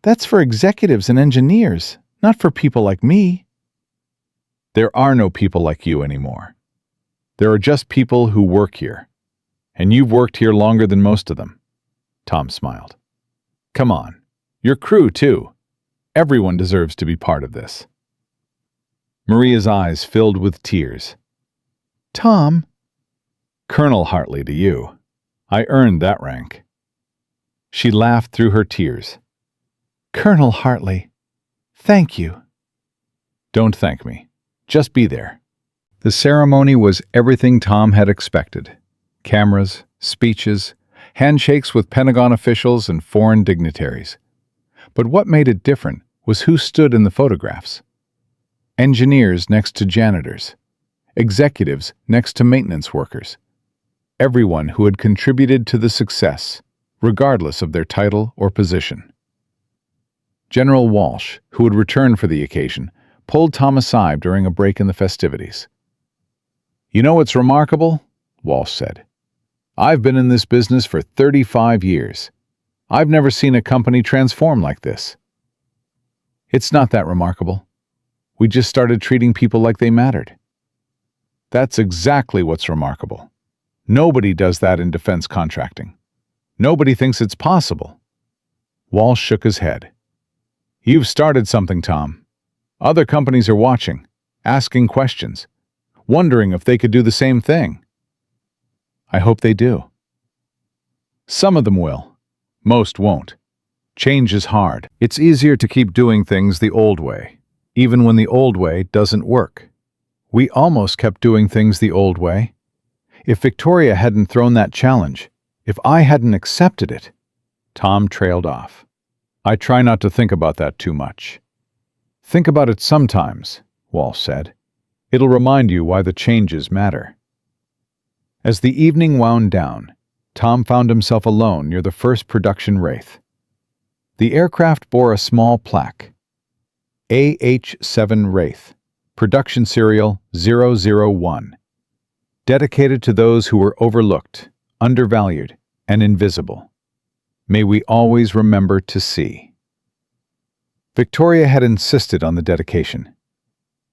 "That's for executives and engineers, not for people like me." "There are no people like you anymore. There are just people who work here. And you've worked here longer than most of them." Tom smiled. "Come on, your crew too. Everyone deserves to be part of this." Maria's eyes filled with tears. "Tom." "Colonel Hartley to you. I earned that rank." She laughed through her tears. "Colonel Hartley, thank you." "Don't thank me. Just be there." The ceremony was everything Tom had expected. Cameras, speeches, handshakes with Pentagon officials and foreign dignitaries. But what made it different was who stood in the photographs. Engineers next to janitors. Executives next to maintenance workers. Everyone who had contributed to the success, regardless of their title or position. General Walsh, who had returned for the occasion, pulled Tom aside during a break in the festivities. "You know what's remarkable?" Walsh said. I've been in this business for 35 years. I've never seen a company transform like this. It's not that remarkable. We just started treating people like they mattered. That's exactly what's remarkable. Nobody does that in defense contracting. Nobody thinks it's possible. Walsh shook his head. You've started something, Tom. Other companies are watching, asking questions, wondering if they could do the same thing. I hope they do. Some of them will. Most won't. Change is hard. It's easier to keep doing things the old way, even when the old way doesn't work. We almost kept doing things the old way. If Victoria hadn't thrown that challenge, if I hadn't accepted it, Tom trailed off. I try not to think about that too much. Think about it sometimes, Walsh said. It'll remind you why the changes matter. As the evening wound down, Tom found himself alone near the first production Wraith. The aircraft bore a small plaque. AH-7 Wraith, production serial 001. Dedicated to those who were overlooked, undervalued, and invisible. May we always remember to see. Victoria had insisted on the dedication.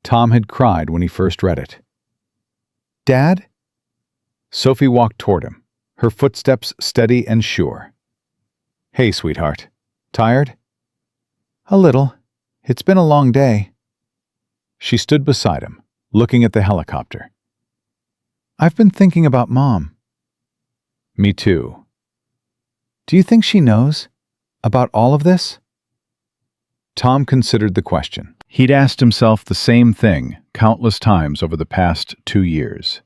Tom had cried when he first read it. Dad? Sophie walked toward him, her footsteps steady and sure. Hey, sweetheart. Tired? A little. It's been a long day. She stood beside him, looking at the helicopter. I've been thinking about Mom. Me too. Do you think she knows about all of this? Tom considered the question. He'd asked himself the same thing countless times over the past 2 years.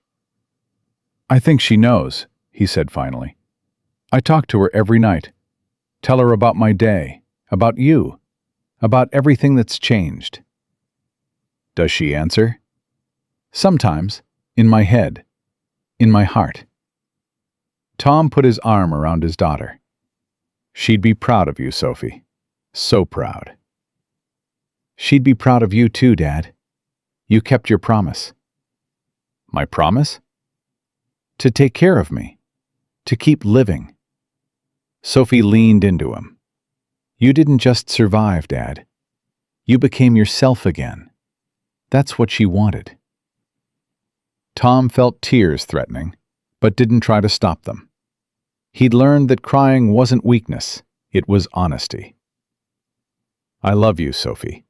I think she knows, he said finally. I talk to her every night. Tell her about my day, about you, about everything that's changed. Does she answer? Sometimes, in my head, in my heart. Tom put his arm around his daughter. She'd be proud of you, Sophie. So proud. She'd be proud of you too, Dad. You kept your promise. My promise? To take care of me. To keep living. Sophie leaned into him. You didn't just survive, Dad. You became yourself again. That's what she wanted. Tom felt tears threatening, but didn't try to stop them. He'd learned that crying wasn't weakness, it was honesty. I love you, Sophie.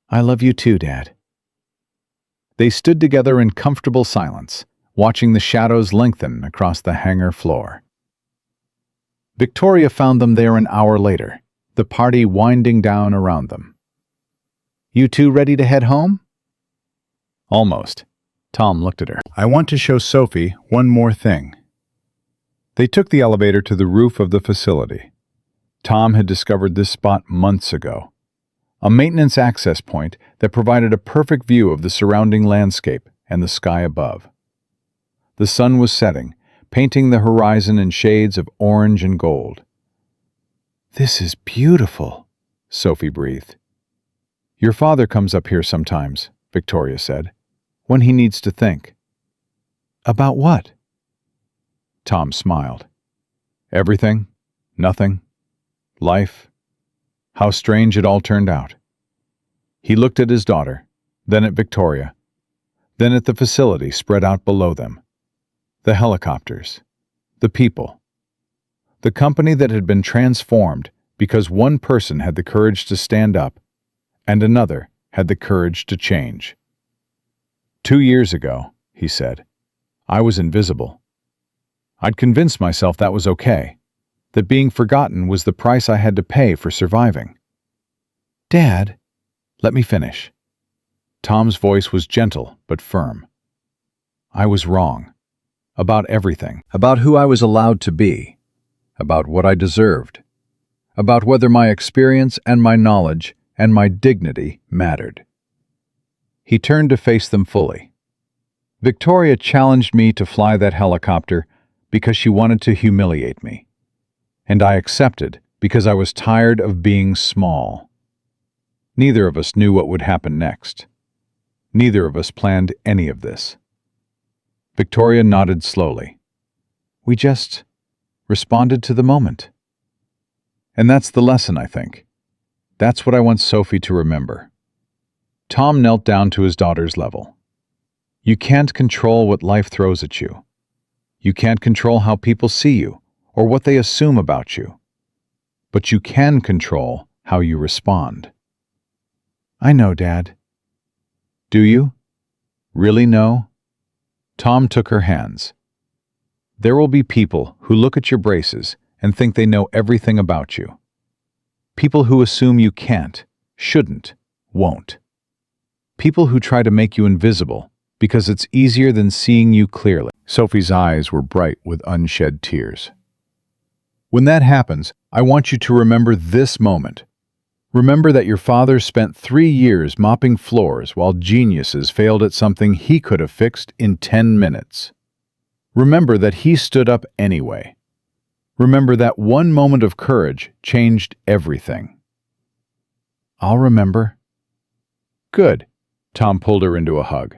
I love you too, Dad. They stood together in comfortable silence, watching the shadows lengthen across the hangar floor. Victoria found them there an hour later, the party winding down around them. You two ready to head home? Almost. Tom looked at her. I want to show Sophie one more thing. They took the elevator to the roof of the facility. Tom had discovered this spot months ago. A maintenance access point that provided a perfect view of the surrounding landscape and the sky above. The sun was setting, painting the horizon in shades of orange and gold. This is beautiful, Sophie breathed. Your father comes up here sometimes, Victoria said, when he needs to think. About what? Tom smiled. Everything, nothing, life, how strange it all turned out. He looked at his daughter, then at Victoria, then at the facility spread out below them. The helicopters, the people, the company that had been transformed because one person had the courage to stand up and another had the courage to change. 2 years ago, he said, I was invisible. I'd convinced myself that was okay, that being forgotten was the price I had to pay for surviving. Dad, let me finish. Tom's voice was gentle but firm. I was wrong. About everything. About who I was allowed to be. About what I deserved. About whether my experience and my knowledge and my dignity mattered. He turned to face them fully. Victoria challenged me to fly that helicopter because she wanted to humiliate me. And I accepted because I was tired of being small. Neither of us knew what would happen next. Neither of us planned any of this. Victoria nodded slowly. We just responded to the moment. And that's the lesson, I think. That's what I want Sophie to remember. Tom knelt down to his daughter's level. You can't control what life throws at you. You can't control how people see you or what they assume about you. But you can control how you respond. I know, Dad. Do you? Really know? Tom took her hands. There will be people who look at your braces and think they know everything about you. People who assume you can't, shouldn't, won't. People who try to make you invisible because it's easier than seeing you clearly. Sophie's eyes were bright with unshed tears. When that happens, I want you to remember this moment. Remember that your father spent 3 years mopping floors while geniuses failed at something he could have fixed in 10 minutes. Remember that he stood up anyway. Remember that one moment of courage changed everything. I'll remember. Good. Tom pulled her into a hug.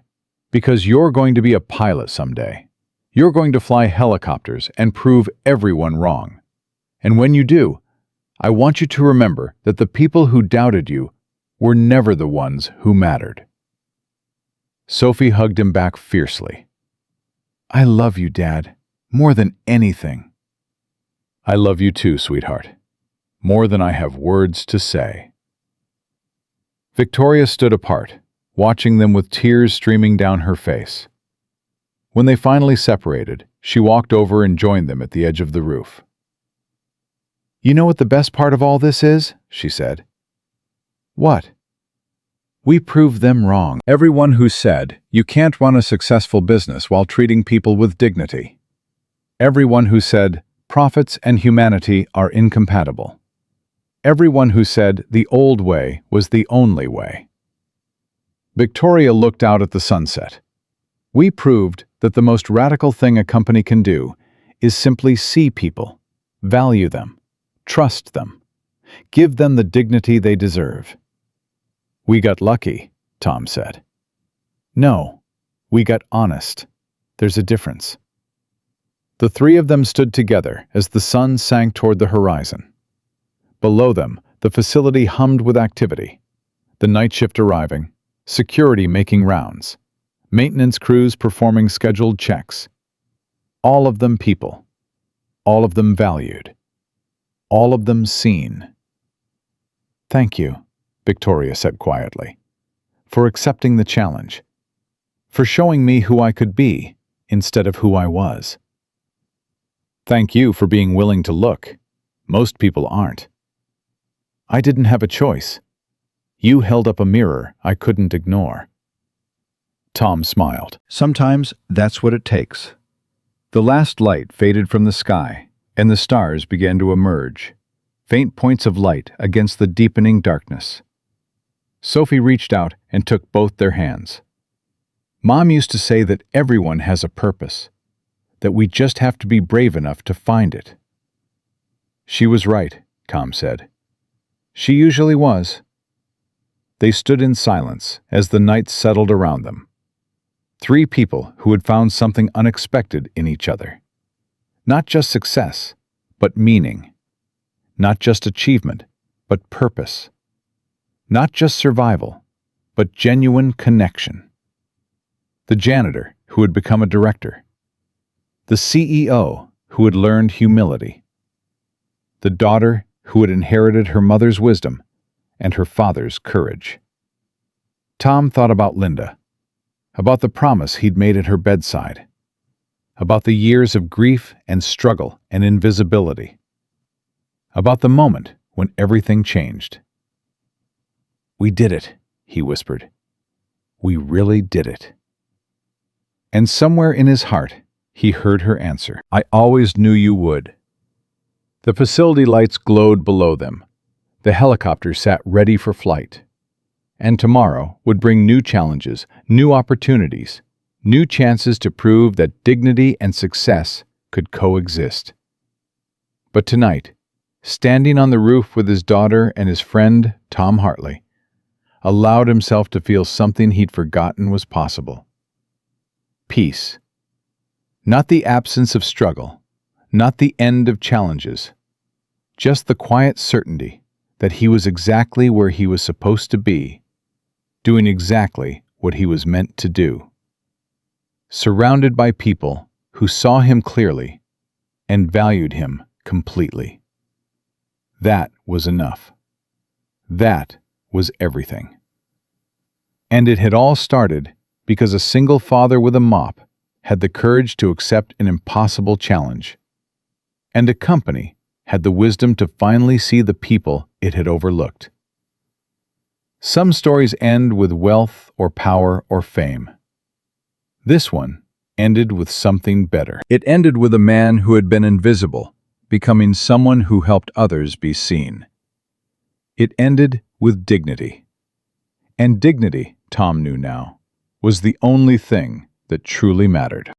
Because you're going to be a pilot someday. You're going to fly helicopters and prove everyone wrong. And when you do, I want you to remember that the people who doubted you were never the ones who mattered. Sophie hugged him back fiercely. I love you, Dad, more than anything. I love you too, sweetheart, more than I have words to say. Victoria stood apart, watching them with tears streaming down her face. When they finally separated, she walked over and joined them at the edge of the roof. You know what the best part of all this is? She said. What? We proved them wrong. Everyone who said, you can't run a successful business while treating people with dignity. Everyone who said, profits and humanity are incompatible. Everyone who said the old way was the only way. Victoria looked out at the sunset. We proved that the most radical thing a company can do is simply see people, value them, trust them, give them the dignity they deserve. We got lucky, Tom said. No, we got honest. There's a difference. The three of them stood together as the sun sank toward the horizon. Below them, the facility hummed with activity. The night shift arriving, security making rounds, maintenance crews performing scheduled checks. All of them people. All of them valued. All of them seen. Thank you, Victoria said quietly, for accepting the challenge, for showing me who I could be instead of who I was. Thank you for being willing to look. Most people aren't. I didn't have a choice. You held up a mirror I couldn't ignore. Tom smiled. Sometimes that's what it takes. The last light faded from the sky, and the stars began to emerge, faint points of light against the deepening darkness. Sophie reached out and took both their hands. Mom used to say that everyone has a purpose, that we just have to be brave enough to find it. She was right, Tom said. She usually was. They stood in silence as the night settled around them. Three people who had found something unexpected in each other. Not just success, but meaning. Not just achievement, but purpose. Not just survival, but genuine connection. The janitor who had become a director. The CEO who had learned humility. The daughter who had inherited her mother's wisdom and her father's courage. Tom thought about Linda, about the promise he'd made at her bedside, about the years of grief and struggle and invisibility, about the moment when everything changed. We did it, he whispered. We really did it. And somewhere in his heart, he heard her answer. I always knew you would. The facility lights glowed below them. The helicopter sat ready for flight. And tomorrow would bring new challenges, new opportunities, new chances to prove that dignity and success could coexist. But tonight, standing on the roof with his daughter and his friend, Tom Hartley, allowed himself to feel something he'd forgotten was possible. Peace. Not the absence of struggle, Not the end of challenges, just the quiet certainty that he was exactly where he was supposed to be, doing exactly what he was meant to do. Surrounded by people who saw him clearly and valued him completely. That was enough. That was everything. And it had all started because a single father with a mop had the courage to accept an impossible challenge. And a company had the wisdom to finally see the people it had overlooked. Some stories end with wealth or power or fame. This one ended with something better. It ended with a man who had been invisible, becoming someone who helped others be seen. It ended with dignity. And dignity, Tom knew now, was the only thing that truly mattered.